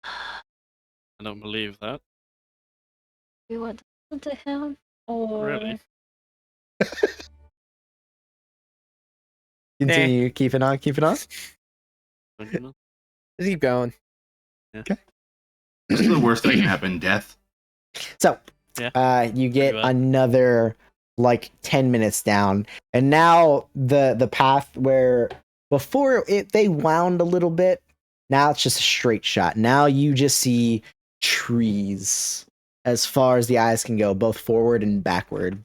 I don't believe that. We want to listen to him, or Really? Continue keeping on. Don't you know? Just keep going. This is the worst that can happen. Death. So, Yeah. you get Pretty bad. another like 10 minutes down, and now the path where before they wound a little bit, now it's just a straight shot. Now you just see trees as far as the eyes can go, both forward and backward.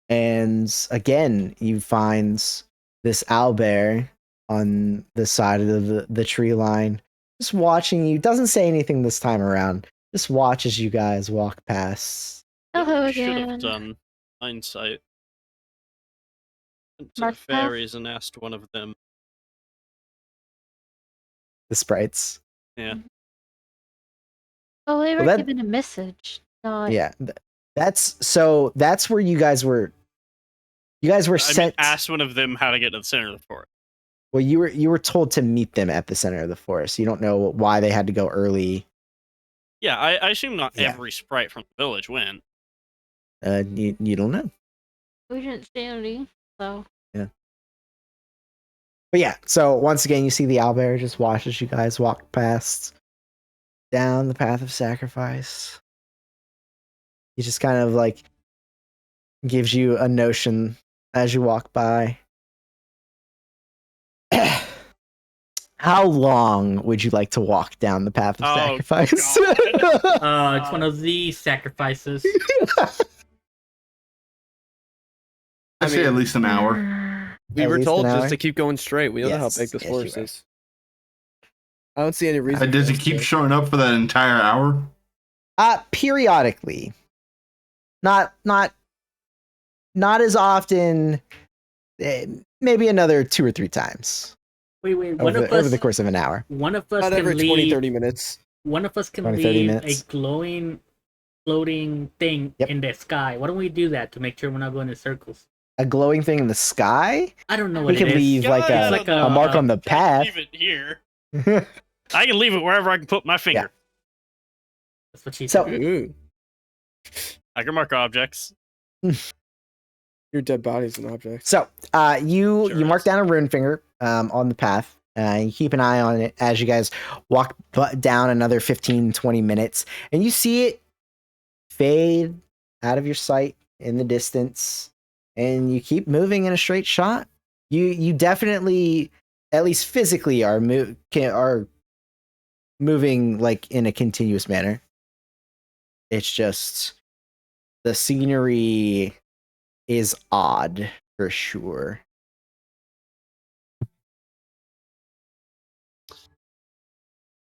And again, you find this owlbear on the side of the tree line, just watching you. Doesn't say anything this time around. Just watch as you guys walk past. hello We should have again. done hindsight. Went to the Mark path? fairies and asked one of them. The sprites. Oh, they were Well, that- given a message. Not Yeah, that's where you guys were. You guys were I mean, sent. asked one of them how to get to the center of the forest. Well, you were told to meet them at the center of the forest. You don't know why they had to go early. Yeah, I assume not Yeah. every sprite from the village went. You don't know. we didn't see any, so But yeah, so once again, you see the owlbear just watch as you guys walk past down the path of sacrifice. He just kind of like gives you a notion as you walk by. How long would you like to walk down the path of Oh, sacrifice? It's one of these sacrifices. I say at least an hour. We At were least told an just hour? to keep going straight. We don't know how Yes, big this yes, you forest were. is. I don't see any reason. Does for it us keep to- showing up for that entire hour? Periodically. Not as often. Maybe another 2 or 3 times Wait, one over, of over us. the course of an hour. One of us Not can every leave. 20, 30 minutes. One of us can 20, 30 leave minutes. a glowing, floating thing Yep. in the sky. Why don't we do that to make sure we're not going in circles? A glowing thing in the sky? I don't know We what can it is. leave like Yeah, a, like a mark on the I path. can leave it here. I can leave it wherever I can put my finger. That's what she So- said. Ooh, I can mark objects. your dead body's an object. So, you Sure mark is. down a rune finger on the path. You keep an eye on it as you guys walk down another 15, 20 minutes, and you see it fade out of your sight in the distance, and you keep moving in a straight shot. You definitely, at least physically, are moving like in a continuous manner. It's just the scenery is odd for sure.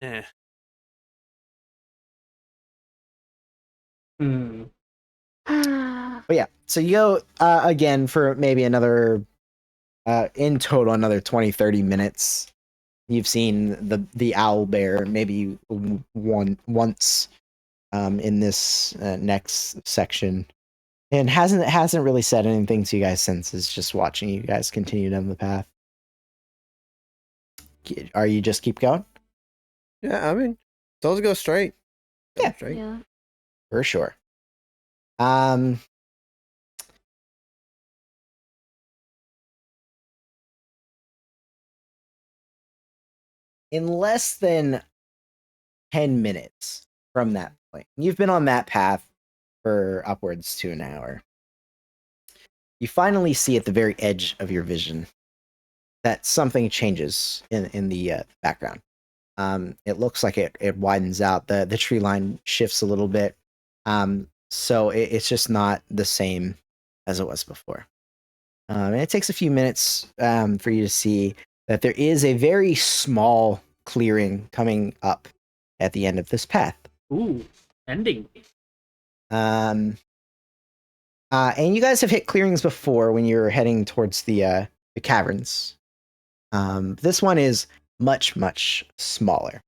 Yeah. Hmm. But yeah, so you go again for maybe another in total another 20-30 minutes. You've seen the owl bear maybe once in this next section, and hasn't really said anything to you guys since. Is just watching you guys continue down the path. Are you just keep going? Yeah, I mean, those go straight. Go Yeah. straight. Yeah. For sure. In less than 10 minutes from that point, you've been on that path for upwards to an hour. You finally see at the very edge of your vision that something changes in the background. It looks like it widens out. The tree line shifts a little bit. So it's just not the same as it was before. And it takes a few minutes for you to see that there is a very small clearing coming up at the end of this path. Ooh, ending. And you guys have hit clearings before when you're heading towards the caverns. This one is much smaller.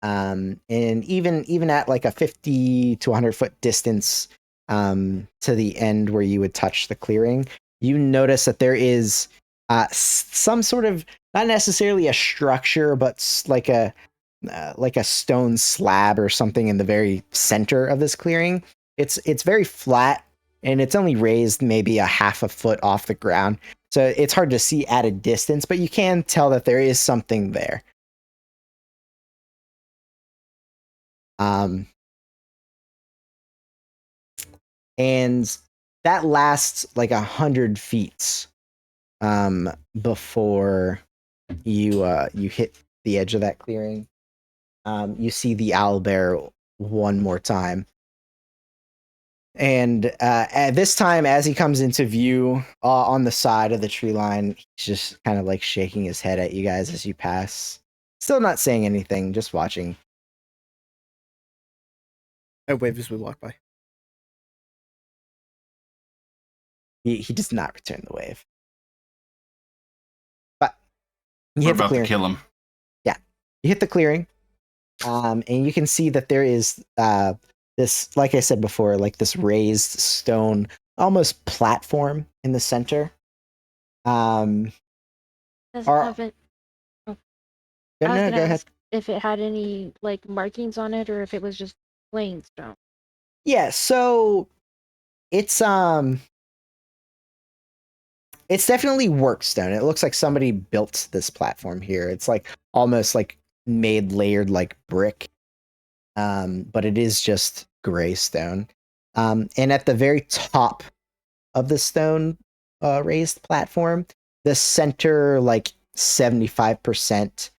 And even at like a 50 to 100 foot distance to the end where you would touch the clearing, you notice that there is some sort of, not necessarily a structure, but like a stone slab or something in the very center of this clearing. It's very flat, and it's only raised maybe a half a foot off the ground, so it's hard to see at a distance, but you can tell that there is something there. And that lasts like 100 feet before you hit the edge of that clearing. You see the owl bear one more time, and at this time, as he comes into view on the side of the tree line, he's just kind of like shaking his head at you guys as you pass, still not saying anything, just watching. I wave as we walk by. He does not return the wave. But you We're hit the about to clearing. kill him. You hit the clearing, and you can see that there is this, like I said before, like this raised stone, almost platform in the center. Does it Are- have it? Go, I was no, gonna go ahead. ask if it had any like markings on it, or if it was just plain stone. Yeah, so it's definitely work stone. It looks like somebody built this platform here. It's like almost like made layered like brick. But it is just gray stone. And at the very top of the stone raised platform, the center like 75%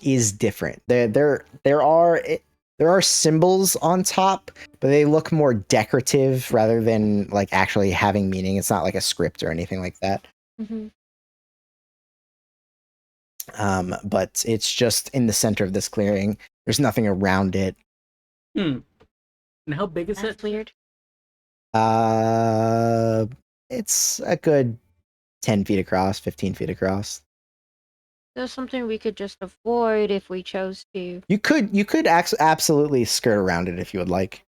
is different. There are symbols on top, but they look more decorative rather than like actually having meaning. It's not like a script or anything like that. Mm-hmm. But it's just in the center of this clearing. There's nothing around it. And how big is That's it? weird. It's a good 10 feet across, 15 feet across. There's something we could just avoid if we chose to. You could absolutely skirt around it if you would like.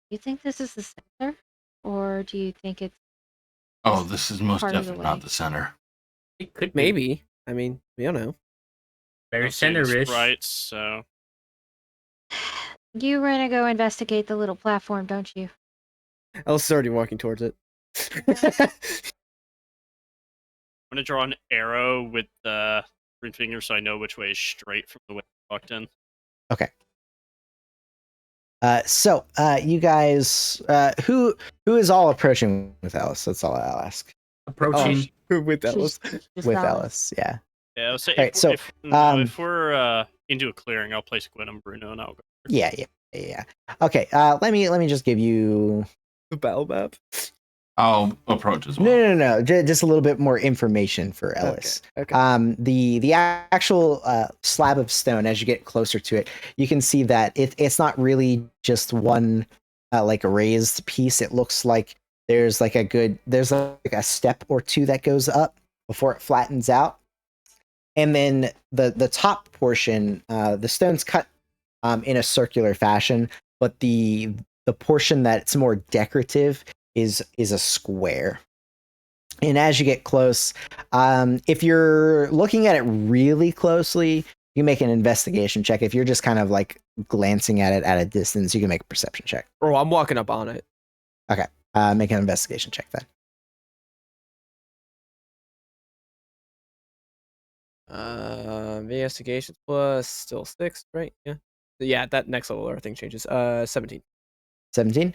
You think this is the center, or do you think it's Oh, this is most part of the definitely not way. the center. It could be Maybe. I mean, we don't know. very I've seen center-ish. sprites, so You want to go investigate the little platform, don't you? Elsa's already walking towards it. I'm gonna draw an arrow with the green finger so I know which way is straight from the way I walked in. You guys, who is all approaching with Ellis? That's all I'll ask. Approaching. With that was Just With Alice. Ellis, yeah. Yeah, I'll say Alright, so, if we're into a clearing, I'll place Gwen and Bruno, and I'll go. Yeah. Okay, let me just give you the battle map. I'll approach as well. no. Just a little bit more information for Ellis. Okay. The actual slab of stone, as you get closer to it, you can see that it's not really just one like a raised piece. It looks like there's like a step or two that goes up before it flattens out, and then the top portion, the stone's cut in a circular fashion, but the portion that's more decorative is a square. And as you get close, if you're looking at it really closely, you make an investigation check. If you're just kind of like glancing at it at a distance, you can make a perception check. Oh, I'm walking up on it. Make an investigation check then. Investigation plus still 6, right? Yeah. Yeah, that next level everything changes. 17. 17.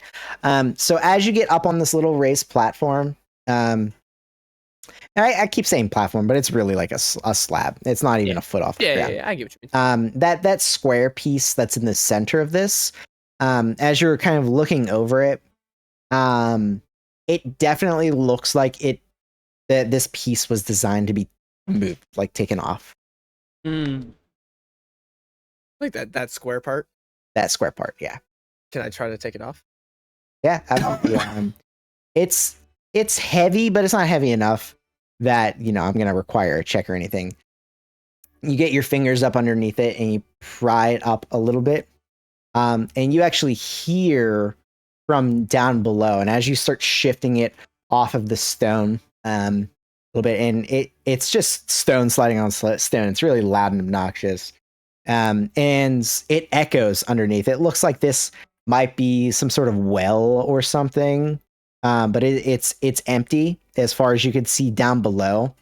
So as you get up on this little raised platform, I keep saying platform, but it's really like a slab. It's not even a foot off the ground. Yeah, I get what you mean. That square piece that's in the center of this, as you're kind of looking over it, it definitely looks like that this piece was designed to be moved, like taken off. Like that square part. That square part, yeah. Can I try to take it off? Yeah, it's heavy, but it's not heavy enough that I'm gonna require a check or anything. You get your fingers up underneath it and you pry it up a little bit, and you actually hear from down below. And as you start shifting it off of the stone, a little bit, and it's just stone sliding on stone. It's really loud and obnoxious, and it echoes underneath. It looks like this might be some sort of well or something. But it's empty as far as you could see down below.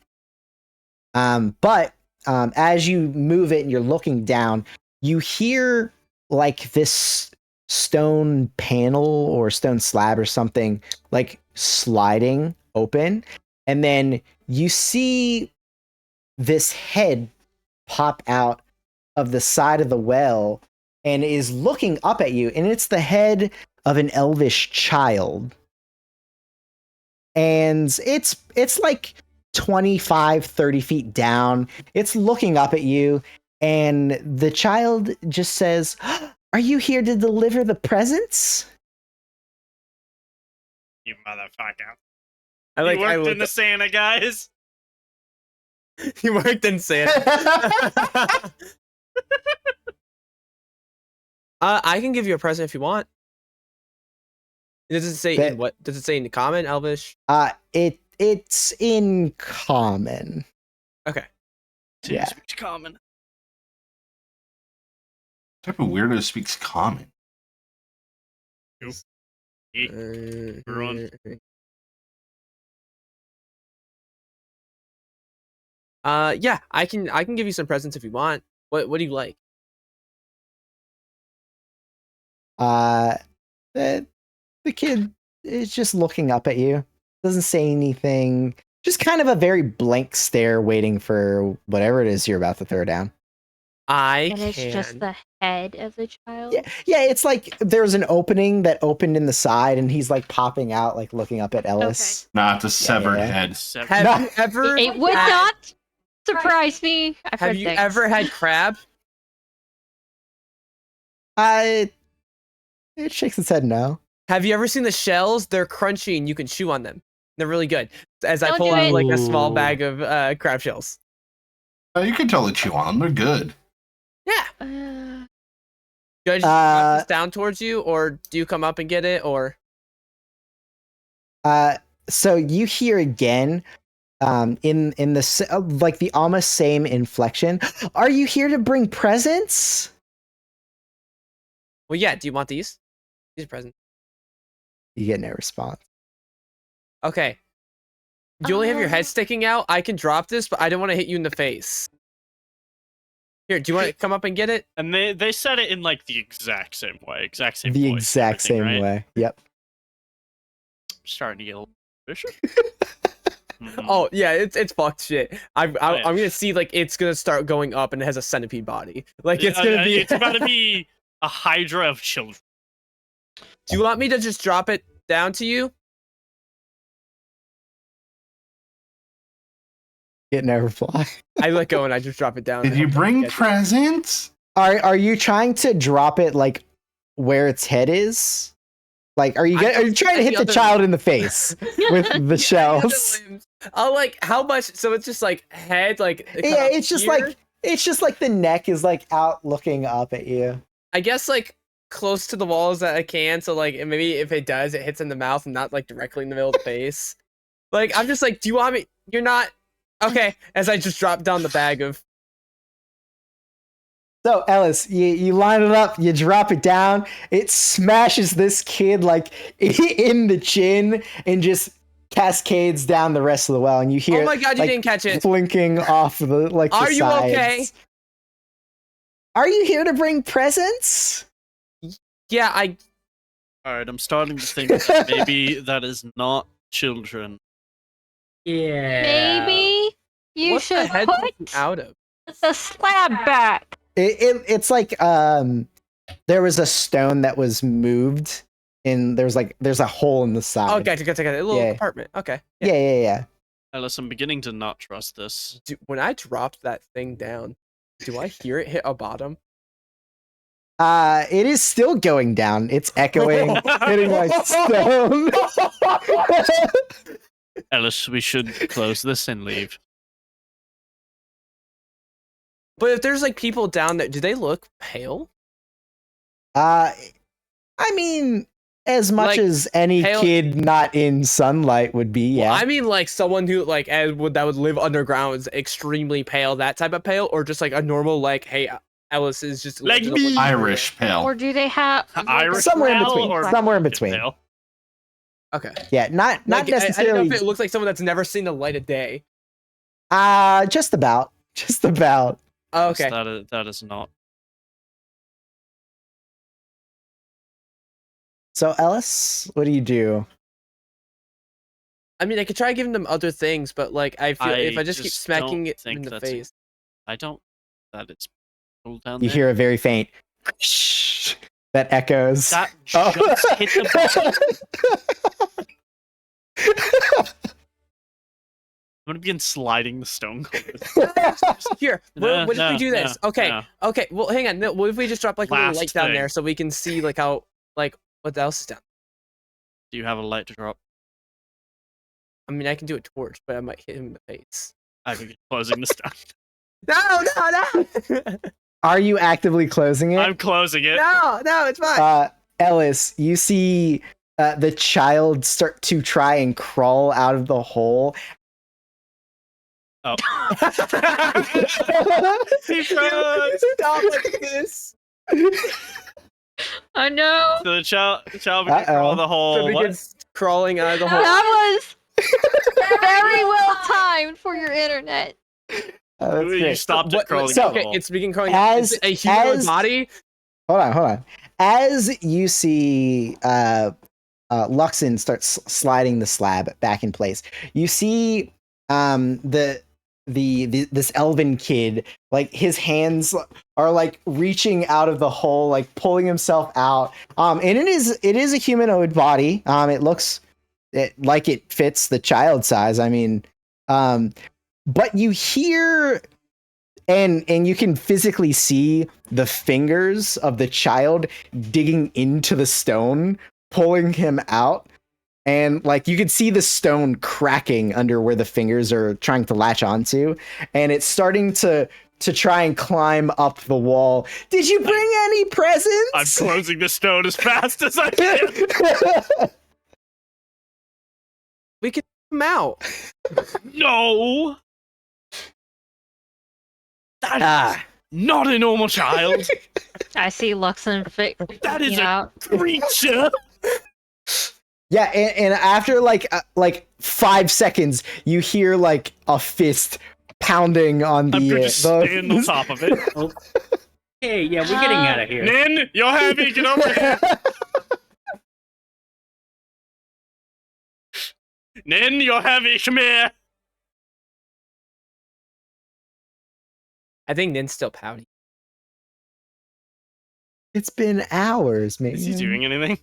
But as you move it and you're looking down, you hear like this stone panel or stone slab or something like sliding open, and then you see this head pop out of the side of the well and is looking up at you, and it's the head of an elvish child. And it's like 25-30 feet down. It's looking up at you, and the child just says, "Are you here to deliver the presents?" You motherfucker! I worked in the Santa, guys. You worked in Santa. I can give you a present if you want. Does it say in what? Does it say in common, Elvish? It's in common. Okay. Yeah. Speaks common. What type of weirdo speaks common? Run. Yeah, I can give you some presents if you want. What do you like? The kid is just looking up at you. Doesn't say anything. Just kind of a very blank stare, waiting for whatever it is you're about to throw down. And it's just the head of the child. Yeah. It's like there's an opening that opened in the side, and he's like popping out, like looking up at Ellis. Nah, it's a severed head. Have you ever? It would not surprise me. Have you ever had crab? It shakes its head no. Have you ever seen the shells? They're crunchy and you can chew on them. They're really good. As I Don't pull do out it. like a small bag of crab shells. You can totally chew on them. They're good. Yeah. Do I just drop this down towards you, or do you come up and get it, or? So you hear again, in the like the almost same inflection. Are you here to bring presents? Well, yeah. Do you want these? These are presents. You get no response. Okay. You only have your head sticking out. I can drop this, but I don't want to hit you in the face. Here, do you want to come up and get it? And they said it in like the exact same way, exact same The voice, exact everything, same right? way. Yep. I'm starting to get a little suspicious. Mhm. Oh yeah, it's fucked shit. I'm yeah. I'm gonna see like it's gonna start going up and it has a centipede body. Like it's Yeah, gonna be. It's about to be a hydra of children. Do you want me to just drop it down to you? Get no reply. I let go and I just drop it down. Did and you hope that bring gets it. presents? Are you trying to drop it like where its head is? Like, are you trying to any hit the other- child in the face with the shells? Oh, like how much? So it's just like head, like cut Yeah, off it's just here? like the neck is like out looking up at you. I guess like close to the wall as I can. So like maybe if it does, it hits in the mouth and not like directly in the middle of the face. Like I'm just like, do you want me? You're not okay. As I just drop down the bag of. So Ellis, you line it up, you drop it down, it smashes this kid like in the chin and just cascades down the rest of the well, and you hear Oh my god, you like, didn't catch it. flinking off the like. Are the you sides. okay? Are you here to bring presents? Yeah, I. All right, I'm starting to think that maybe that is not children. Yeah. Maybe you What's the should head poking put out of? the slab back. It's like there was a stone that was moved, and there's a hole in the side. Oh, gotcha. A little Yeah. compartment. Okay. Yeah. Ellis, I'm beginning to not trust this. When I dropped that thing down, do I hear it hit a bottom? It is still going down. It's echoing, hitting my stone. Ellis, we should close this and leave. But if there's like people down there, do they look pale? I mean, as much Like, as any pale- kid not in sunlight would be, yeah. Well, I mean, like someone who like that would live underground is extremely pale, that type of pale, or just like a normal like, hey, Ellis is just Like just me. looking Irish pale. Or do they have like, Irish Somewhere in pale between. or Somewhere in between. pale? Okay. Yeah, not Like, I don't know necessarily. if it looks like someone that's never seen the light of day. Just about. Just about. Oh, okay. That is not. So Ellis, what do you do? I mean, I could try giving them other things, but like I feel if I just keep just smacking don't it think in the that's- face. I don't. That it's pulled down You there. hear a very faint that echoes. That Oh. just hit the bottom. I'm gonna begin sliding the stone cold. Here, No, what if we no, do this? no, Okay, no. okay. Well, hang on. No, what if we just drop like a little Last light down thing. there so we can see like how like what else is down? Do you have a light to drop? I mean, I can do a torch, but I might hit him in the face. I think it's closing the stone. No! Are you actively closing it? I'm closing it. No, it's fine. Ellis, you see the child start to try and crawl out of the hole. Oh. He tried. Stop like this. I know. So the child began to crawl the So hole. it What? begins crawling out of the hole. That was very well timed for your internet. That's You great. stopped it What- crawling so- out the Okay, hole. it's begin crawling. As- Is it a humanoid as- body? Hold on. As you see Luxon starts sliding the slab back in place, you see this elven kid, like his hands are like reaching out of the hole, like pulling himself out. And it is a humanoid body. It looks like it fits the child size. I mean, but you hear and you can physically see the fingers of the child digging into the stone, pulling him out. And like you can see the stone cracking under where the fingers are trying to latch onto, and it's starting to try and climb up the wall. Did you bring any presents? I'm closing the stone as fast as I can. We can come out. No. That is Ah. not a normal child. I see Luxon That is freaking a out. creature. Yeah, and after like 5 seconds, you hear like a fist pounding on the. I'm gonna just stand on top of it. Hey, yeah, we're getting out of here. Nin, you're heavy. Get over here. Nin, you're heavy. Come here. I think Nin's still pouty. It's been hours, man. Is he doing anything?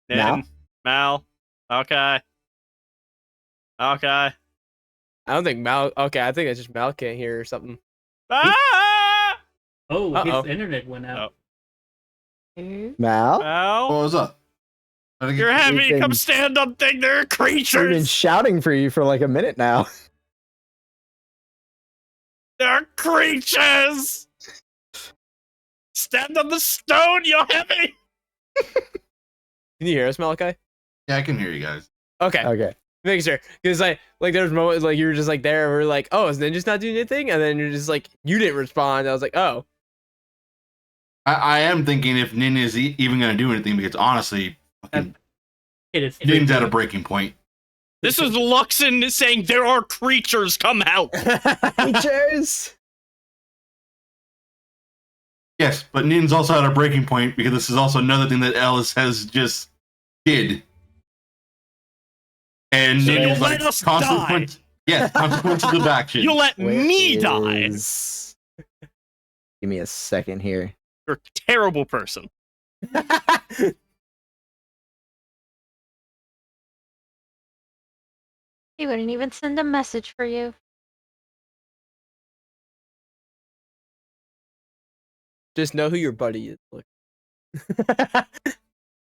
Nin, Mal? Mal. Okay. Okay. I don't think Mal. Okay, I think it's just Mal can't hear or something. Ah! Oh, Uh-oh. his internet went out. Mal? Mal, What was up? I think you're heavy. been- Come stand up, thing. There are We've been creatures. shouting for you for like a minute now. There are creatures. Stand on the stone. You're heavy. Can you hear us, Malachi? Yeah, I can hear you guys. Okay, Okay. making sure because like there's moments like you were just like there. We're like, oh, is Ninja's not doing anything? And then you're just like, you didn't respond. I was like, oh, I am thinking if Nin is even going to do anything because honestly, fucking It is. Nin's at a breaking point. This is Luxon saying there are creatures. Come help. Teachers! Yes, but Nin's also at a breaking point because this is also another thing that Ellis has just did. And So Nin you'll is like let us consequence. Yes, consequences of action. You let Where me die. is- Give me a second here. You're a terrible person. He wouldn't even send a message for you. just know who your buddy is. Look.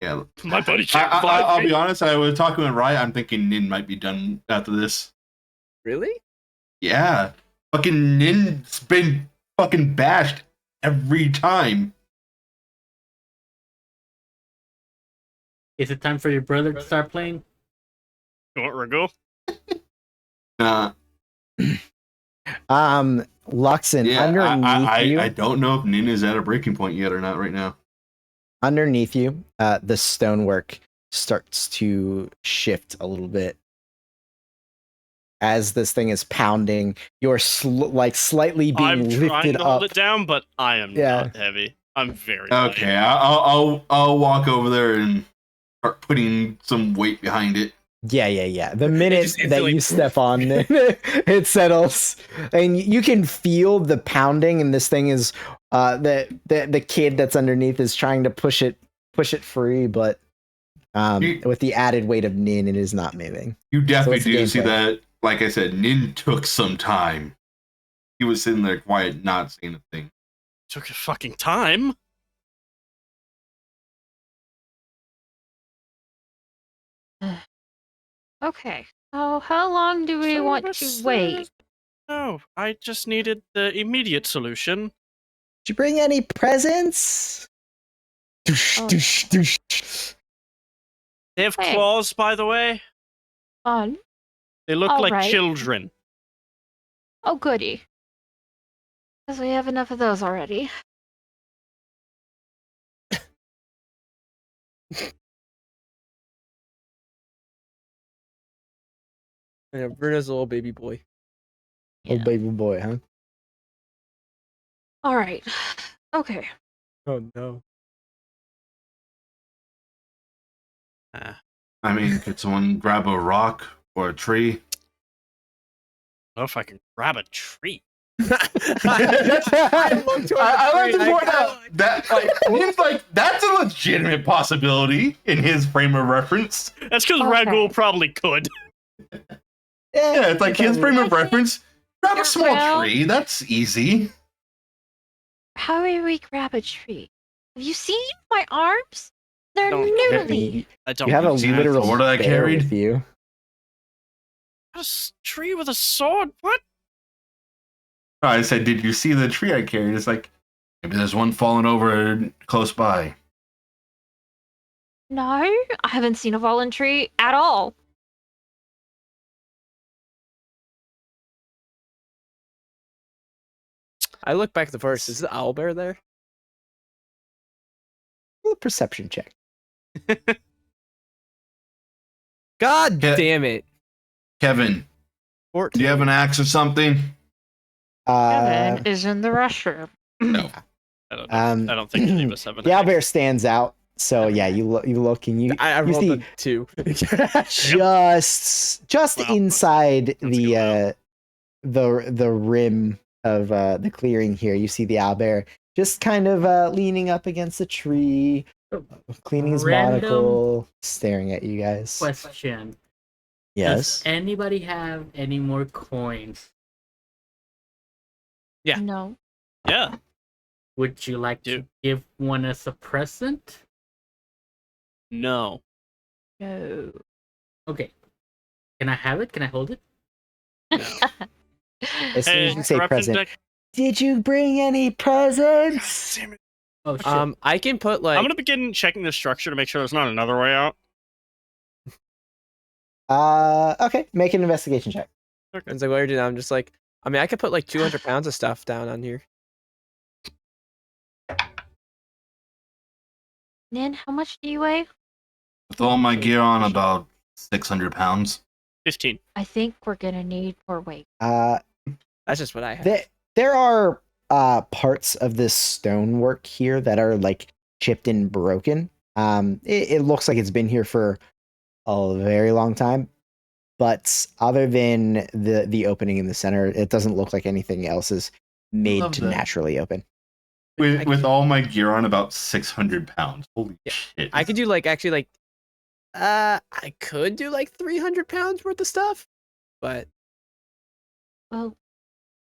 Yeah, My buddy can't find I'll me. be honest. I was talking with Riot. I'm thinking Nin might be done after this. Really? Yeah, fucking Nin's been fucking bashed every time. Is it time for your brother to start playing? You want Rago? Luxon, Yeah, underneath you. I don't know if Nin is at a breaking point yet or not right now. Underneath you, the stonework starts to shift a little bit as this thing is pounding. You're like slightly being I'm trying lifted to up. hold it down, but I am Yeah. not heavy. I'm very light. Okay, I'll walk over there and start putting some weight behind it. Yeah. The minute just that instantly- you step on it, it settles, and you can feel the pounding. And this thing is, the kid that's underneath is trying to push it free, but with the added weight of Nin, it is not moving. You definitely what's the do see gameplay? that. Like I said, Nin took some time. He was sitting there quiet, not saying a thing. Took a fucking time. Okay. So how long do we want to wait? No, I just needed the immediate solution. Did you bring any presents? Oh. They have Hey. claws, by the way. Fun. They look All like right. children. Oh, goody. Because we have enough of those already. Yeah, Bruno's a little baby boy. Oh, baby boy, huh? All right. Okay. Oh no. I mean, could someone grab a rock or a tree? I don't know if I can grab a tree. I like to point out that Nin's like that's a legitimate possibility in his frame of reference. That's because Okay. Ragul probably could. Yeah, it's like his frame of reference. Grab a small Well- tree. That's easy. How do we grab a tree? Have you seen my arms? They're Don't noodly. I don't You have a See that literal sword I bear carried? with you. tree with a sword? What? I said, did you see the tree I carried? It's like maybe there's one falling over close by. No, I haven't seen a fallen tree at all. I look back at the first. Is the owl bear there? Roll a perception check. God Yeah. damn it. Kevin, Do you have an axe or something? Kevin is in the restroom. No. I don't know. Um, I don't think any of us have an the axe. owlbear stands out. So yeah, you look and you I you rolled see a 2. just Wow. inside Let's go the rim of the clearing here. You see the owlbear just kind of leaning up against a tree, cleaning his Random monocle, staring at you guys. Question. Yes. Does anybody have any more coins? Yeah. No. Yeah. Would you like to give one as a present? No. No. Okay. Can I have it? Can I hold it? As soon as you say corrupted present, deck- did you bring any presents? Damn it. Oh shit. I can put like I'm gonna begin checking the structure to make sure there's not another way out. Okay, make an investigation check. Okay. it's like what you're doing. I'm just like, I mean, I could put like 200 pounds of stuff down on here. Nin, how much do you weigh? With all my gear on, about 600 pounds. 15. I think we're gonna need more weight. That's just what I have. There are parts of this stonework here that are like chipped and broken. It looks like it's been here for a very long time, but other than the opening in the center, it doesn't look like anything else is made Love to that. naturally open. With all my gear on, about 600 pounds. Holy shit. I could do like actually like, I could do like 300 pounds worth of stuff, but Well,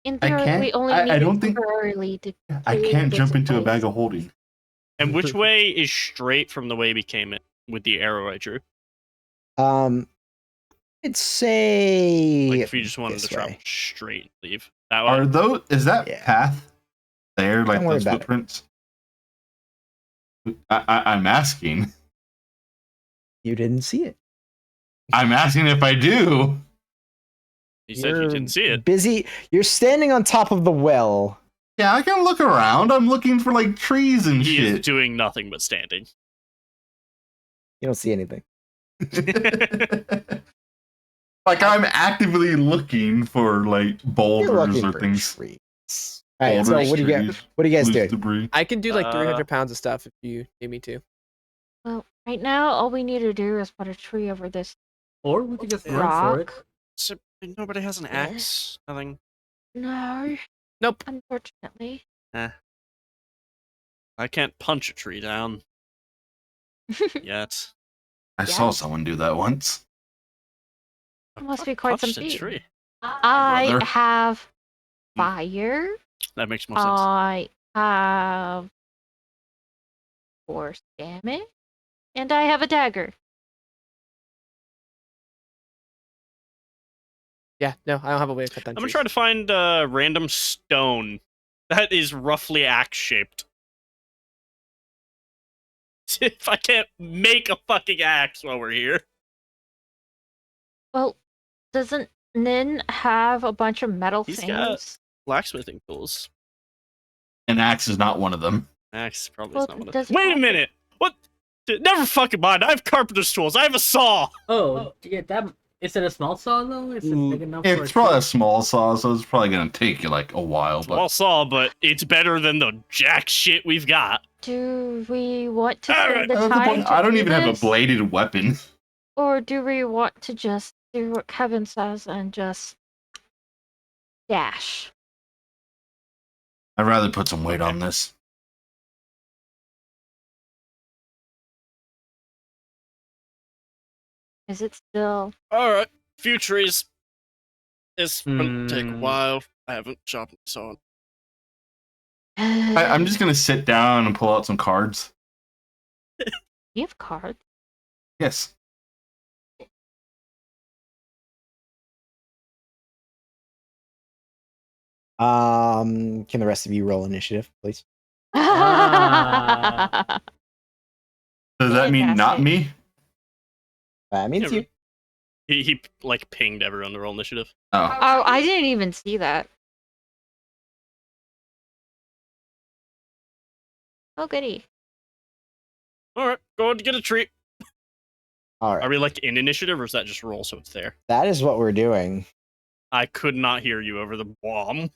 in I theory, can't- we only I need don't it think- temporarily to. I create can't this jump into a place. bag of holding. And which way is straight from the way we came it with the arrow I drew? I'd say Like if you just wanted this to travel way. straight and leave. That way. Are those? Is that Yeah. path there? Like Don't worry those about it. footprints? I'm asking. You didn't see it. I'm asking if I do. You said you didn't see it. Busy. You're standing on top of the well. Yeah, I can look around. I'm looking for like trees and He is shit. doing nothing but standing. You don't see anything. Like I'm actively looking for like You're boulders looking or for things. trees. All right. So Boulders, what do you get? trees, What do you guys loose do? debris. I can do like 300 Uh, pounds of stuff if you need me to. Well, right now, all we need to do is put a tree over this Or we could just run for it. rock. So, nobody has an axe. Nothing. No, Nope. unfortunately. I can't punch a tree down yet. I saw Yes. someone do that once. Must be quite some Punched a feat. tree. I Brother. have fire. That makes more sense. I have force damage, and I have a dagger. Yeah, no, I don't have a way to cut down I'm gonna trees. try to find a random stone that is roughly axe shaped. If I can't make a fucking axe while we're here. Well, doesn't Nin have a bunch of metal He's things? got- Blacksmithing tools. An axe is not one of them. Axe probably Well, is not one of does them. Wait a it- minute! What? Never fucking mind. I have carpenter's tools. I have a saw. Oh, yeah, that is it a small saw though? Is it big enough for It's probably tree? a small saw, so it's probably gonna take you like a while. But Small saw, but it's better than the jack shit we've got. Do we want to All spend right, the that's the time point. to I don't do even have a this, bladed weapon. or do we want to just do what Kevin says and just dash? I'd rather put some weight on this. Is it still? Alright, few trees. This will take a Hmm. while. I haven't chopped my saw. I'm just gonna sit down and pull out some cards. You have cards. Yes. Can the rest of you roll initiative, please? Ah. Does that mean not Fantastic. me? That means Yeah, you. He like pinged everyone to roll initiative. Oh, Oh, I didn't even see that. Oh, goody. Alright, go to get a tree. All right. Are we like in initiative or is that just roll so it's there? That is what we're doing. I could not hear you over the bomb.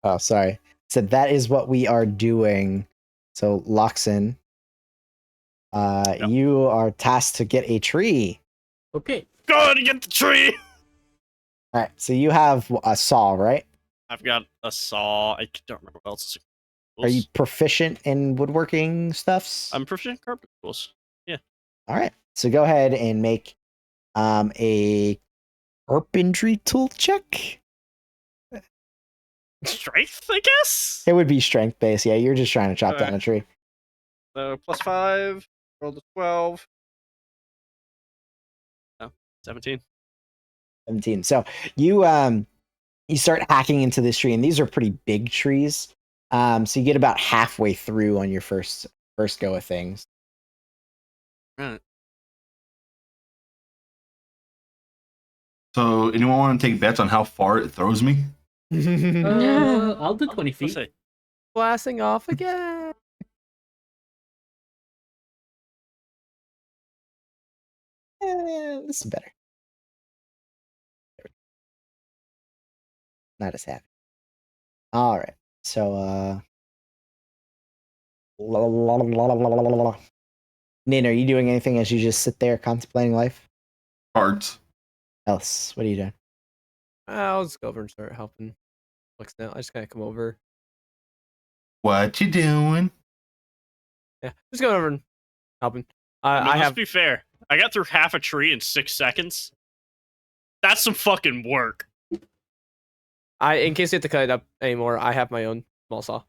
Oh, sorry. So that is what we are doing. So Loxin, Yep. you are tasked to get a tree. Okay. Go to get the tree. All right. So you have a saw, right? I've got a saw. I don't remember what else. Are you proficient in woodworking stuffs? I'm proficient in carpet tools. All right. So go ahead and make a carpentry tool check. Strength, I guess. It would be strength based. Yeah, you're just trying to chop Alright. down a tree. So +5. Roll the 12. Oh, 17. 17. So you start hacking into this tree, and these are pretty big trees. So you get about halfway through on your first go of things. Right. So, anyone want to take bets on how far it throws me? I'll do 20 Let's feet. see. Blasting off again. This is better. Not as happy. All right. So, Nin, are you doing anything as you just sit there contemplating life? Parts. Else, what are you doing? I'll just go over and start helping. Now, I just kind of come over. What you doing? Yeah, just go over and helping. I mean, I let's have. be fair. I got through half a tree in 6 seconds. That's some fucking work. In case you have to cut it up anymore, I have my own small saw.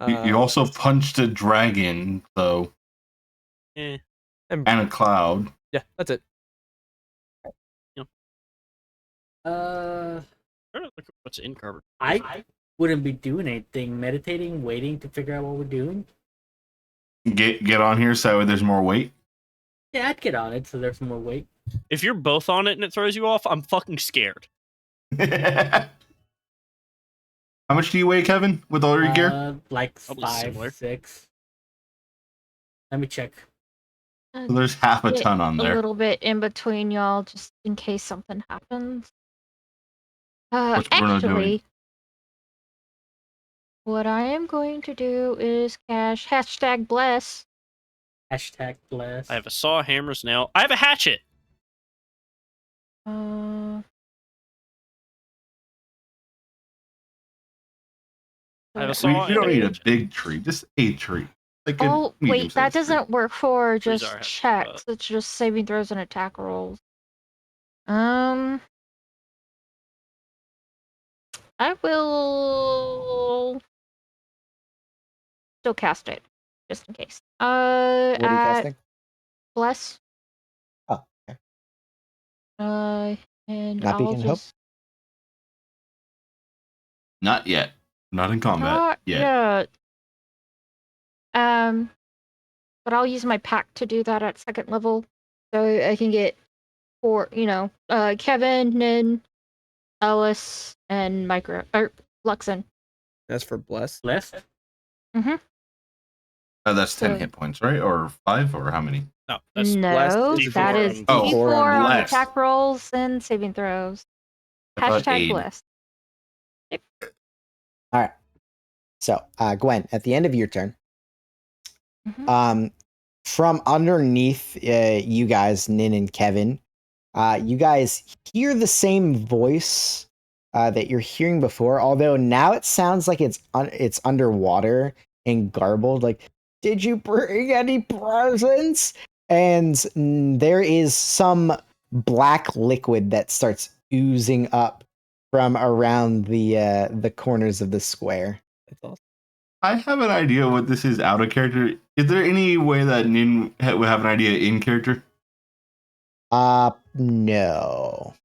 You also punched a dragon, so Eh. and a cloud. Yeah, that's it. Trying to look at what's in carpet. I wouldn't be doing anything, meditating, waiting to figure out what we're doing. Get on here so there's more weight. Yeah, I'd get on it so there's more weight. If you're both on it and it throws you off, I'm fucking scared. How much do you weigh, Kevin, with all your gear? Like Probably 5, similar. 6. Let me check. So there's half a Get ton on a there. little bit in between y'all, just in case something happens. Which we're not doing. Actually, what I am going to do is cash #bless. #bless. I have a saw, hammers, nail. I have a hatchet. I have a saw. You don't and need a hatchet. big tree, just a tree. Like a Oh, wait, that medium-sized tree. doesn't work for Trees just are half, checks. It's just saving throws and attack rolls. I will still cast it, just in case. What are you casting? Bless. Oh, okay. And Not I'll Beacon of Hope? just Not yet. Not in combat not yet. yet. But I'll use my pack to do that at 2nd level, so I can get Kevin, Nin, Ellis, and Luxon. That's for bless. Bless? That's 10 So- hit points, right? Or 5, or how many? No, that's blessed No, is that D4 is on Oh, D4 on blessed. attack rolls and saving throws. I thought aid. #blessed. All right. So, Gwen, at the end of your turn, Mhm. from underneath you guys, Nin and Kevin, you guys hear the same voice that you're hearing before, although now it sounds like it's underwater and garbled. Like, did you bring any presents? And there is some black liquid that starts oozing up from around the corners of the square. That's awesome. I have an idea what this is out of character. Is there any way that Nin would have an idea in character? No.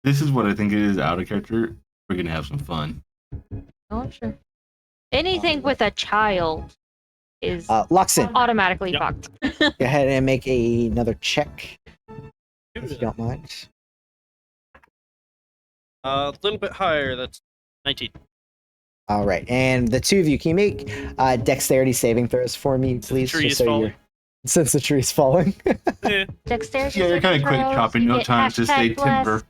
This is what I think it is out of character. We're gonna have some fun. Oh, sure. Anything with a child is Luxon, automatically Yep. fucked. go ahead and make another check if you don't mind. A little bit higher. That's 19. All right, and the two of you, can you make dexterity saving throws for me, please? tree just is so falling. you're since the tree's falling. Eh, Dexterity. Yeah, you're kind of saving quick throws, chopping. you No get time to stay hashtag blast. timber.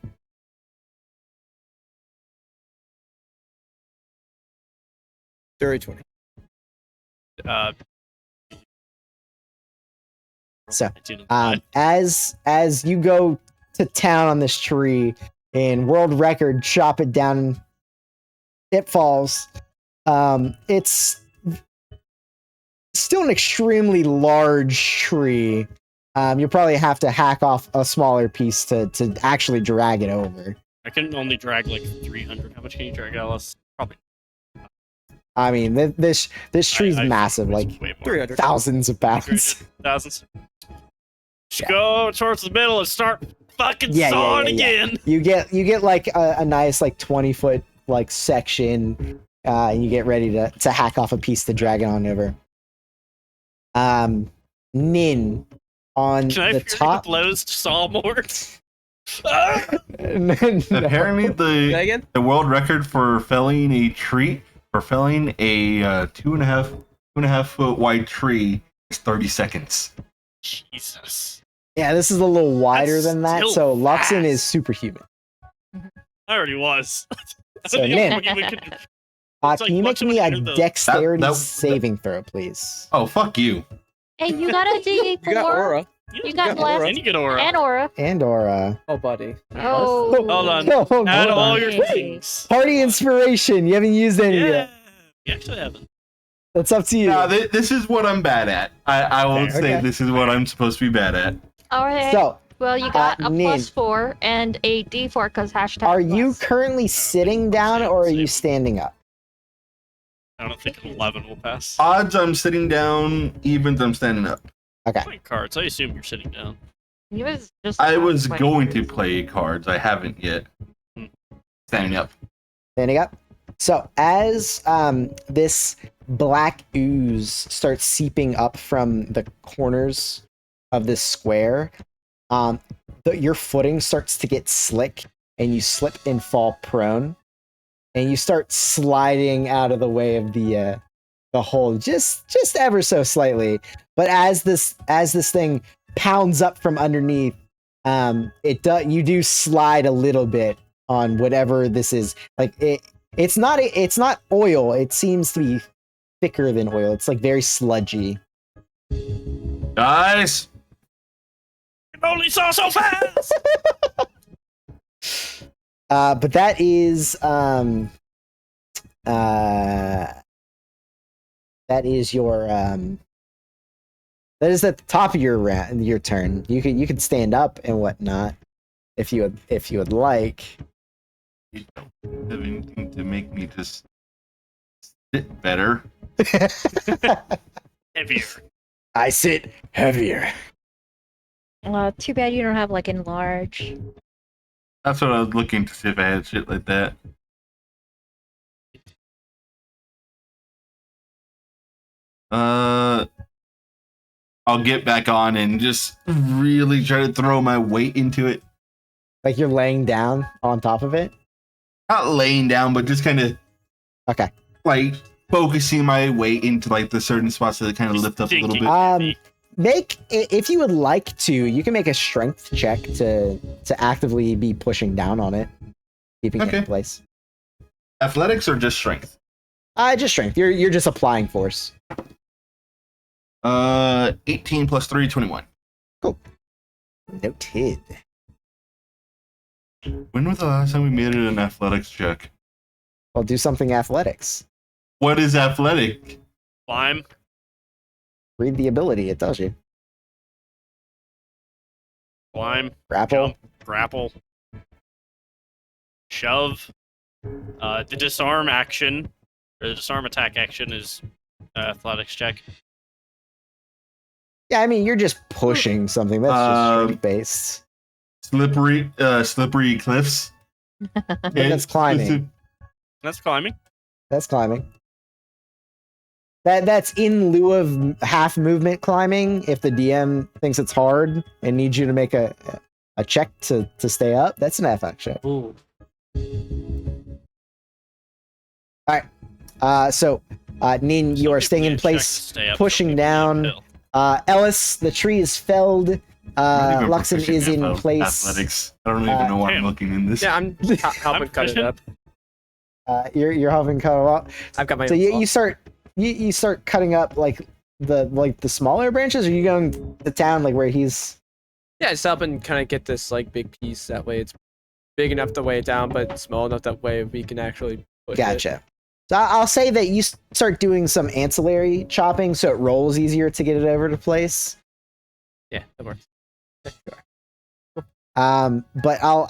Dirty 20. uh, So, I didn't lie. as you go to town on this tree and world record chop it down, it falls. It's still an extremely large tree. You'll probably have to hack off a smaller piece to actually drag it over. I can only drag like 300. How much can you drag, Alice? Probably. I mean, this tree's I massive, think like it's way more. 300. thousands of pounds. Thousands. Just go towards the middle and start fucking Yeah, sawing yeah. again. You get like a nice like 20-foot like section, and you get ready to hack off a piece to drag it on over. Nin on Can I the fear the top. blows to saw more? Ah! No. Apparently, Say the again? world record for felling a tree, for felling a 2.5 foot wide tree, is 30 seconds. Jesus. Yeah, this is a little wider That's than that, still so Luxon fast. is superhuman. I already was. I So, don't think Nin, I'm even could- Can It's like you make Luxon me a would enter the- dexterity That- saving throw, please? Oh, fuck you. Hey, you got a D4. You got aura. You got got blast aura. And you get aura. and aura. And or Oh, buddy. Oh. Hold on. Oh, Add hold all on. your Wait. things. Party inspiration. You haven't used any Yeah. yet. You actually haven't. That's up to you. Nah, this is what I'm bad at. I will Okay. say this is what I'm supposed to be bad at. All right. So, well, you got a Nin. +4 and a D4 because hashtag. are you blast. currently sitting down or are you standing up? I don't think an 11 will pass. Odds I'm sitting down, evens I'm standing up. Playing cards. I assume you're sitting down. He was just. I was playing going to cards. play cards. I haven't yet. Standing up. Standing up. So as this black ooze starts seeping up from the corners of this square, your footing starts to get slick, and you slip and fall prone, and you start sliding out of the way of the hole just ever so slightly. But as this thing pounds up from underneath, you do slide a little bit on whatever this is. Like it's not oil. It seems to be thicker than oil. It's like very sludgy. Guys! I can only saw so fast! But that is your that is at the top of your turn. You could stand up and whatnot if you would like. You don't have anything to make me just sit better. Heavier. I sit heavier. Too bad you don't have like enlarge. That's what I was looking to see if I had shit like that. I'll get back on and just really try to throw my weight into it. Like you're laying down on top of it. Not laying down, but just kind of Okay. like focusing my weight into like the certain spots that kind of Just lift up a little thinking. bit. If you would like to, you can make a strength check to actively be pushing down on it, keeping it in Okay. place. Athletics or just strength? Just strength. You're just applying force. 18 plus 3, 21. Noted. When was the last time we made it an athletics check? Well, do something athletics. What is athletic? Climb. Read the ability. It tells you. Climb. Grapple. Jump. Grapple. Shove. The disarm action, or the disarm attack action is athletics check. Yeah, I mean you're just pushing something. That's just strength based. Slippery cliffs. That's climbing. That's climbing. That's climbing. That's in lieu of half movement climbing. If the DM thinks it's hard and needs you to make a check to stay up, that's an athletics check. Ooh. So, Nin, you Some are people staying in need to check to place, stay up, pushing some people need down. to Ellis, the tree is felled. I'm not even Luxon proficient is in in place. athletics. I don't even know why I'm Damn. looking in this. Yeah, I'm helping cut it proficient. up. You're helping cut it off. I've got my So own saw. you start cutting up like the smaller branches. Or are you going to town like where he's? Yeah, just helping kind of get this like big piece. That way, it's big enough to weigh it down, but small enough that way we can actually push it. Gotcha. So I'll say that you start doing some ancillary chopping, so it rolls easier to get it over to place. Yeah, that works. But I'll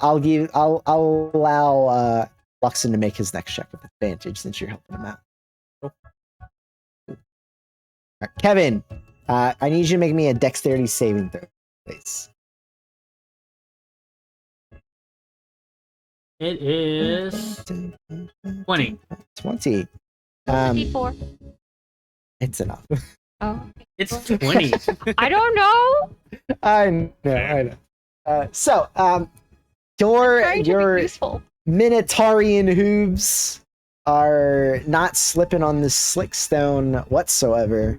allow Luxon to make his next check with advantage since you're helping him out. All right, Kevin, I need you to make me a dexterity saving throw, please. It is 20. 20. D4. It's enough. Oh, It's 20. I don't know. I know. So, Trying to be your useful. Minotaurian hooves are not slipping on this slick stone whatsoever.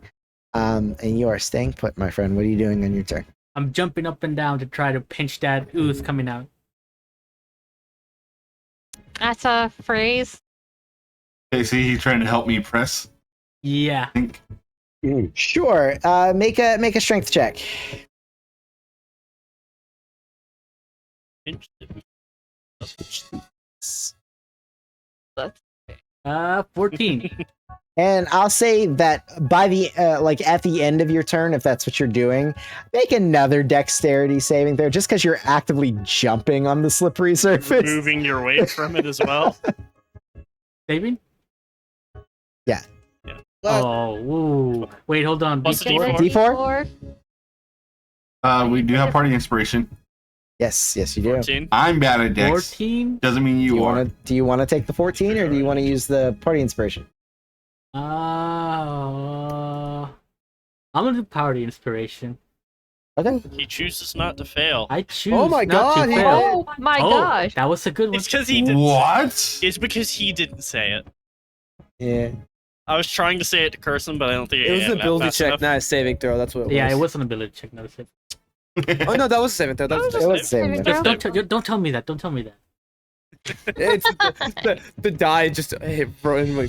And you are staying put, my friend. What are you doing on your turn? I'm jumping up and down to try to pinch that ooze coming out. That's a phrase. Okay, see, he's trying to help me press. Yeah. I think. Sure. Make a strength check. Interesting. 14. And I'll say that by the like at the end of your turn, if that's what you're doing, make another dexterity saving throw, just because you're actively jumping on the slippery surface. Moving your way from it as well. Saving? Yeah. Oh, woo. Wait, hold on. Plus a Before- D4? D4? We do have party inspiration. Yes, you do. 14. I'm bad at dex. 14? Doesn't mean you are. Do you want to take the 14 or do you want to use the party inspiration? I'm gonna do party inspiration. Okay. He chooses not to fail. I choose Oh my not God, to he fail. Oh my Oh, gosh. that was a good one. It's because he didn't. What? It's because he didn't say it. Yeah. I was trying to say it to Carson, but I don't think It was came an out ability fast check, enough. not a saving throw. That's what it was. Yeah, it was an ability check. Not a save. Oh no, that was a saving throw. That was It was Just saving saving throw. throw. Don't tell me that. Don't tell me that. it's the die just like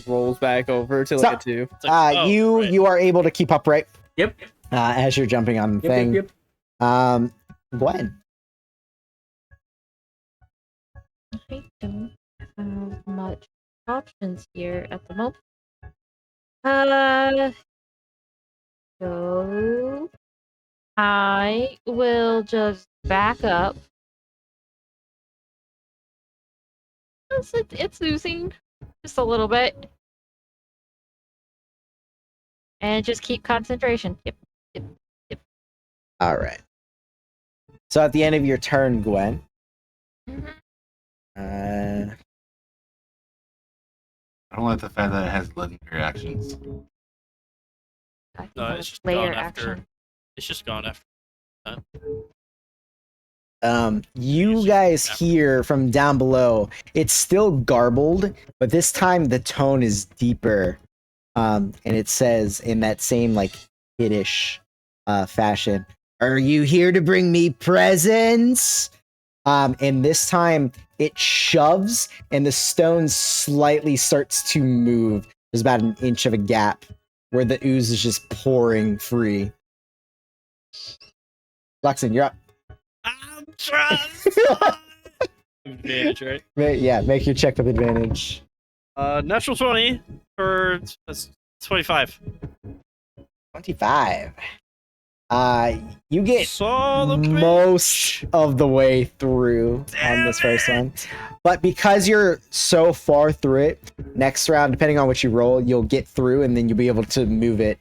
rolls back over to like a 2. It's like, oh, right. You are able to keep upright Yep. as you're jumping on the thing. Yep. Gwen. I don't have much options here at the moment. So I will just back up. It's losing just a little bit. And just keep concentration. Yep. All right. So at the end of your turn, Gwen, Mhm. uh, I don't like the fact that it has legendary actions. I think No, that it's was just layer gone after. action. It's just gone after. you guys hear from down below, it's still garbled, but this time the tone is deeper. And it says in that same like Kiddish fashion, "Are you here to bring me presents?" And this time it shoves and the stone slightly starts to move. There's about an inch of a gap where the ooze is just pouring free. Luxon, you're up. I'm trying. Advantage, right? Yeah, make your check with advantage. Natural 20 for that's 25. 25. You get Saw the most of the way through on this first one. But because you're so far through it, next round, depending on what you roll, you'll get through and then you'll be able to move it.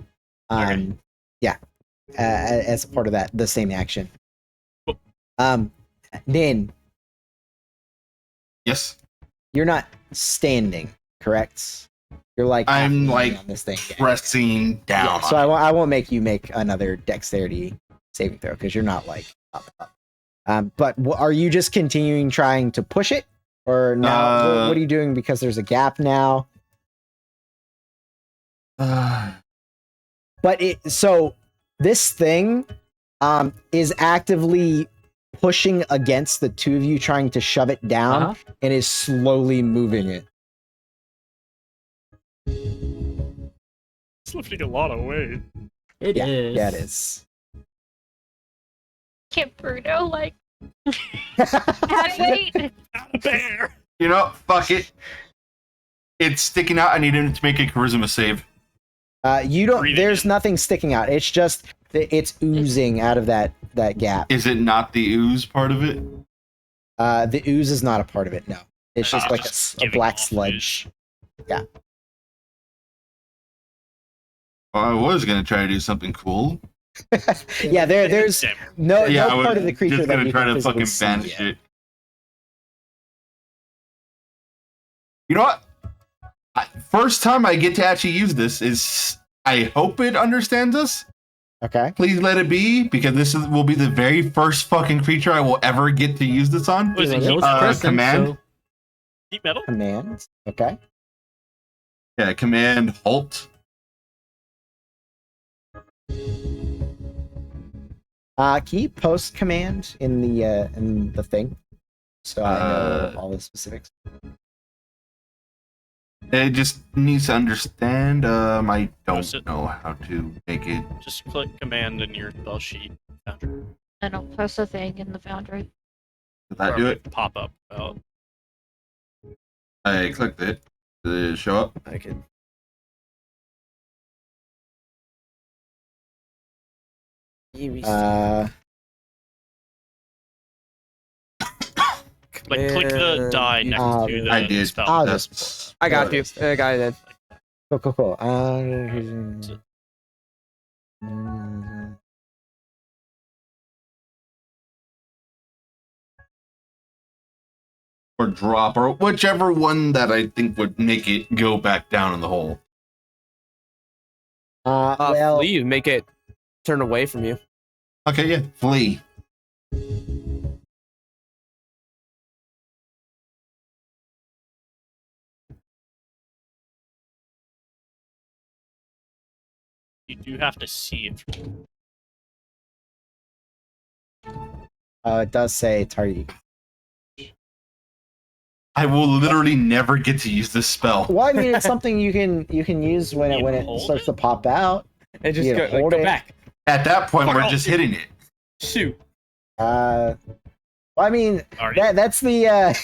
Okay. Yeah. As part of that, the same action. Cool. Nin, Yes. you're not standing, correct? You're like I'm, half like, on this thing. Pressing down. Yeah, so I won't make you make another dexterity saving throw because you're not like up. But are you just continuing trying to push it, or now what are you doing because there's a gap now? But this thing is actively pushing against the two of you, trying to shove it down, Uh-huh. and is slowly moving it. It's lifting a lot of weight. It is. Yeah, it is. Can't Bruno like add weight? Not a bear. You know, fuck it. It's sticking out. I need him to make a charisma save. You don't. Breathing There's in. nothing sticking out. It's just it's oozing out of that gap. Is it not the ooze part of it? The ooze is not a part of it. No, it's just like Just a giving black off sludge. Well, I was gonna try to do something cool. Yeah, there's Damn. no Yeah, I no was part of the creature just that gonna you try can to physically fucking see banish yet. it. You know what? First time I get to actually use this is. I hope it understands us. Okay. Please let it be, because will be the very first fucking creature I will ever get to use this on. Was it It heat, was present, command? so heat metal? Command. Okay. Yeah, command halt. Can you post command in the thing? So I know all the specifics. It just needs to understand. I Post it. don't know how to make it. Just click command in your spell sheet. Foundry. And I'll post a thing in the Foundry. Did that Or do it? Pop up. Oh, I clicked it. Did it show up? I can. like click the die next to the I did. spell. I'll That's I got you. I got it then. Cool. or drop, or whichever one that I think would make it go back down in the hole. Well, Flee, make it turn away from you. Okay, yeah, flee. You do have to see it. it does say target. I will literally never get to use this spell. Well, I mean, it's something you can use when You it hold starts it? to pop out. And just You go, hold go it. back. At that point, Fuck we're off. just hitting it. Shoot. Well, I mean, Already. that's the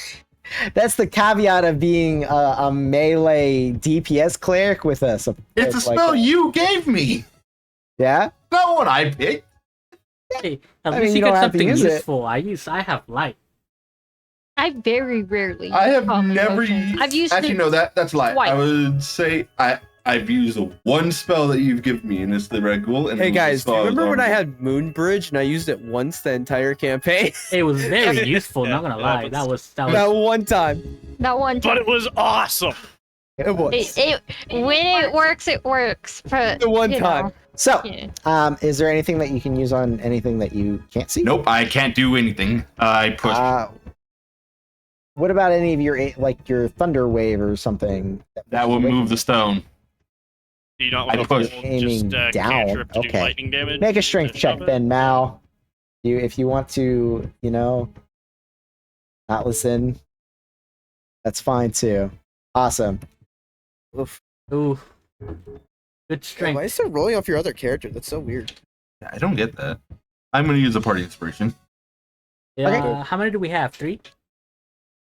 that's the caveat of being a melee DPS cleric with us. It's a spell you gave me, Yeah. not one I picked. hey, at I least mean, you you get don't have to something use it. useful. I have light. I very rarely. I have common never potions. used. I've used Actually, it no, that's a lie. twice. I would say I've used one spell that you've given me, and it's the Red Ghoul. And Hey it was the guys, do spell you I was remember when I armed had Moonbridge and I used it once the entire campaign? It was very useful. Yeah, not gonna it lie. happens. That was that one time. that one But time. it was awesome. It was. When it works, it works. But The one you time. know, So, yeah. is there anything that you can use on anything that you can't see? Nope, I can't do anything. I push. What about any of your thunder wave or something? That will move the stone. Do you not I want push. to hold Aiming just down, cantrip to do okay. lightning damage? Make a strength to check, shove it? Ben Mao. If you want to, not listen, that's fine too. Awesome. Oof. Ooh, good Why strength. is it rolling off your other character? That's so weird. I don't get that. I'm going to use a party inspiration. Yeah. How many do we have? 3?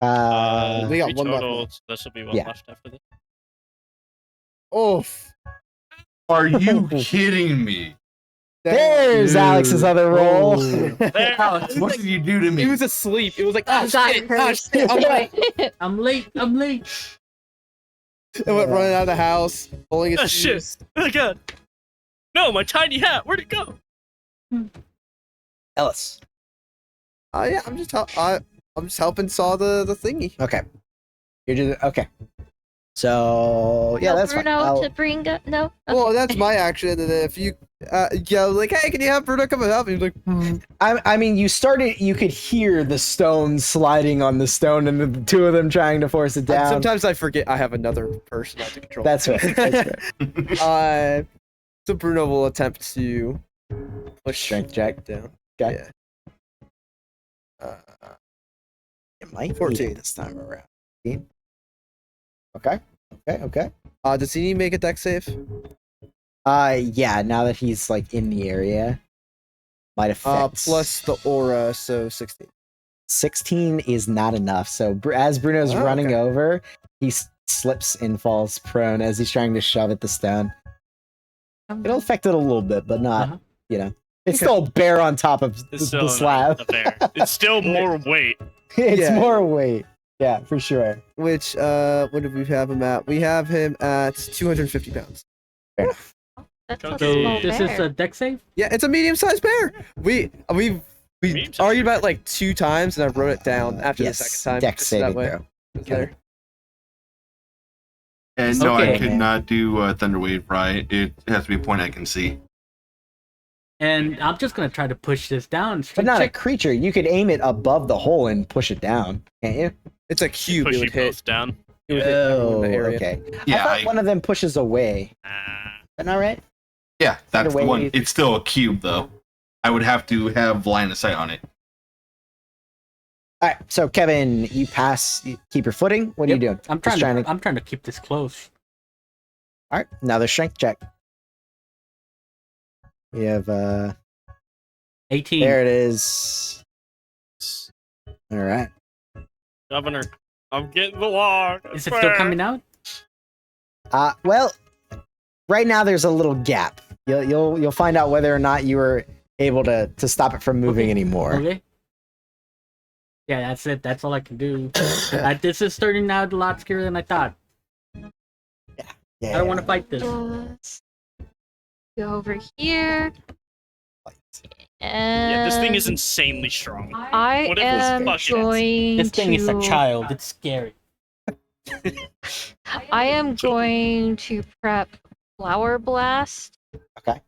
we got 3 one left. total. So this will be one Yeah. left after this. Oof. Are you kidding me? There's Alex's other roll. Ooh. There. What did you do to me? He was asleep. It was like, I oh got shit, oh, cursed. shit. I'm late. It went running out of the house, pulling his Oh, shit. shoes. Oh my god. No, my tiny hat. Where'd it go? Ellis. Yeah, I'm just helping saw the thingy. Okay. You're just okay. So yeah, No, that's fine. Bruno I'll- to bring up. No. Well, that's my action. And then if you yell like, "Hey, can you have Bruno come and help?" He's like, I mean, you could hear the stone sliding on the stone, and the two of them trying to force it down. Sometimes I forget I have another person I have to control. That's right. That's right. So Bruno will attempt to push Strength check. down. Okay. Yeah. It might 14 be this time around. 14. Okay. Okay. Does he need to make a deck save? Yeah. Now that he's like in the area, might affect. Plus the aura, so 16. 16 is not enough. So as Bruno's Oh, running okay. over, he slips and falls prone as he's trying to shove at the stone. It'll affect it a little bit, but not. Uh-huh. You know, it's still a bear on top of It's the still slab. a bear. It's still more weight. It's Yeah. more weight. Yeah, for sure. Which, what did we have him at? We have him at 250 pounds. That's a So small This bear. is a deck save. Yeah, it's a medium-sized bear. We Medium-sized argued bear. about it like 2 times, and I wrote it down after yes, the second time. deck just so saving that way throw. it was Okay. there. And no, I Okay. could not do Thunderwave, right? It has to be a point I can see. And I'm just gonna try to push this down. But not a Check. creature. You could aim it above the hole and push it down, can't you? It's a cube. Push It you would hit. both down. It would hit everyone in the area. okay. Yeah, I thought one of them pushes away. But not right. yeah, that's the one. Thunderwave. It's still a cube, though. I would have to have line of sight on it. All right. So Kevin, you pass. You keep your footing. What are you doing? I'm Just trying to. I'm trying to keep this close. All right. Another strength check. We have 18. There it is. All right. Governor, I'm getting the log. I Is it swear. still coming out? Well, right now there's a little gap. You'll find out whether or not you were able to stop it from moving Okay. anymore. Okay. Yeah, that's it. That's all I can do. This is starting out a lot scarier than I thought. Yeah. I don't want to fight this. Just go over here. And Yeah, this thing is insanely strong. I What if it was am fucking- going This thing is a to- child. It's scary. I am going to prep Flower Blast. Okay.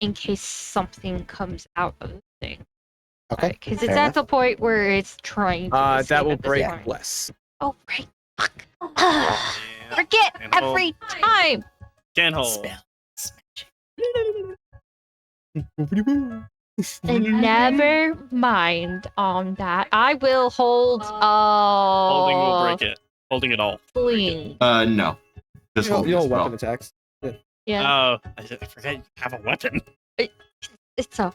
In case something comes out of the thing. Okay. Because it's fair at enough. the point where it's trying to. That escape will at this break point. less. Oh, right. Fuck. Forget And hold. every time. Can't hold. Spell. And never mind on that. I will hold. Holding will break it. Holding it all. Fling. No. Just hold You'll this weapon spell. attacks. Yeah. Oh, I forget you have a weapon. It's a.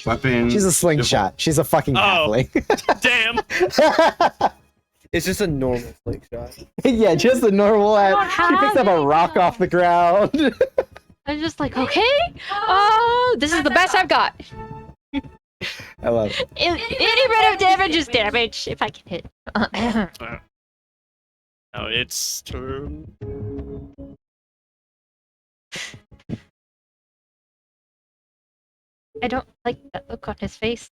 Weapon. She's a slingshot. She's a fucking Oh. halfling. Damn. It's just a normal flick shot. Yeah, just a normal. don't She picks up have a rock it. off the ground. I'm just like, okay. Oh, this is the best I've got. I love it. Any bit of damage is damage if I can hit. Now it's turn. I don't like that look on his face.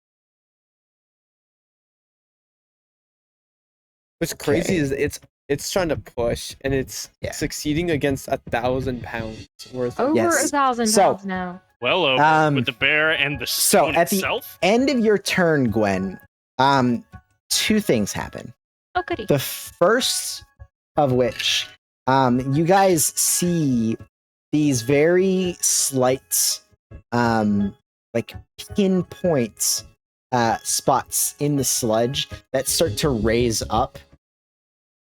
What's crazy Okay. is it's trying to push and it's Yeah. succeeding against 1,000 pounds worth of Over Yes. 1,000 So- pounds now. Well over with the bear and the so stone at the- itself. End of your turn, Gwen. Two things happen. Oh, goody. The first of which, you guys see these very slight, like pinpoint spots in the sludge that start to raise up.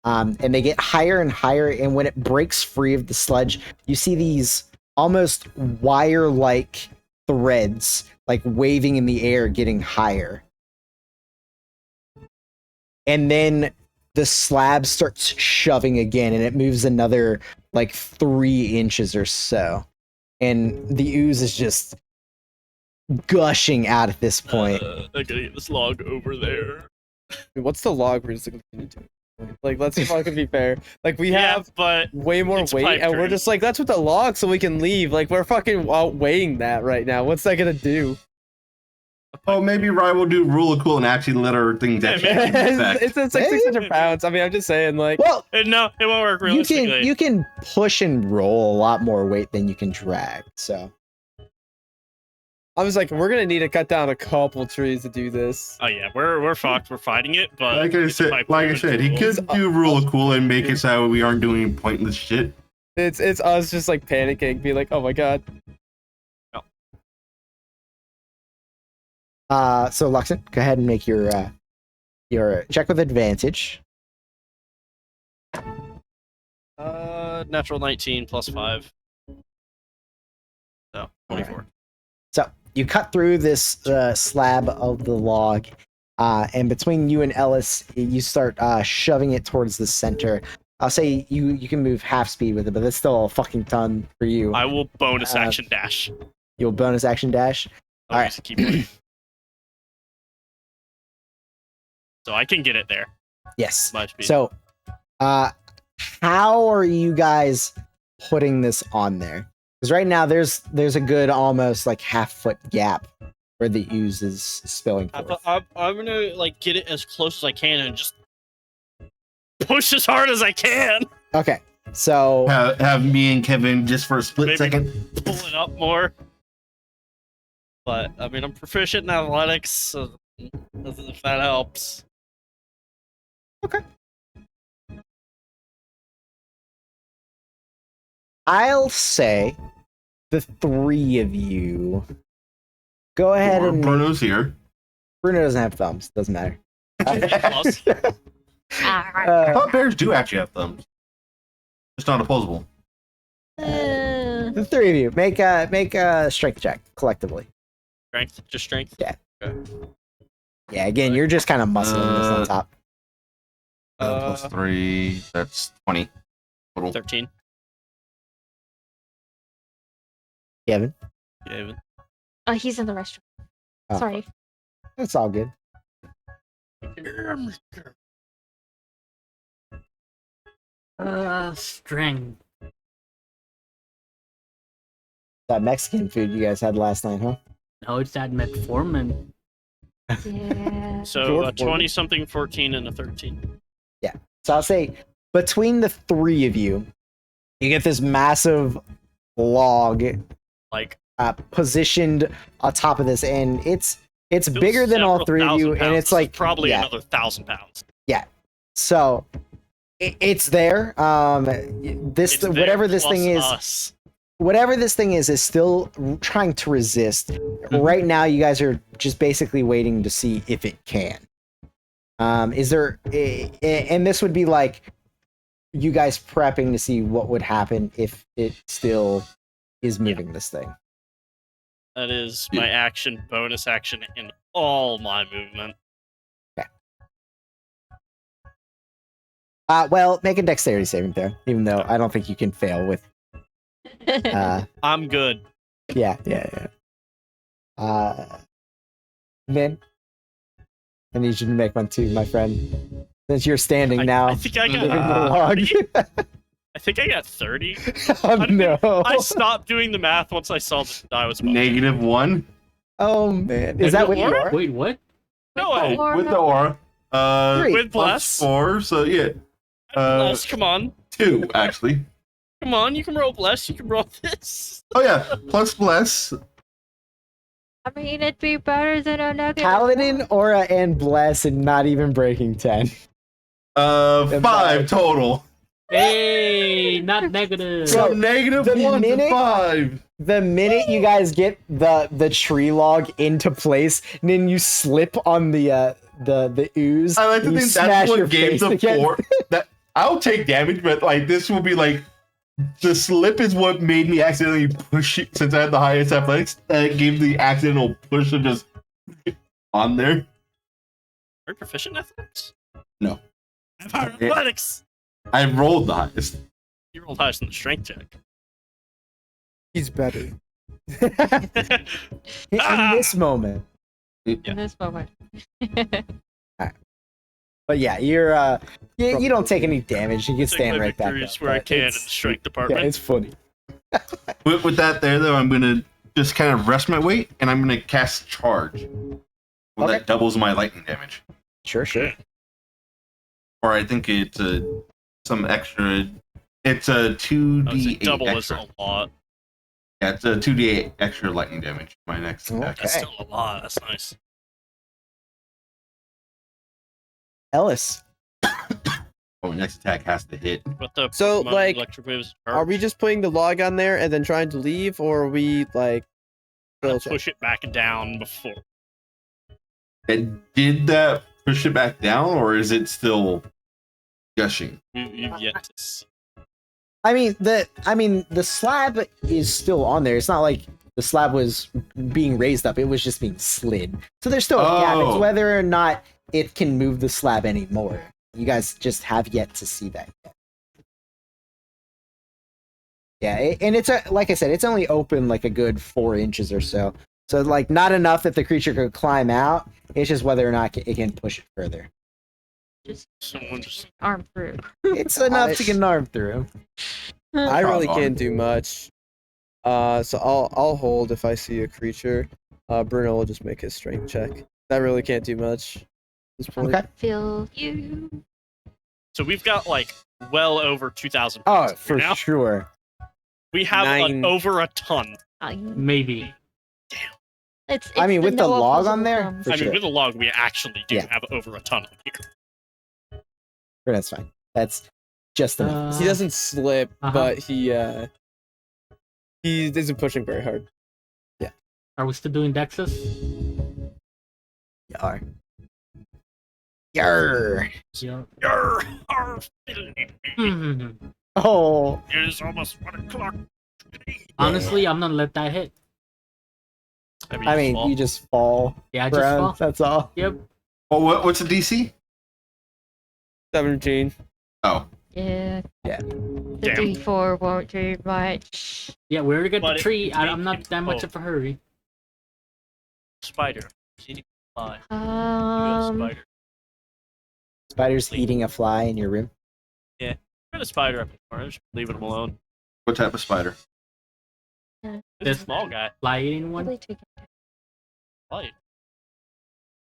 And they get higher and higher. And when it breaks free of the sludge, you see these almost wire-like threads, like waving in the air, getting higher. And then the slab starts shoving again, and it moves another like 3 inches or so. And the ooze is just gushing out at this point. I gotta get this log over there. What's the log realistically gonna do? Like, let's see if I can be fair. Like, we Yeah, have but way more it's weight, pipe and we're dream. just like, that's with the log, so we can leave. Like, we're fucking outweighing that right now. What's that gonna do? Oh, maybe Ryan will do rule of cool and actually let her things actually take effect. It's like Hey. 600 pounds. I mean, I'm just saying, like, Well, No, it won't work you realistically. can push and roll a lot more weight than you can drag. So I was like, we're gonna need to cut down a couple trees to do this. Oh yeah, we're fucked. We're fighting it, but Like I it's said, my he proven tools. could do rule of cool and make it so we aren't doing pointless shit. It's us just like panicking, be like, oh my god. so Luxon, go ahead and make your check with advantage. Natural 19 plus 5. So 24. So you cut through this slab of the log, and between you and Ellis, you start shoving it towards the center. I'll say you can move half speed with it, but that's still a fucking ton for you. I will bonus Uh, action dash. You'll bonus action dash. I'll alright. use the keyboard. So I can get it there. Yes. My speed. So, how are you guys putting this on there? Because right now there's a good almost like half-foot gap where the ooze is spilling forth. I'm gonna like get it as close as I can and just push as hard as I can. Okay, so Have me and Kevin just for a split Maybe. second. Pull it up more. But I mean, I'm proficient in athletics, so if that helps. I'll say the three of you go ahead and Bruno's here. Bruno doesn't have thumbs. Doesn't matter. Plus. I thought bears do actually have thumbs. It's not opposable. The three of you make a strength check collectively. Strength, just strength. Yeah, again, you're just kind of muscling this on top. Plus 3, that's 20 total. 13. Kevin, Yeah, even. He's in the restroom. Oh. Sorry. that's all good. Strength. That Mexican food you guys had last night, huh? No, it's that metformin. Yeah. So a 20 something, 14, and a 13. So I'll say between the three of you, you get this massive log Like positioned on top of this, and it's feels bigger than all several three of thousand you, and pounds. it's like probably yeah. another 1,000 pounds. So it's there. This It's there whatever this plus thing is, us. whatever this thing is still trying to resist. Right now, you guys are just basically waiting to see if it can. Is there? And this would be like you guys prepping to see what would happen if it still is moving this thing. That is my action, bonus action, and all my movement. Well, make a dexterity saving throw, even though I don't think you can fail with. I'm good. Yeah. Min, I need you to make one too, my friend. Since you're standing now, I think I moving the got. log. I think I got 30. Oh no! I stopped doing the math once I saw the die was above. -1. Oh man, is that with Aura? your? Wait, what? No way. Or With the no. aura. Three. With Plus bless. 4, so yeah. Bless, come on. 2, actually. Come on, you can roll bless, you can roll this. Oh yeah, plus bless. I mean, it'd be better than a negative. Paladin, aura, and bless, and not even breaking 10. 5 total. Hey, not negative. So So, negative the 1 minute- to 5. The minute you guys get the tree log into place, and then you slip on the ooze, I like to and you think smash that's your what games face of against- 4. That I'll take damage, but like this will be like the slip is what made me accidentally push it since I had the highest athletics. That gave the accidental push of just on there. Are you proficient in athletics? No. I have higher athletics. I rolled the highest. You rolled highest in the strength check. He's better. in Ah! this moment. In this moment. But yeah, you're you don't take any damage. You can Take stand my right back victories up. where I but can in the it's- strength Yeah, department. it's funny. With that there though, I'm gonna just kind of rest my weight and I'm gonna cast charge. Well, Okay. that doubles my lightning damage. Sure. Or I think it's some extra. It's a I would say 2d8 double extra. is a lot. Yeah, it's a 2d8 extra lightning damage. My next attack. That's Okay. still a lot. That's nice. Ellis. Oh, next attack has to hit. But the So, Pokemon like, electric waves Are we just putting the log on there and then trying to leave, or are we like gonna double check? push it back down before? Did that push it back down, or is it still gushing? You've yet to see. I mean the slab is still on there. It's not like the slab was being raised up. It was just being slid. So there's still a gap. It's Oh. whether or not it can move the slab anymore. You guys just have yet to see that yet. Yeah, and it's like I said, it's only open like a good 4 inches or so. So like not enough that the creature could climb out. It's just whether or not it can push it further. Just Someone just arm through. It's enough to get an arm through. I really Come on. can't do much. So I'll hold if I see a creature. Bruno will just make his strength check. I really can't do much at this point. Okay. Feel you. so we've got like well over 2,000. Oh, points for now. sure. We have like, 9. over a ton. Maybe. It's I mean, with the Noah log puzzle on there, from- for I sure. mean, with the log, we actually do Yeah. have over a ton on here. That's fine. That's just enough. He doesn't slip, Uh-huh. but he isn't pushing very hard. Are we still doing Dexus? Yar. Yarr. Yeah. Yarr, arr, Mhm. Oh. It is almost 1 o'clock. Honestly, I'm gonna let that hit. I mean, you just fall. Yeah, I just Brown, fall. that's all. Yep. Oh, what's the DC? 17. Oh, Yeah. Yeah. The Damn. D4 won't do much. Yeah, we already got But the tree. it- I'm not that much oh. of a hurry. Spider. See, fly. You got a spider. Spider's eating a fly in your room. Got a spider up in the corner. Just leaving him alone. what type of spider? It's This- a small guy. Fly eating one. Really take it. Bite.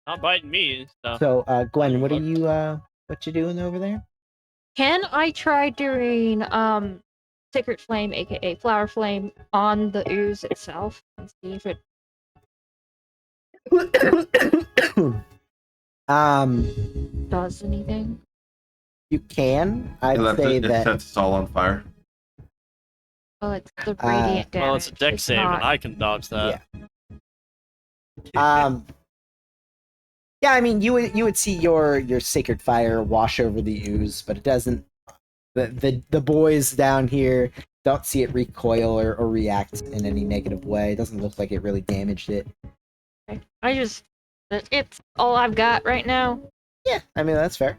Not biting me. So. So, Gwen, what you doing over there? Can I try doing Sacred Flame, aka Flower Flame, on the ooze itself and see if it does anything? You can. I'd Yeah, say it that. sets us all on fire. Well, it's the radiant damage. Well, it's a deck it's save, not- and I can dodge that. Yeah, I mean, you would see your sacred fire wash over the ooze, but it doesn't. The boys down here don't see it recoil or react in any negative way. It doesn't look like it really damaged it. It's all I've got right now. Yeah, I mean that's fair.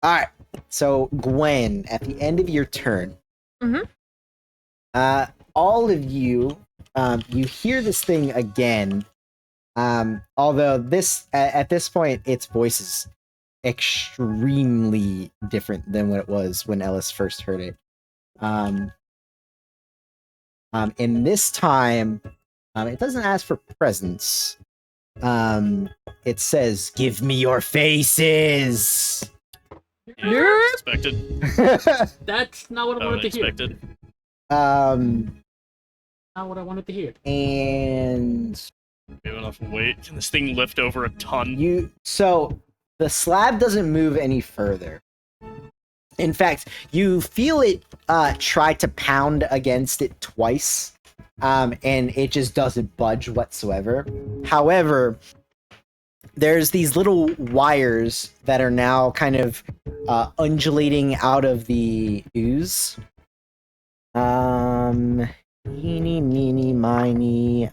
All right, so Gwen, at the end of your turn, Mhm. all of you, you hear this thing again. Although at this point, its voice is extremely different than what it was when Ellis first heard it. And this time, it doesn't ask for presents. It says, "Give me your faces." Yeah, expected. That's not what I wanted to hear. Unexpected. Not what I wanted to hear. And We have enough weight. Can this thing lift over a ton? so the slab doesn't move any further. In fact, you feel it try to pound against it twice, and it just doesn't budge whatsoever. However, there's these little wires that are now kind of undulating out of the ooze. Eeny, meeny, miny.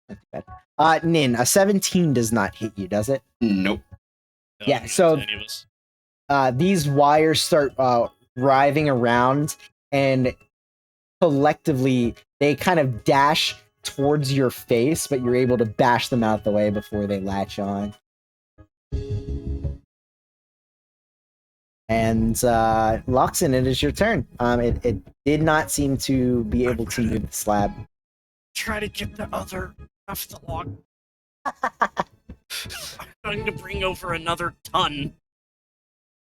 Not too bad. Nin, a 17 does not hit you, does it? Nope. No, Yeah, not so- to any of us. These wires start writhing around, and collectively they kind of dash towards your face, but you're able to bash them out the way before they latch on. And Loxin, it is your turn. It did not seem to be able to move the slab. Try to get the other half the log. I'm going to bring over another ton.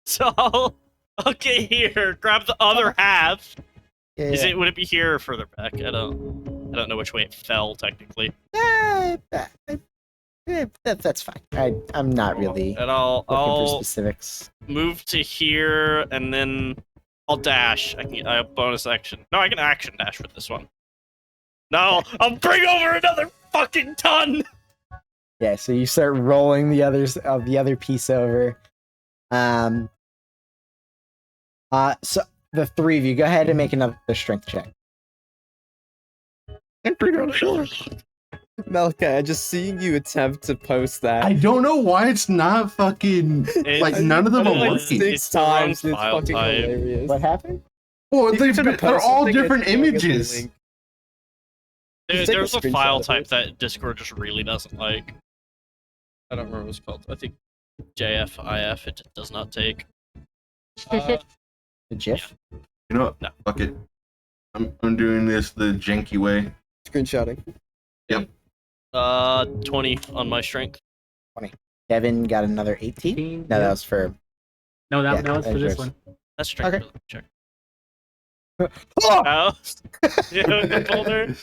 So I'll get here, grab the other half. Yeah, Would it be here or further back? I don't know which way it fell technically. That's fine. I'm not really And looking for I'll specifics. move to here and then I'll dash. I can bonus action. No, I can action dash with this one. No, I'll bring over another fucking ton. Yeah, so you start rolling the other piece over. So the three of you, go ahead and make another strength check. Melka, just seeing you attempt to post that. I don't know why it's not fucking like none of them are like working. six the wrong times. It's file fucking type. hilarious. What happened? Well, You should've they're posted all something different as long as the images. link. There's take a a screenshot file of type it. that Discord just really doesn't like. I don't remember what it's called. I think JFIF. It just does not take. The GIF? You know what? No. Fuck it. I'm doing this the janky way. Screenshotting. 20 on my strength. Kevin got another 18? No, that was for... No, that, yeah, that was for that's this yours. one. That's strength. Okay. Check. Oh! Oh, you know, the boulder.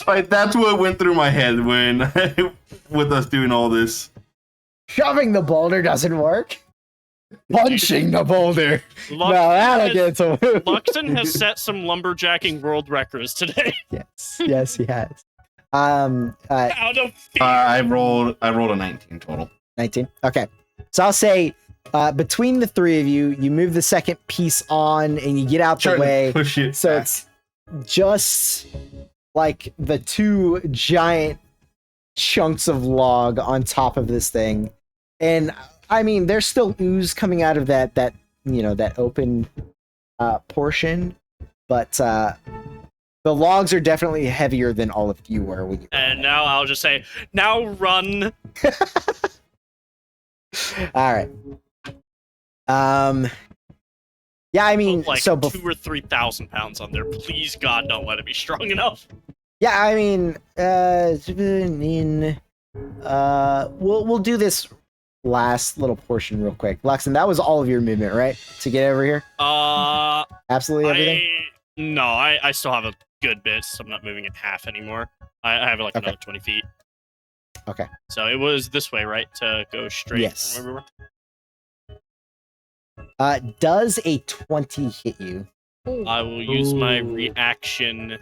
Like, that's what went through my head when with us doing all this. Shoving the boulder doesn't work. Punching the boulder. Lux- No, that'll get to Luxton has set some lumberjacking world records today. Yes, he has. Out of fear. I rolled a 19 total. 19. Okay. So I'll say between the three of you, you move the second piece on and you get out the Trying way. to push it. So back. it's just like the two giant chunks of log on top of this thing. And I mean, there's still ooze coming out of that open portion, but the logs are definitely heavier than all of you were when you And now I'll just say, now run. all right. Yeah, I mean, Like so 2,000 or 3,000 pounds on there. Please, God, don't let it be strong enough. yeah, I mean, we'll do this last little portion real quick. Luxon, that was all of your movement, right? To get over here? Absolutely everything? I still have a good bit, so I'm not moving it half anymore. I have like Okay. another 20 feet. Okay. So it was this way, right? To go straight Yes. from where we were? Does a 20 hit you? I will use my Ooh. reaction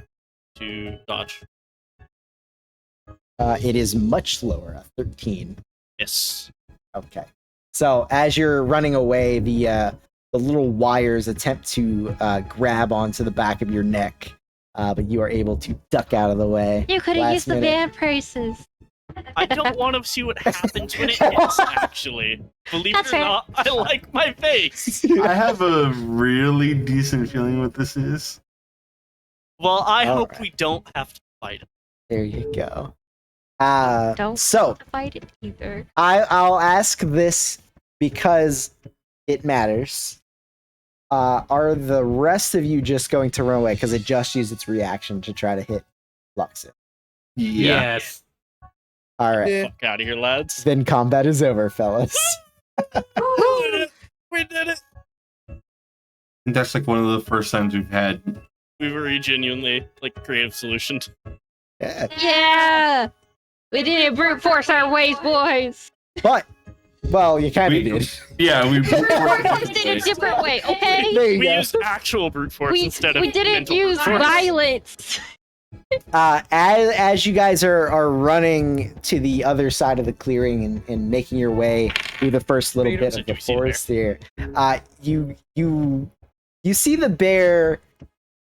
to dodge. It is much slower, a 13. Yes. Okay. So as you're running away, the little wires attempt to grab onto the back of your neck, but you are able to duck out of the way. You could have Last used the minute. band prices. I don't want to see what happens when it hits, actually. Believe That's it or fair. not, I like my face. I have a really decent feeling what this is. Well, I All hope right. we don't have to fight him. There you go. Don't So fight it either. I'll ask this because it matters. Are the rest of you just going to run away because it just used its reaction to try to hit Luxon? Yeah. Yes. All right. Yeah. Fuck out of here, lads. Then combat is over, fellas. We did it! We did it! And that's like one of the first times we've had. We were a genuinely creative solution. Yeah. Yeah! We didn't brute force our ways, boys! But, well, you kind of We- did. Yeah, we. We did a different way, okay? There you We go. used actual brute force We, instead of we didn't mental use brute force. violence! As you guys are running to the other side of the clearing and making your way through the first little Freedom, bit so of do the we see the bear? forest there, you see the bear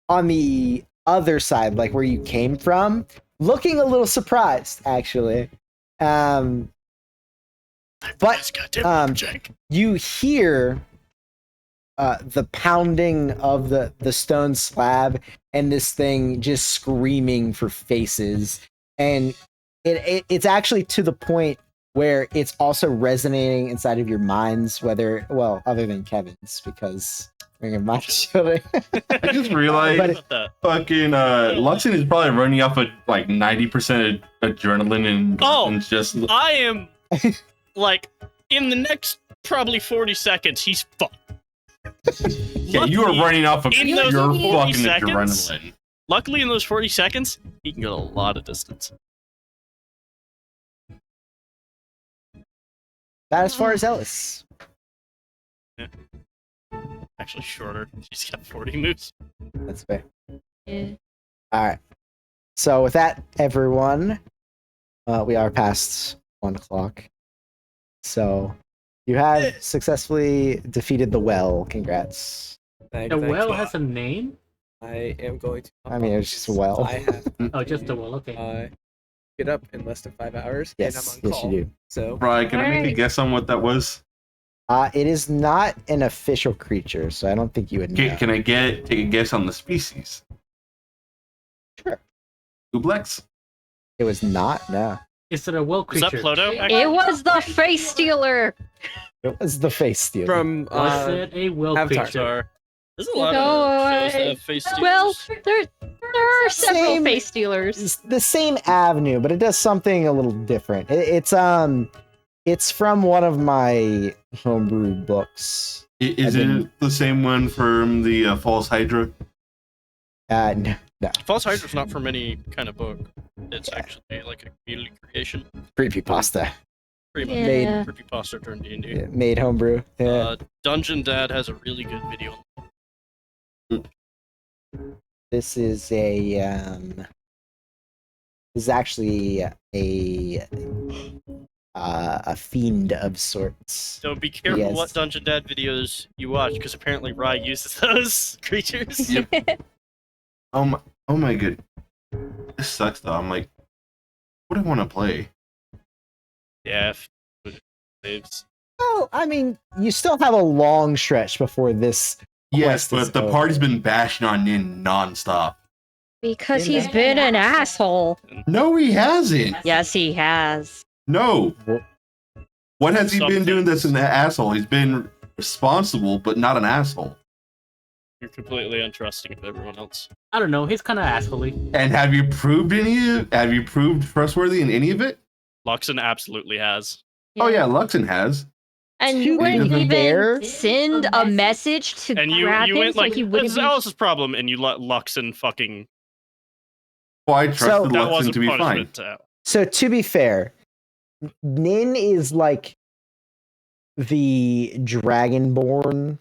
on the other side, like where you came from, looking a little surprised, actually. But This goddamn lumberjack. you hear the pounding of the stone slab and this thing just screaming for faces, and it's actually to the point where it's also resonating inside of your minds, whether, well, other than Kevin's, because we're in my children. I just realized But What the- fucking Luxon is probably running off of like 90% adrenaline and Oh! and just I am like in the next probably 40 seconds, he's fucked. yeah, you are Luckily- running off of in your those 40 fucking seconds? adrenaline. Luckily, in those 40 seconds, he can go a lot of distance. That as far as Ellis. Actually, shorter. She's got 40 moves. That's fair. Yeah. All right. So with that, everyone, we are past 1 o'clock. So you have successfully defeated the well. Congrats. The well has a name? I am going to. I mean, it's just a well. I have Oh, just the well. Okay. get up in less than 5 hours. Yes, and I'm on yes, call. you do. So Brian, can I make a Alright. guess on what that was? It is not an official creature, so I don't think you would know. Can I take a guess on the species? Sure. Ublex? It was not. No, Is it a well Was creature? that Pluto? It was the face stealer. it was the face stealer. from Was it a well Avatar. creature? There's a lot No, of shows that I- have face Well, stealers. there are several Same- face stealers. It's the same avenue, but it does something a little different. It's from one of my homebrew books. Is I didn't- it the same one from the False Hydra? No, False Hydra's not from any kind of book. It's actually like a community creation. creepypasta. Pretty much. Yeah. Creepypasta turned D&D. Yeah, made homebrew. Yeah. Dungeon Dad has a really good video. This is actually a fiend of sorts. So be careful Yes. what Dungeon Dad videos you watch, because apparently Rye uses those creatures. Oh my good. This sucks though. I'm like, what do I want to play? Yeah. Saves. Well, I mean, you still have a long stretch before this. Yes, Quest is but the over. party's been bashing on Nin nonstop. Because he's been an asshole. No, he hasn't. Yes, he has. No. What has he Some been doing things. that's an asshole? He's been responsible, but not an asshole. You're completely untrusting of everyone else. I don't know. He's kind of assholey. And have you proved have you proved trustworthy in any of it? Luxon absolutely has. Oh yeah, Luxon has. And To you wouldn't be even fair- send a message to And you grab him went so like, he wouldn't that's be... Alice's problem, and you let Luxon fucking... Well, I trusted That Luxon wasn't to be fine. punishment. So to be fair, Nin is like the Dragonborn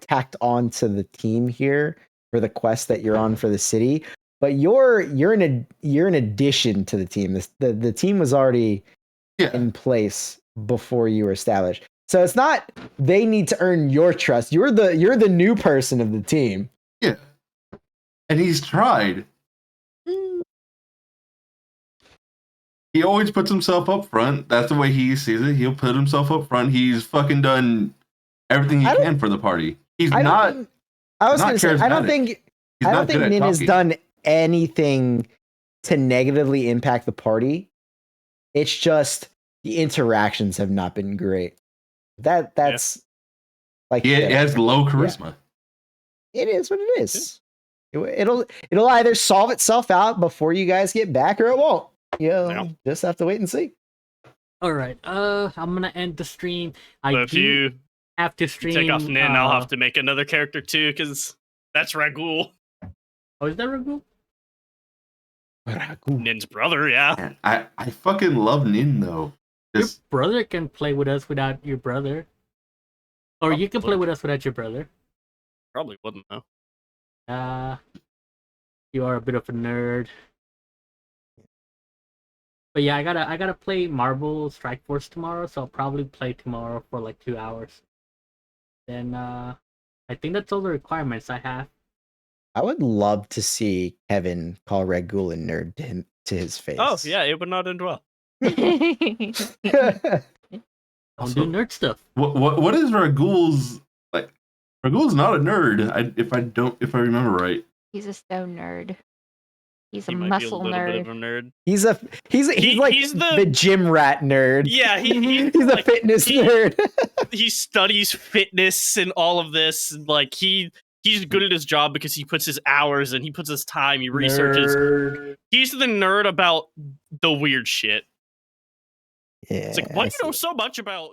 tacked onto the team here for the quest that you're on for the city. But you're an addition to the team. The team was already Yeah. in place before you were established. So it's not they need to earn your trust. You're the new person of the team. Yeah. And he's tried. He always puts himself up front. That's the way he sees it. He'll put himself up front. He's fucking done everything he I don't- can for the party. He's I don't not. think- I was not going to say I don't charismatic. think He's I don't not think good at Nin has talking. done anything to negatively impact the party. It's just the interactions have not been great. That's like He you said, has low charisma. it is what it is. It'll either solve itself out before you guys get back or it won't. Yeah. Just have to wait and see. All right. I'm gonna end the stream. So I if do you have to stream. take off Nin, I'll have to make another character too, because that's Ragul, Oh, is that Ragu? Nin's brother. Yeah. Man, I fucking love Nin though. Your Just brother can play with us without your brother, or you can play Probably. with us without your brother. Probably wouldn't though. You are a bit of a nerd. But yeah, I gotta play Marvel Strike Force tomorrow, so I'll probably play tomorrow for like 2 hours. Then I think that's all the requirements I have. I would love to see Kevin call Red Ghoul a nerd to his face. Oh yeah, it would not end well. Don't Also- do nerd stuff. what is Ragul's like? Ragul's not a nerd. If I remember right. He's a stone nerd. He's a He might be a muscle little bit nerd. of a nerd. He's like he's the gym rat nerd. Yeah, he's a like, fitness nerd. he studies fitness and all of this. And, like he's good at his job because he puts his hours and he puts his time. He researches. Nerd. He's the nerd about the weird shit. Yeah, It's like, I why do you see. know so much about